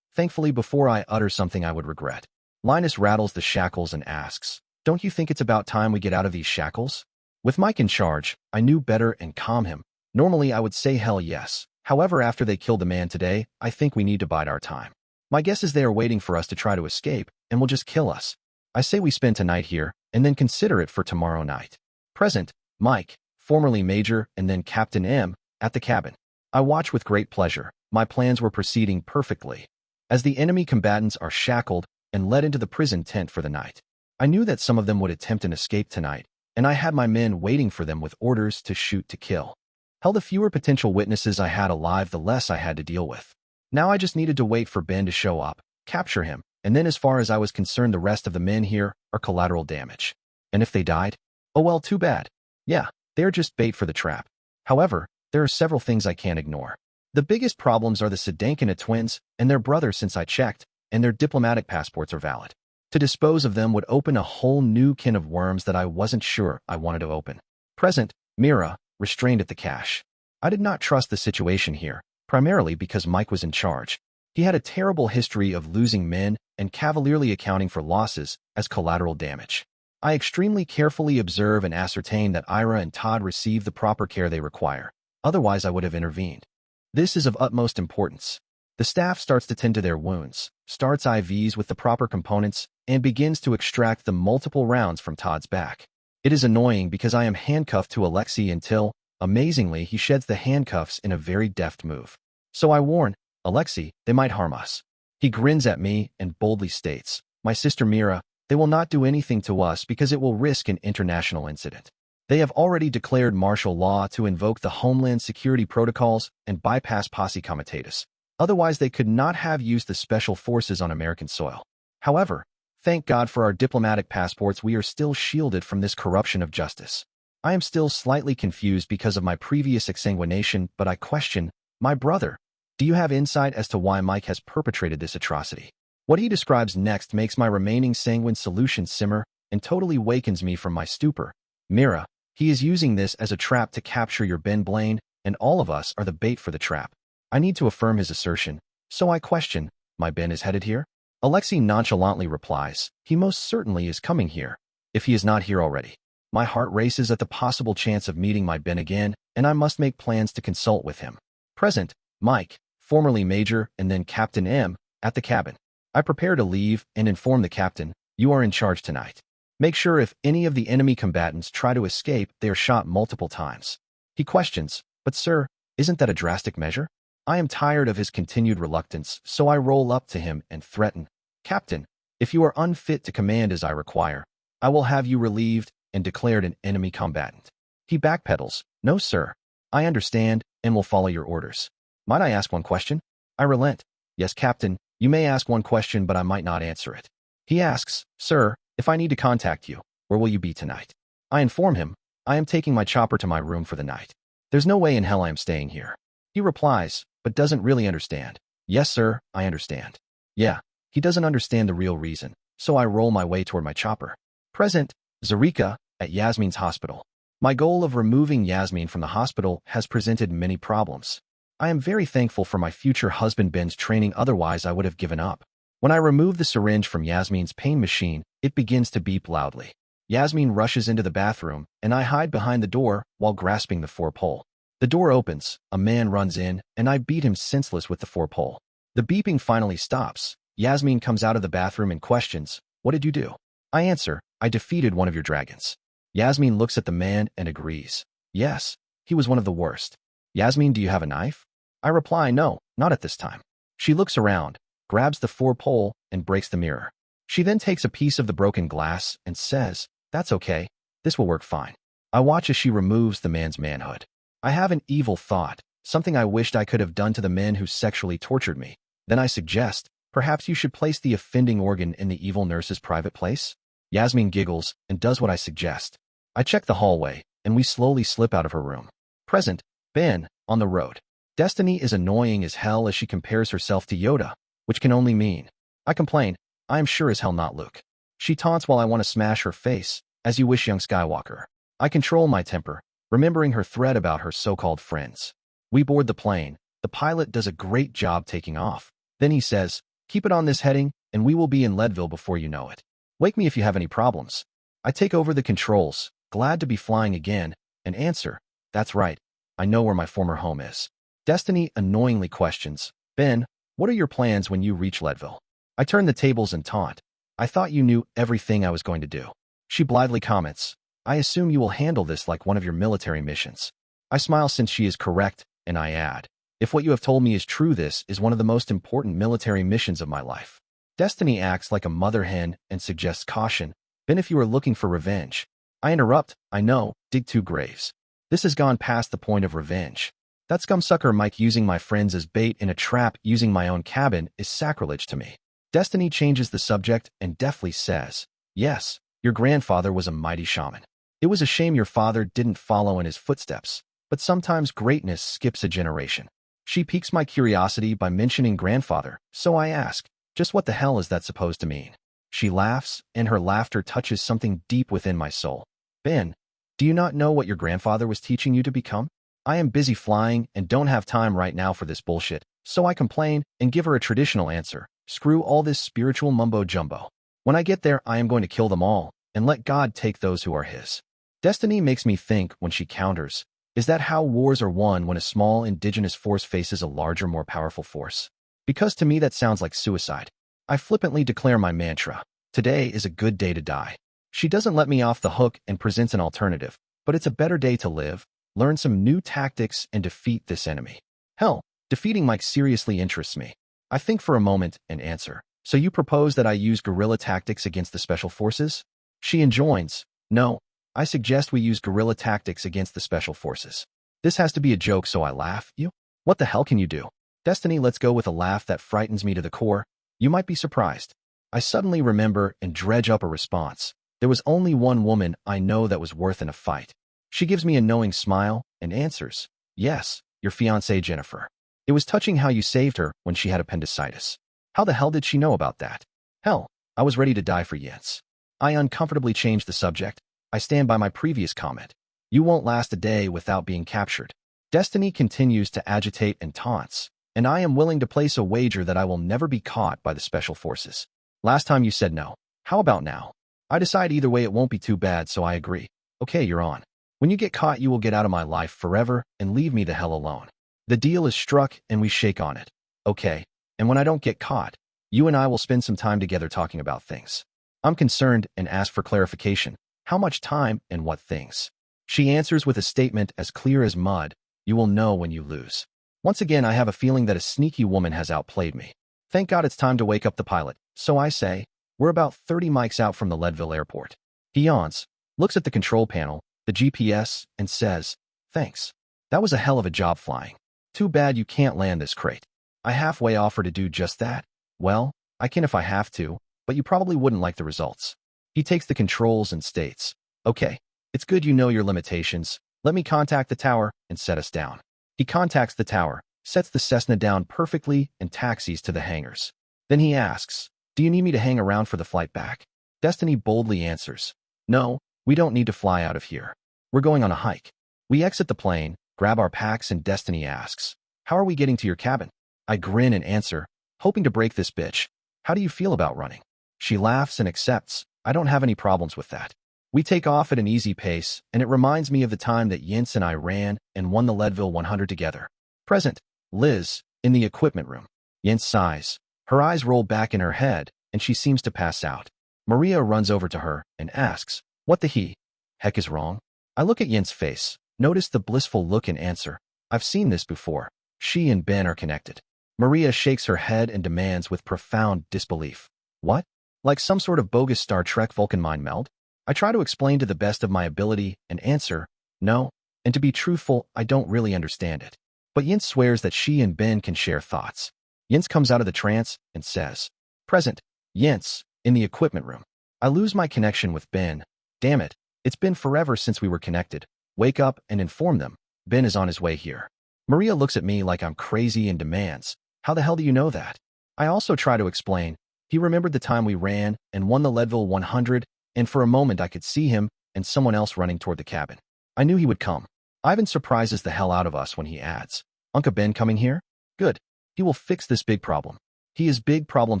S1: Thankfully, before I utter something I would regret, Linus rattles the shackles and asks, don't you think it's about time we get out of these shackles? With Mike in charge, I knew better and calm him. Normally I would say hell yes. However, after they killed the man today, I think we need to bide our time. My guess is they are waiting for us to try to escape and will just kill us. I say we spend tonight here and then consider it for tomorrow night. Present, Mike, formerly Major and then Captain M, at the cabin. I watch with great pleasure. My plans were proceeding perfectly. As the enemy combatants are shackled and led into the prison tent for the night, I knew that some of them would attempt an escape tonight, and I had my men waiting for them with orders to shoot to kill. Hell, the fewer potential witnesses I had alive, the less I had to deal with. Now I just needed to wait for Ben to show up, capture him, and then as far as I was concerned, the rest of the men here are collateral damage. And if they died? Oh well, too bad. Yeah, they're just bait for the trap. However, there are several things I can't ignore. The biggest problems are the Sedankina twins and their brother, since I checked, and their diplomatic passports are valid. To dispose of them would open a whole new can of worms that I wasn't sure I wanted to open. Present, Mira, restrained at the cache. I did not trust the situation here, primarily because Mike was in charge. He had a terrible history of losing men and cavalierly accounting for losses as collateral damage. I extremely carefully observe and ascertain that Ira and Todd receive the proper care they require. Otherwise, I would have intervened. This is of utmost importance. The staff starts to tend to their wounds, starts IVs with the proper components, and begins to extract the multiple rounds from Todd's back. It is annoying because I am handcuffed to Alexei until, amazingly, he sheds the handcuffs in a very deft move. So I warn, Alexei, they might harm us. He grins at me and boldly states, my sister Mira, they will not do anything to us because it will risk an international incident. They have already declared martial law to invoke the Homeland Security protocols and bypass posse comitatus. Otherwise, they could not have used the special forces on American soil. However, thank God for our diplomatic passports, we are still shielded from this corruption of justice. I am still slightly confused because of my previous exsanguination, but I question, my brother, do you have insight as to why Mike has perpetrated this atrocity? What he describes next makes my remaining sanguine solution simmer and totally wakens me from my stupor. Mira, he is using this as a trap to capture your Ben Blaine, and all of us are the bait for the trap. I need to affirm his assertion, so I question, my Ben is headed here? Alexei nonchalantly replies, he most certainly is coming here, if he is not here already. My heart races at the possible chance of meeting my Ben again, and I must make plans to consult with him. Present, Mike, formerly Major and then Captain M, at the cabin. I prepare to leave and inform the captain, you are in charge tonight. Make sure if any of the enemy combatants try to escape, they are shot multiple times. He questions, but sir, isn't that a drastic measure? I am tired of his continued reluctance, so I roll up to him and threaten, Captain, if you are unfit to command as I require, I will have you relieved and declared an enemy combatant. He backpedals, no sir, I understand and will follow your orders. Might I ask one question? I relent. Yes, Captain, you may ask one question, but I might not answer it. He asks, sir, if I need to contact you, where will you be tonight? I inform him, I am taking my chopper to my room for the night. There's no way in hell I am staying here. He replies, but doesn't really understand. Yes, sir, I understand. Yeah, he doesn't understand the real reason, so I roll my way toward my chopper. Present, Zarika, at Yasmin's hospital. My goal of removing Yasmin from the hospital has presented many problems. I am very thankful for my future husband Ben's training, otherwise I would have given up. When I remove the syringe from Yasmin's pain machine, it begins to beep loudly. Yasmin rushes into the bathroom, and I hide behind the door while grasping the 4-pole. The door opens, a man runs in, and I beat him senseless with the 4-pole. The beeping finally stops. Yasmin comes out of the bathroom and questions, what did you do? I answer, I defeated one of your dragons. Yasmin looks at the man and agrees. Yes, he was one of the worst. Yasmin, do you have a knife? I reply, no, not at this time. She looks around, grabs the 4-pole, and breaks the mirror. She then takes a piece of the broken glass and says, that's okay, this will work fine. I watch as she removes the man's manhood. I have an evil thought, something I wished I could have done to the men who sexually tortured me. Then I suggest, perhaps you should place the offending organ in the evil nurse's private place? Yasmin giggles and does what I suggest. I check the hallway, and we slowly slip out of her room. Present, Ben, on the road. Destiny is annoying as hell as she compares herself to Yoda, which can only mean. I complain, I am sure as hell not Luke. She taunts while I want to smash her face, as you wish, young Skywalker. I control my temper, remembering her threat about her so-called friends. We board the plane. The pilot does a great job taking off. Then he says, keep it on this heading, and we will be in Leadville before you know it. Wake me if you have any problems. I take over the controls, glad to be flying again, and answer, that's right, I know where my former home is. Destiny annoyingly questions, Ben, what are your plans when you reach Leadville? I turn the tables and taunt. I thought you knew everything I was going to do. She blithely comments, I assume you will handle this like one of your military missions. I smile since she is correct, and I add, if what you have told me is true, this is one of the most important military missions of my life. Destiny acts like a mother hen and suggests caution, Ben, if you are looking for revenge. I interrupt, I know, dig 2 graves. This has gone past the point of revenge. That scumsucker Mike using my friends as bait in a trap using my own cabin is sacrilege to me. Destiny changes the subject and deftly says, yes, your grandfather was a mighty shaman. It was a shame your father didn't follow in his footsteps, but sometimes greatness skips a generation. She piques my curiosity by mentioning grandfather, so I ask, just what the hell is that supposed to mean? She laughs, and her laughter touches something deep within my soul. Ben, do you not know what your grandfather was teaching you to become? I am busy flying and don't have time right now for this bullshit, so I complain and give her a traditional answer. Screw all this spiritual mumbo-jumbo. When I get there, I am going to kill them all, and let God take those who are his. Destiny makes me think when she counters, is that how wars are won when a small indigenous force faces a larger, more powerful force? Because to me that sounds like suicide. I flippantly declare my mantra, today is a good day to die. She doesn't let me off the hook and presents an alternative, but it's a better day to live, learn some new tactics, and defeat this enemy. Hell, defeating Mike seriously interests me. I think for a moment and answer, so you propose that I use guerrilla tactics against the special forces? She enjoins, no, I suggest we use guerrilla tactics against the special forces. This has to be a joke, so I laugh. You? What the hell can you do? Destiny lets go with a laugh that frightens me to the core. You might be surprised. I suddenly remember and dredge up a response. There was only one woman I know that was worth in a fight. She gives me a knowing smile and answers, yes, your fiancée Jennifer. It was touching how you saved her when she had appendicitis. How the hell did she know about that? Hell, I was ready to die for Jens. I uncomfortably changed the subject. I stand by my previous comment. You won't last a day without being captured. Destiny continues to agitate and taunts, and I am willing to place a wager that I will never be caught by the special forces. Last time you said no. How about now? I decide either way it won't be too bad, so I agree. Okay, you're on. When you get caught, you will get out of my life forever and leave me the hell alone. The deal is struck and we shake on it. Okay, and when I don't get caught, you and I will spend some time together talking about things. I'm concerned and ask for clarification. How much time and what things? She answers with a statement as clear as mud. You will know when you lose. Once again, I have a feeling that a sneaky woman has outplayed me. Thank God it's time to wake up the pilot. So I say, we're about 30 mics out from the Leadville airport. He yawns, looks at the control panel, the GPS, and says, thanks. That was a hell of a job flying. Too bad you can't land this crate. I halfway offer to do just that. Well, I can if I have to, but you probably wouldn't like the results. He takes the controls and states, okay, it's good you know your limitations. Let me contact the tower and set us down. He contacts the tower, sets the Cessna down perfectly, and taxis to the hangars. Then he asks, do you need me to hang around for the flight back? Destiny boldly answers, no, we don't need to fly out of here. We're going on a hike. We exit the plane, grab our packs, and Destiny asks, how are we getting to your cabin? I grin and answer, hoping to break this bitch. How do you feel about running? She laughs and accepts. I don't have any problems with that. We take off at an easy pace, and it reminds me of the time that Jens and I ran and won the Leadville 100 together. Present, Liz, in the equipment room. Jens sighs. Her eyes roll back in her head, and she seems to pass out. Maria runs over to her and asks, what the heck is wrong? I look at Jens' face, notice the blissful look, and answer, I've seen this before. She and Ben are connected. Maria shakes her head and demands with profound disbelief. What? Like some sort of bogus Star Trek Vulcan mind meld? I try to explain to the best of my ability and answer, no, and to be truthful, I don't really understand it. But Jens swears that she and Ben can share thoughts. Jens comes out of the trance and says, present, Jens, in the equipment room. I lose my connection with Ben. Damn it, it's been forever since we were connected. Wake up and inform them. Ben is on his way here. Maria looks at me like I'm crazy and demands, how the hell do you know that? I also try to explain. He remembered the time we ran and won the Leadville 100, and for a moment I could see him and someone else running toward the cabin. I knew he would come. Ivan surprises the hell out of us when he adds, Uncle Ben coming here? Good. He will fix this big problem. He is big problem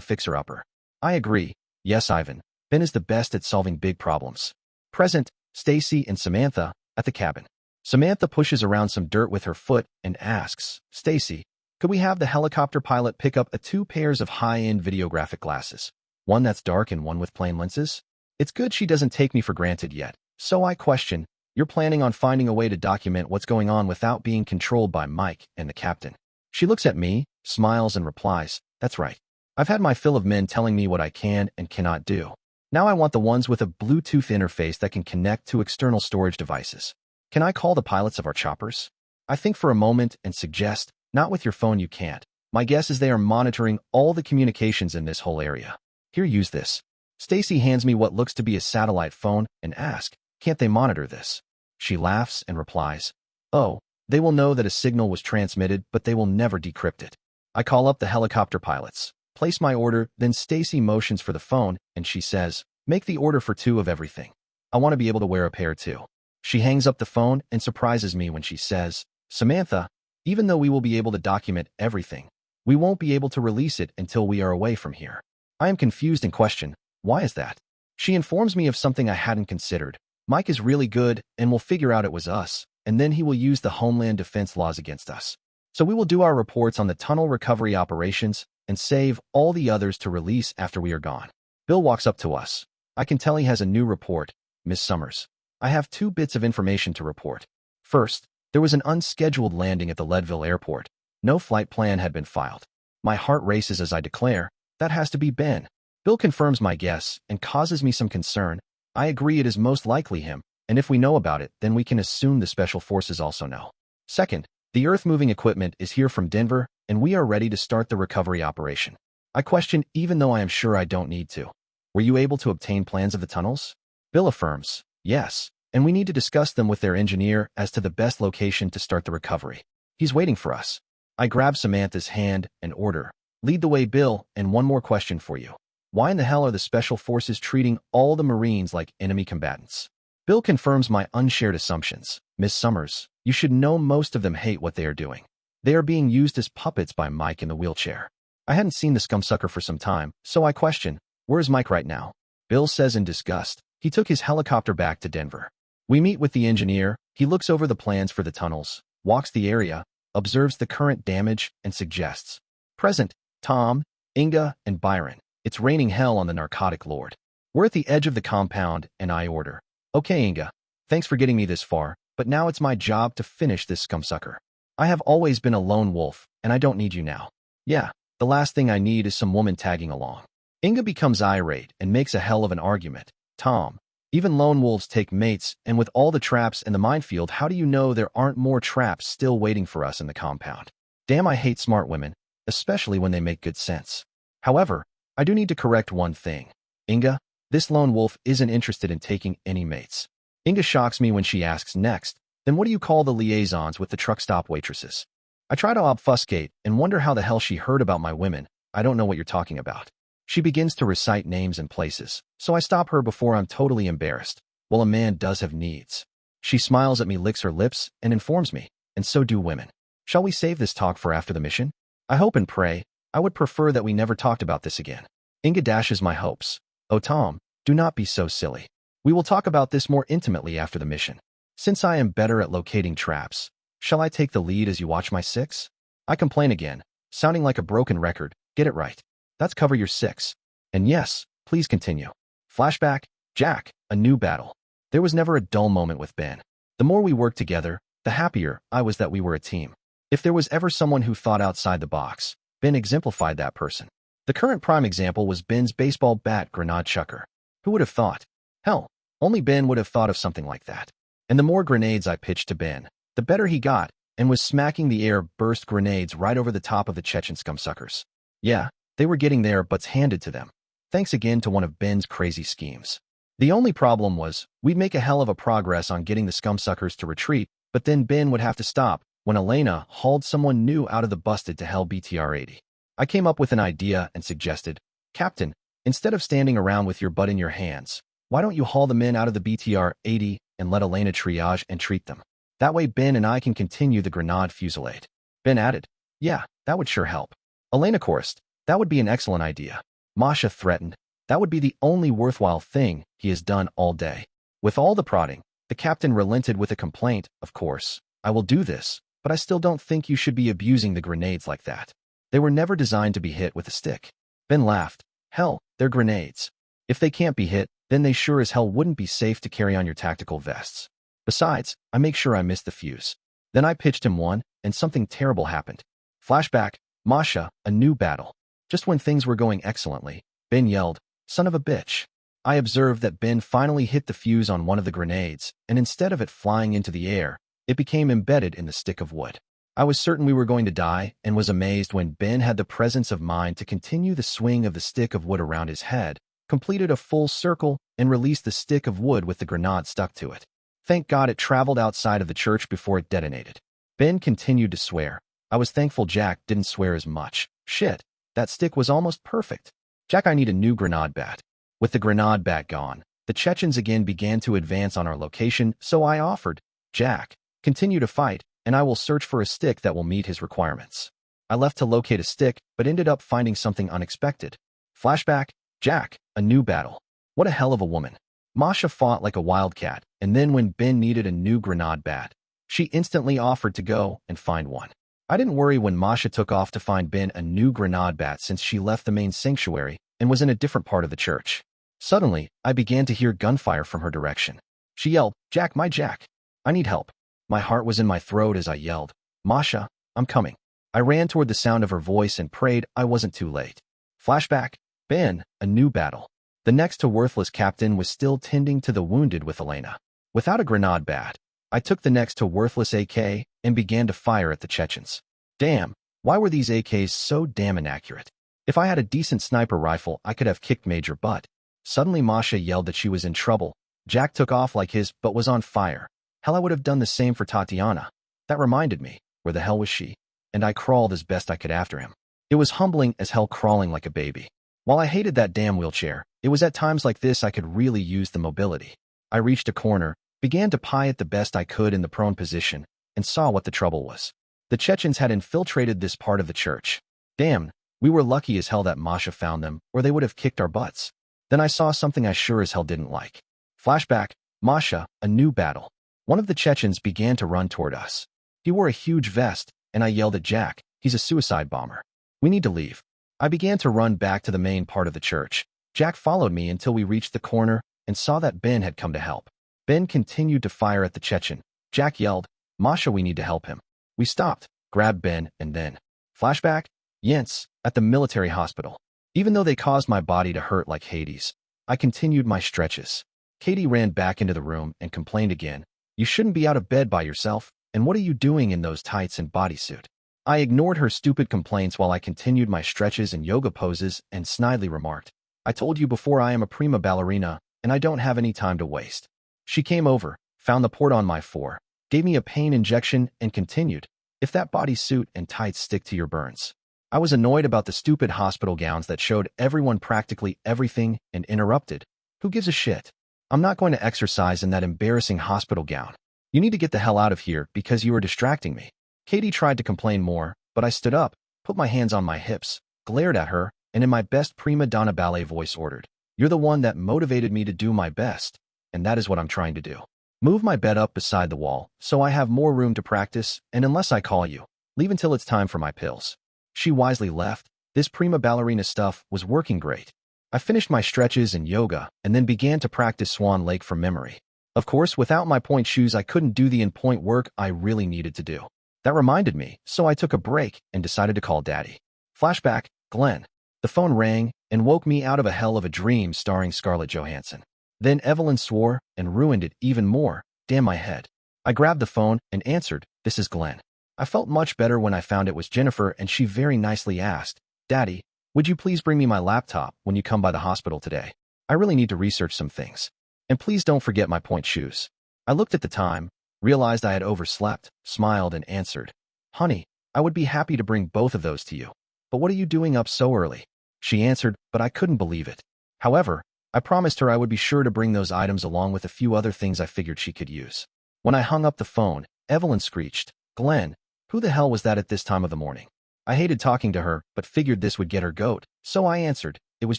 S1: fixer-upper. I agree. Yes, Ivan. Ben is the best at solving big problems. Present, Stacy and Samantha at the cabin. Samantha pushes around some dirt with her foot and asks, Stacy, could we have the helicopter pilot pick up 2 pairs of high-end videographic glasses? One that's dark and one with plain lenses? It's good she doesn't take me for granted yet. So I question, you're planning on finding a way to document what's going on without being controlled by Mike and the captain. She looks at me, smiles, and replies, that's right. I've had my fill of men telling me what I can and cannot do. Now I want the ones with a Bluetooth interface that can connect to external storage devices. Can I call the pilots of our choppers? I think for a moment and suggest, not with your phone you can't. My guess is they are monitoring all the communications in this whole area. Here, use this. Stacy hands me what looks to be a satellite phone and asks, can't they monitor this? She laughs and replies, oh, they will know that a signal was transmitted, but they will never decrypt it. I call up the helicopter pilots, place my order, then Stacy motions for the phone, and she says, make the order for 2 of everything. I want to be able to wear a pair too. She hangs up the phone and surprises me when she says, Samantha, even though we will be able to document everything, we won't be able to release it until we are away from here. I am confused and question, why is that? She informs me of something I hadn't considered. Mike is really good and will figure out it was us, and then he will use the Homeland Defense laws against us. So we will do our reports on the tunnel recovery operations and save all the others to release after we are gone. Bill walks up to us. I can tell he has a new report, Miss Summers. I have 2 bits of information to report. First, there was an unscheduled landing at the Leadville airport. No flight plan had been filed. My heart races as I declare, that has to be Ben. Bill confirms my guess and causes me some concern. I agree it is most likely him, and if we know about it, then we can assume the special forces also know. Second, the earth-moving equipment is here from Denver, and we are ready to start the recovery operation. I question even though I am sure I don't need to. Were you able to obtain plans of the tunnels? Bill affirms, yes, and we need to discuss them with their engineer as to the best location to start the recovery. He's waiting for us. I grab Samantha's hand and order, lead the way, Bill, and one more question for you. Why in the hell are the special forces treating all the Marines like enemy combatants? Bill confirms my unshared assumptions. Miss Summers, you should know most of them hate what they are doing. They are being used as puppets by Mike in the wheelchair. I hadn't seen the scumsucker for some time, so I question, where's Mike right now? Bill says in disgust, he took his helicopter back to Denver. We meet with the engineer, he looks over the plans for the tunnels, walks the area, observes the current damage, and suggests, present, Tom, Inga, and Byron. It's raining hell on the narcotic lord. We're at the edge of the compound, and I order, okay, Inga, thanks for getting me this far, but now it's my job to finish this scumsucker. I have always been a lone wolf, and I don't need you now. Yeah, the last thing I need is some woman tagging along. Inga becomes irate and makes a hell of an argument. Tom, even lone wolves take mates, and with all the traps and the minefield, how do you know there aren't more traps still waiting for us in the compound? Damn, I hate smart women, especially when they make good sense. However, I do need to correct one thing. Inga, this lone wolf isn't interested in taking any mates. Inga shocks me when she asks next, then what do you call the liaisons with the truck stop waitresses? I try to obfuscate and wonder how the hell she heard about my women. I don't know what you're talking about. She begins to recite names and places, so I stop her before I'm totally embarrassed. Well, a man does have needs. She smiles at me, licks her lips, and informs me, and so do women. Shall we save this talk for after the mission? I hope and pray. I would prefer that we never talked about this again. Inga dashes my hopes. Oh, Tom, do not be so silly. We will talk about this more intimately after the mission. Since I am better at locating traps, shall I take the lead as you watch my 6? I complain again, sounding like a broken record. Get it right. That's cover your 6. And yes, please continue. Flashback, Jack, a new battle. There was never a dull moment with Ben. The more we worked together, the happier I was that we were a team. If there was ever someone who thought outside the box, Ben exemplified that person. The current prime example was Ben's baseball bat grenade chucker. Who would have thought? Hell, only Ben would have thought of something like that. And the more grenades I pitched to Ben, the better he got, and was smacking the air burst grenades right over the top of the Chechen scumsuckers. Yeah, they were getting their butts handed to them. Thanks again to one of Ben's crazy schemes. The only problem was, we'd make a hell of a progress on getting the scumsuckers to retreat, but then Ben would have to stop when Elena hauled someone new out of the busted to hell BTR-80. I came up with an idea and suggested, Captain, instead of standing around with your butt in your hands, why don't you haul the men out of the BTR-80 and let Elena triage and treat them? That way Ben and I can continue the grenade fusillade. Ben added, yeah, that would sure help. Elena chorused, that would be an excellent idea. Masha threatened, that would be the only worthwhile thing he has done all day. With all the prodding, the captain relented with a complaint, of course, I will do this, but I still don't think you should be abusing the grenades like that. They were never designed to be hit with a stick. Ben laughed, hell, they're grenades. If they can't be hit, then they sure as hell wouldn't be safe to carry on your tactical vests. Besides, I make sure I missed the fuse. Then I pitched him one, and something terrible happened. Flashback, Masha, a new battle. Just when things were going excellently, Ben yelled, son of a bitch. I observed that Ben finally hit the fuse on one of the grenades, and instead of it flying into the air, it became embedded in the stick of wood. I was certain we were going to die and was amazed when Ben had the presence of mind to continue the swing of the stick of wood around his head, completed a full circle, and released the stick of wood with the grenade stuck to it. Thank God it traveled outside of the church before it detonated. Ben continued to swear. I was thankful Jack didn't swear as much. Shit, that stick was almost perfect. Jack, I need a new grenade bat. With the grenade bat gone, the Chechens again began to advance on our location, so I offered, Jack, continue to fight, and I will search for a stick that will meet his requirements. I left to locate a stick, but ended up finding something unexpected. Flashback, Jack, a new battle. What a hell of a woman. Masha fought like a wildcat, and then when Ben needed a new grenade bat, she instantly offered to go and find one. I didn't worry when Masha took off to find Ben a new grenade bat since she left the main sanctuary and was in a different part of the church. Suddenly, I began to hear gunfire from her direction. She yelled, Jack, my Jack. I need help. My heart was in my throat as I yelled, Masha, I'm coming. I ran toward the sound of her voice and prayed I wasn't too late. Flashback, Ben, a new battle. The next to worthless captain was still tending to the wounded with Elena. Without a grenade bat, I took the next to worthless AK and began to fire at the Chechens. Damn, why were these AKs so damn inaccurate? If I had a decent sniper rifle, I could have kicked major butt. Suddenly Masha yelled that she was in trouble. Jack took off like his butt was on fire. Hell, I would have done the same for Tatiana. That reminded me, where the hell was she? And I crawled as best I could after him. It was humbling as hell crawling like a baby. While I hated that damn wheelchair, it was at times like this I could really use the mobility. I reached a corner, began to pie it the best I could in the prone position, and saw what the trouble was. The Chechens had infiltrated this part of the church. Damn, we were lucky as hell that Masha found them, or they would have kicked our butts. Then I saw something I sure as hell didn't like. Flashback, Masha, a new battle. One of the Chechens began to run toward us. He wore a huge vest, and I yelled at Jack, he's a suicide bomber. We need to leave. I began to run back to the main part of the church. Jack followed me until we reached the corner and saw that Ben had come to help. Ben continued to fire at the Chechen. Jack yelled, Masha, we need to help him. We stopped, grabbed Ben, and then. Flashback, Jens, at the military hospital. Even though they caused my body to hurt like Hades, I continued my stretches. Katie ran back into the room and complained again, you shouldn't be out of bed by yourself, and what are you doing in those tights and bodysuit? I ignored her stupid complaints while I continued my stretches and yoga poses and snidely remarked, I told you before I am a prima ballerina, and I don't have any time to waste. She came over, found the port on my fore, gave me a pain injection, and continued, if that bodysuit and tights stick to your burns. I was annoyed about the stupid hospital gowns that showed everyone practically everything and interrupted. Who gives a shit? I'm not going to exercise in that embarrassing hospital gown. You need to get the hell out of here because you are distracting me. Katie tried to complain more, but I stood up, put my hands on my hips, glared at her, and in my best prima donna ballet voice ordered, you're the one that motivated me to do my best, and that is what I'm trying to do. Move my bed up beside the wall so I have more room to practice, and unless I call you, leave until it's time for my pills. She wisely left. This prima ballerina stuff was working great. I finished my stretches and yoga and then began to practice Swan Lake from memory. Of course, without my point shoes, I couldn't do the in-point work I really needed to do. That reminded me, so I took a break and decided to call Daddy. Flashback, Glenn. The phone rang and woke me out of a hell of a dream starring Scarlett Johansson. Then Evelyn swore and ruined it even more. Damn my head. I grabbed the phone and answered, this is Glenn. I felt much better when I found it was Jennifer, and she very nicely asked, Daddy, would you please bring me my laptop when you come by the hospital today? I really need to research some things. And please don't forget my point shoes. I looked at the time, realized I had overslept, smiled, and answered, Honey, I would be happy to bring both of those to you. But what are you doing up so early? She answered, but I couldn't believe it. However, I promised her I would be sure to bring those items along with a few other things I figured she could use. When I hung up the phone, Evelyn screeched, Glenn, who the hell was that at this time of the morning? I hated talking to her, but figured this would get her goat, so I answered, it was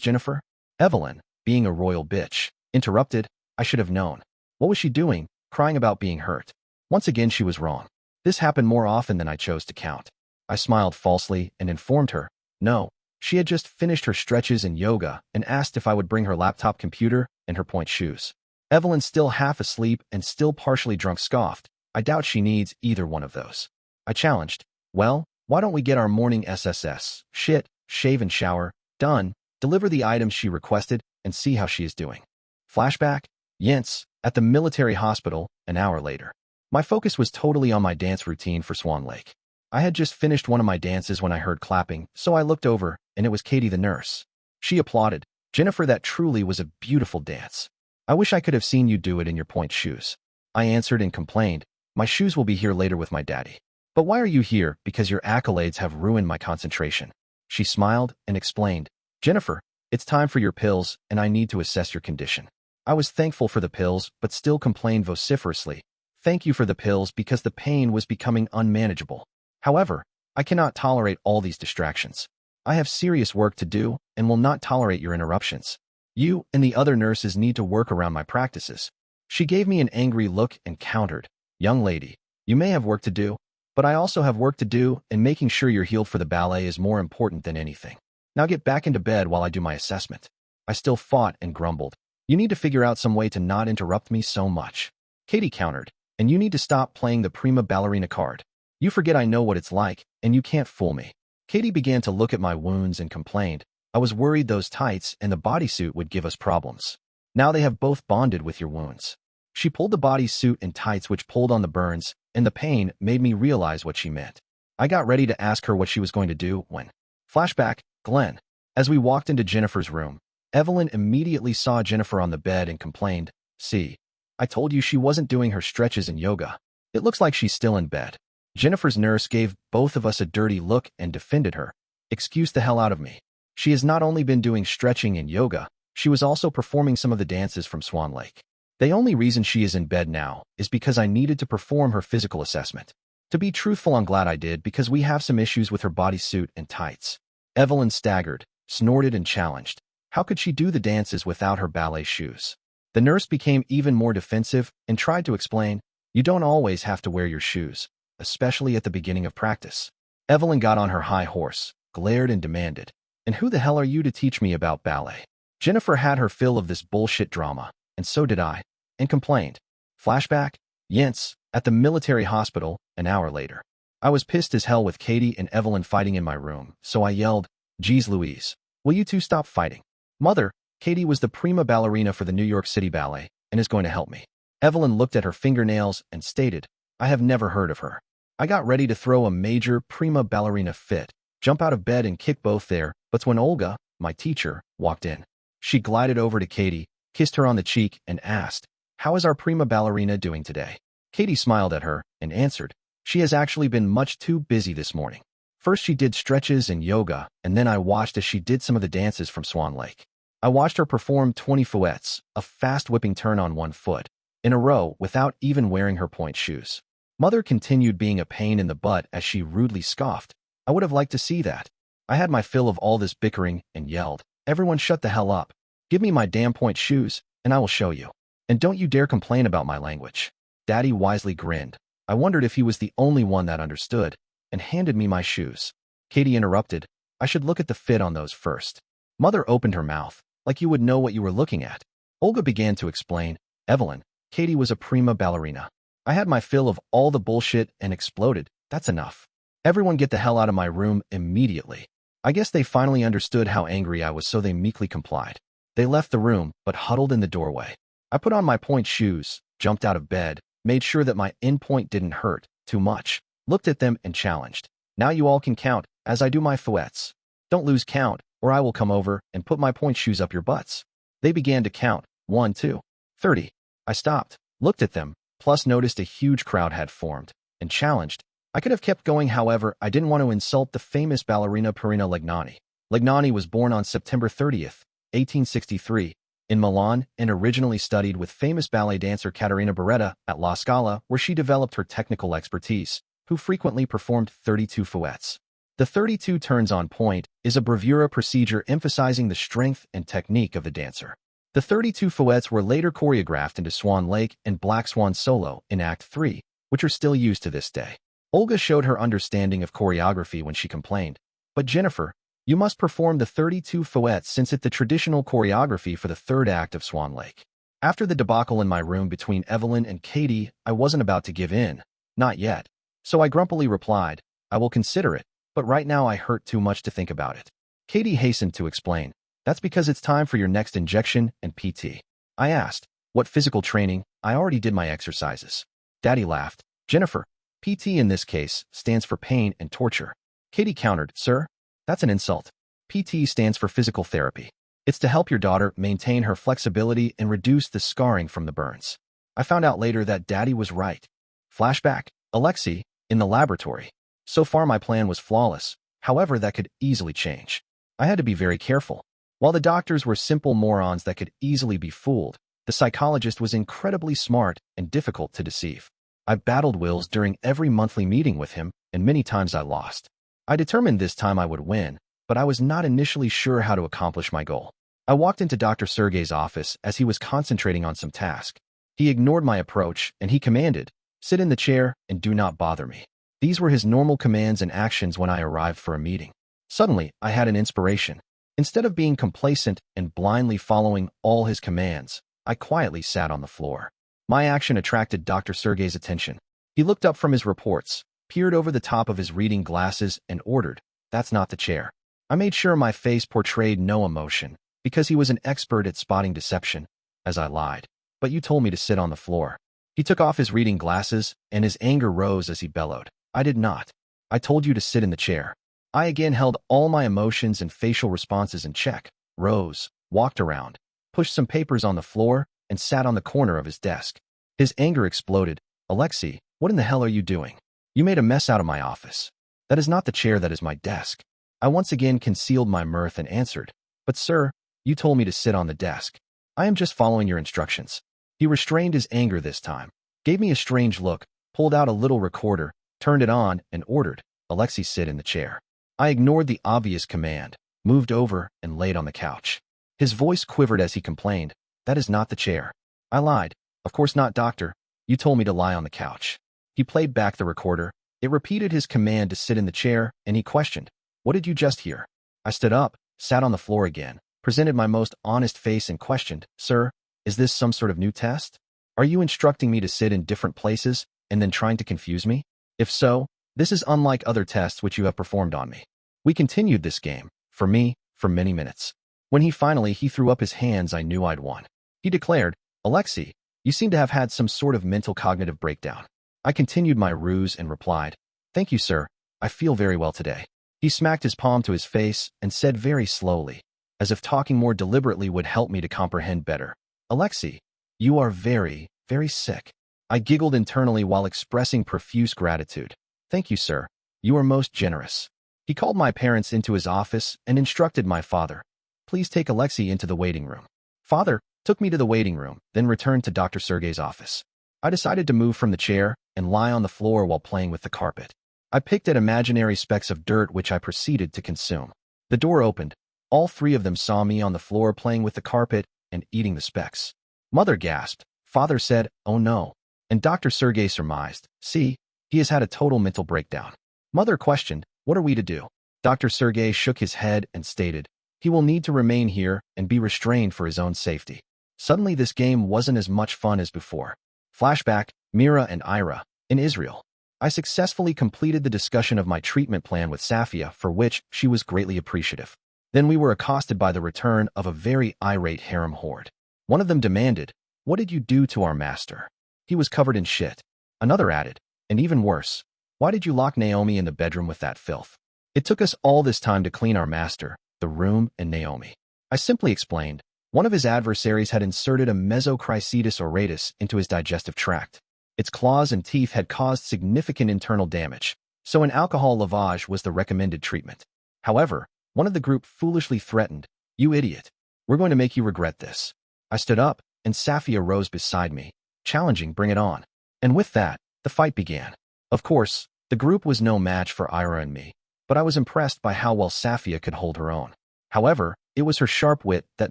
S1: Jennifer. Evelyn, being a royal bitch, interrupted, I should have known. What was she doing, crying about being hurt? Once again she was wrong. This happened more often than I chose to count. I smiled falsely and informed her, no, she had just finished her stretches and yoga and asked if I would bring her laptop computer and her point shoes. Evelyn, still half asleep and still partially drunk, scoffed, I doubt she needs either one of those. I challenged, well, why don't we get our morning SSS, shit, shave and shower, done, deliver the items she requested, and see how she is doing. Flashback, Yents, at the military hospital, an hour later. My focus was totally on my dance routine for Swan Lake. I had just finished one of my dances when I heard clapping, so I looked over, and it was Katie the nurse. She applauded, Jennifer, that truly was a beautiful dance. I wish I could have seen you do it in your point shoes. I answered and complained, my shoes will be here later with my daddy. But why are you here? Because your accolades have ruined my concentration. She smiled and explained, Jennifer, it's time for your pills, and I need to assess your condition. I was thankful for the pills, but still complained vociferously, thank you for the pills, because the pain was becoming unmanageable. However, I cannot tolerate all these distractions. I have serious work to do and will not tolerate your interruptions. You and the other nurses need to work around my practices. She gave me an angry look and countered, young lady, you may have work to do, but I also have work to do, and making sure you're healed for the ballet is more important than anything. Now get back into bed while I do my assessment. I still fought and grumbled. You need to figure out some way to not interrupt me so much. Katie countered, and you need to stop playing the prima ballerina card. You forget I know what it's like, and you can't fool me. Katie began to look at my wounds and complained, I was worried those tights and the bodysuit would give us problems. Now they have both bonded with your wounds. She pulled the bodysuit and tights, which pulled on the burns, and the pain made me realize what she meant. I got ready to ask her what she was going to do when. Flashback, Glenn. As we walked into Jennifer's room, Evelyn immediately saw Jennifer on the bed and complained, see, I told you she wasn't doing her stretches and yoga. It looks like she's still in bed. Jennifer's nurse gave both of us a dirty look and defended her. Excuse the hell out of me. She has not only been doing stretching and yoga, she was also performing some of the dances from Swan Lake. The only reason she is in bed now is because I needed to perform her physical assessment. To be truthful, I'm glad I did, because we have some issues with her bodysuit and tights. Evelyn staggered, snorted, and challenged. How could she do the dances without her ballet shoes? The nurse became even more defensive and tried to explain, you don't always have to wear your shoes, especially at the beginning of practice. Evelyn got on her high horse, glared, and demanded, and who the hell are you to teach me about ballet? Jennifer had her fill of this bullshit drama, and so did I, and complained. Flashback, Yents, at the military hospital, an hour later. I was pissed as hell with Katie and Evelyn fighting in my room, so I yelled, Geez Louise, will you two stop fighting? Mother, Katie was the prima ballerina for the New York City Ballet and is going to help me. Evelyn looked at her fingernails and stated, I have never heard of her. I got ready to throw a major prima ballerina fit, jump out of bed and kick both there, but when Olga, my teacher, walked in, she glided over to Katie, kissed her on the cheek, and asked, how is our prima ballerina doing today? Katie smiled at her and answered, she has actually been much too busy this morning. First she did stretches and yoga, and then I watched as she did some of the dances from Swan Lake. I watched her perform 20 fouettes, a fast whipping turn on one foot, in a row without even wearing her point shoes. Mother continued being a pain in the butt as she rudely scoffed. I would have liked to see that. I had my fill of all this bickering and yelled, everyone shut the hell up. Give me my damn point shoes, and I will show you. And don't you dare complain about my language. Daddy wisely grinned. I wondered if he was the only one that understood, and handed me my shoes. Katie interrupted, I should look at the fit on those first. Mother opened her mouth, like you would know what you were looking at. Olga began to explain, Evelyn, Katie was a prima ballerina. I had my fill of all the bullshit and exploded. That's enough. Everyone get the hell out of my room immediately. I guess they finally understood how angry I was, so they meekly complied. They left the room, but huddled in the doorway. I put on my point shoes, jumped out of bed, made sure that my endpoint didn't hurt too much, looked at them and challenged. Now you all can count as I do my fouettes. Don't lose count, or I will come over and put my point shoes up your butts. They began to count, 1, 2, 30. I stopped, looked at them, plus noticed a huge crowd had formed, and challenged. I could have kept going, however, I didn't want to insult the famous ballerina Perina Legnani. Legnani was born on September 30th, 1863, in Milan, and originally studied with famous ballet dancer Caterina Beretta at La Scala, where she developed her technical expertise, who frequently performed 32 fouettes. The 32 turns on point is a bravura procedure emphasizing the strength and technique of the dancer. The 32 fouettes were later choreographed into Swan Lake and Black Swan Solo in Act 3, which are still used to this day. Olga showed her understanding of choreography when she complained, "But Jennifer, you must perform the 32 fouettes since it's the traditional choreography for the third act of Swan Lake." After the debacle in my room between Evelyn and Katie, I wasn't about to give in. Not yet. So I grumpily replied, "I will consider it, but right now I hurt too much to think about it." Katie hastened to explain, "That's because it's time for your next injection and PT." I asked, "What physical training? I already did my exercises." Daddy laughed. "Jennifer, PT in this case stands for pain and torture." Katie countered, "Sir, that's an insult. PT stands for physical therapy. It's to help your daughter maintain her flexibility and reduce the scarring from the burns." I found out later that Daddy was right. Flashback, Alexei, in the laboratory. So far my plan was flawless, however that could easily change. I had to be very careful. While the doctors were simple morons that could easily be fooled, the psychologist was incredibly smart and difficult to deceive. I battled wills during every monthly meeting with him, and many times I lost. I determined this time I would win, but I was not initially sure how to accomplish my goal. I walked into Dr. Sergey's office as he was concentrating on some task. He ignored my approach, and he commanded, "Sit in the chair and do not bother me." These were his normal commands and actions when I arrived for a meeting. Suddenly, I had an inspiration. Instead of being complacent and blindly following all his commands, I quietly sat on the floor. My action attracted Dr. Sergey's attention. He looked up from his reports, peered over the top of his reading glasses, and ordered, "That's not the chair." I made sure my face portrayed no emotion, because he was an expert at spotting deception, as I lied. "But you told me to sit on the floor." He took off his reading glasses, and his anger rose as he bellowed, "I did not. I told you to sit in the chair." I again held all my emotions and facial responses in check, rose, walked around, pushed some papers on the floor, and sat on the corner of his desk. His anger exploded. "Alexei, what in the hell are you doing? You made a mess out of my office. That is not the chair, that is my desk." I once again concealed my mirth and answered, "But sir, you told me to sit on the desk. I am just following your instructions." He restrained his anger this time, gave me a strange look, pulled out a little recorder, turned it on, and ordered, "Alexei, sit in the chair." I ignored the obvious command, moved over, and laid on the couch. His voice quivered as he complained, "That is not the chair." I lied, "Of course not, doctor. You told me to lie on the couch." He played back the recorder. It repeated his command to sit in the chair, and he questioned, "What did you just hear?" I stood up, sat on the floor again, presented my most honest face, and questioned, "Sir, is this some sort of new test? Are you instructing me to sit in different places and then trying to confuse me? If so, this is unlike other tests which you have performed on me." We continued this game, for me, for many minutes. When he threw up his hands, I knew I'd won. He declared, "Alexei, you seem to have had some sort of mental cognitive breakdown." I continued my ruse and replied, "Thank you, sir. I feel very well today." He smacked his palm to his face and said very slowly, as if talking more deliberately would help me to comprehend better, "Alexei, you are very, very sick." I giggled internally while expressing profuse gratitude. "Thank you, sir. You are most generous." He called my parents into his office and instructed my father, "Please take Alexei into the waiting room." Father took me to the waiting room, then returned to Dr. Sergey's office. I decided to move from the chair and lie on the floor while playing with the carpet. I picked at imaginary specks of dirt which I proceeded to consume. The door opened. All three of them saw me on the floor playing with the carpet and eating the specks. Mother gasped. Father said, "Oh no." And Dr. Sergey surmised, "See, he has had a total mental breakdown." Mother questioned, "What are we to do?" Dr. Sergey shook his head and stated, "He will need to remain here and be restrained for his own safety." Suddenly this game wasn't as much fun as before. Flashback, Mira and Ira, in Israel. I successfully completed the discussion of my treatment plan with Safia, for which she was greatly appreciative. Then we were accosted by the return of a very irate harem horde. One of them demanded, "What did you do to our master? He was covered in shit." Another added, "And even worse, why did you lock Naomi in the bedroom with that filth?" It took us all this time to clean our master, the room, and Naomi. I simply explained, One of his adversaries had inserted a mesochrysetis auratus into his digestive tract. Its claws and teeth had caused significant internal damage, so an alcohol lavage was the recommended treatment. However, one of the group foolishly threatened, "You idiot. We're going to make you regret this." I stood up, and Safia rose beside me, challenging, "Bring it on." And with that, the fight began. Of course, the group was no match for Ira and me, but I was impressed by how well Safia could hold her own. However, it was her sharp wit that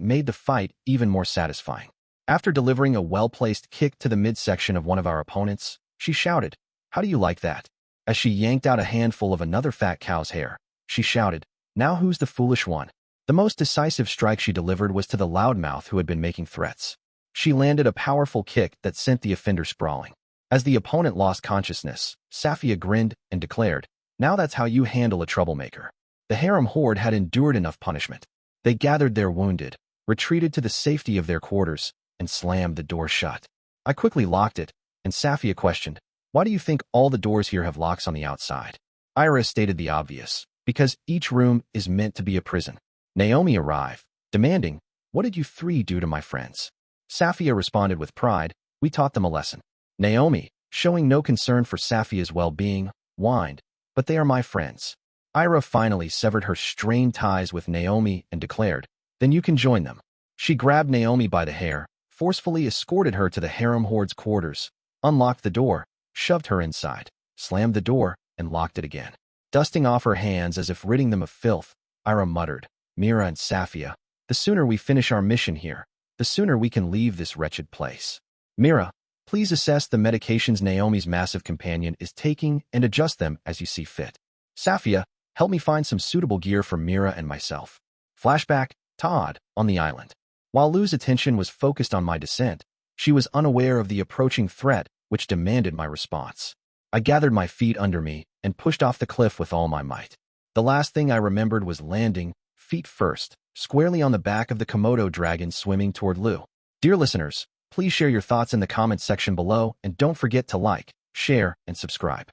S1: made the fight even more satisfying. After delivering a well-placed kick to the midsection of one of our opponents, she shouted, "How do you like that?" As she yanked out a handful of another fat cow's hair, she shouted, "Now who's the foolish one?" The most decisive strike she delivered was to the loudmouth who had been making threats. She landed a powerful kick that sent the offender sprawling. As the opponent lost consciousness, Safia grinned and declared, "Now that's how you handle a troublemaker." The harem horde had endured enough punishment. They gathered their wounded, retreated to the safety of their quarters, and slammed the door shut. I quickly locked it, and Safia questioned, "Why do you think all the doors here have locks on the outside?" Ira stated the obvious, "Because each room is meant to be a prison." Naomi arrived, demanding, "What did you three do to my friends?" Safia responded with pride, "We taught them a lesson." Naomi, showing no concern for Safia's well-being, whined, "But they are my friends." Ira finally severed her strained ties with Naomi and declared, "Then you can join them." She grabbed Naomi by the hair, forcefully escorted her to the harem horde's quarters, unlocked the door, shoved her inside, slammed the door, and locked it again. Dusting off her hands as if ridding them of filth, Ira muttered, "Mira and Safia, the sooner we finish our mission here, the sooner we can leave this wretched place. Mira, please assess the medications Naomi's massive companion is taking and adjust them as you see fit. Safia, help me find some suitable gear for Mira and myself." Flashback, Todd, on the island. While Lou's attention was focused on my descent, she was unaware of the approaching threat which demanded my response. I gathered my feet under me and pushed off the cliff with all my might. The last thing I remembered was landing, feet first, squarely on the back of the Komodo dragon swimming toward Lou. Dear listeners, please share your thoughts in the comments section below and don't forget to like, share, and subscribe.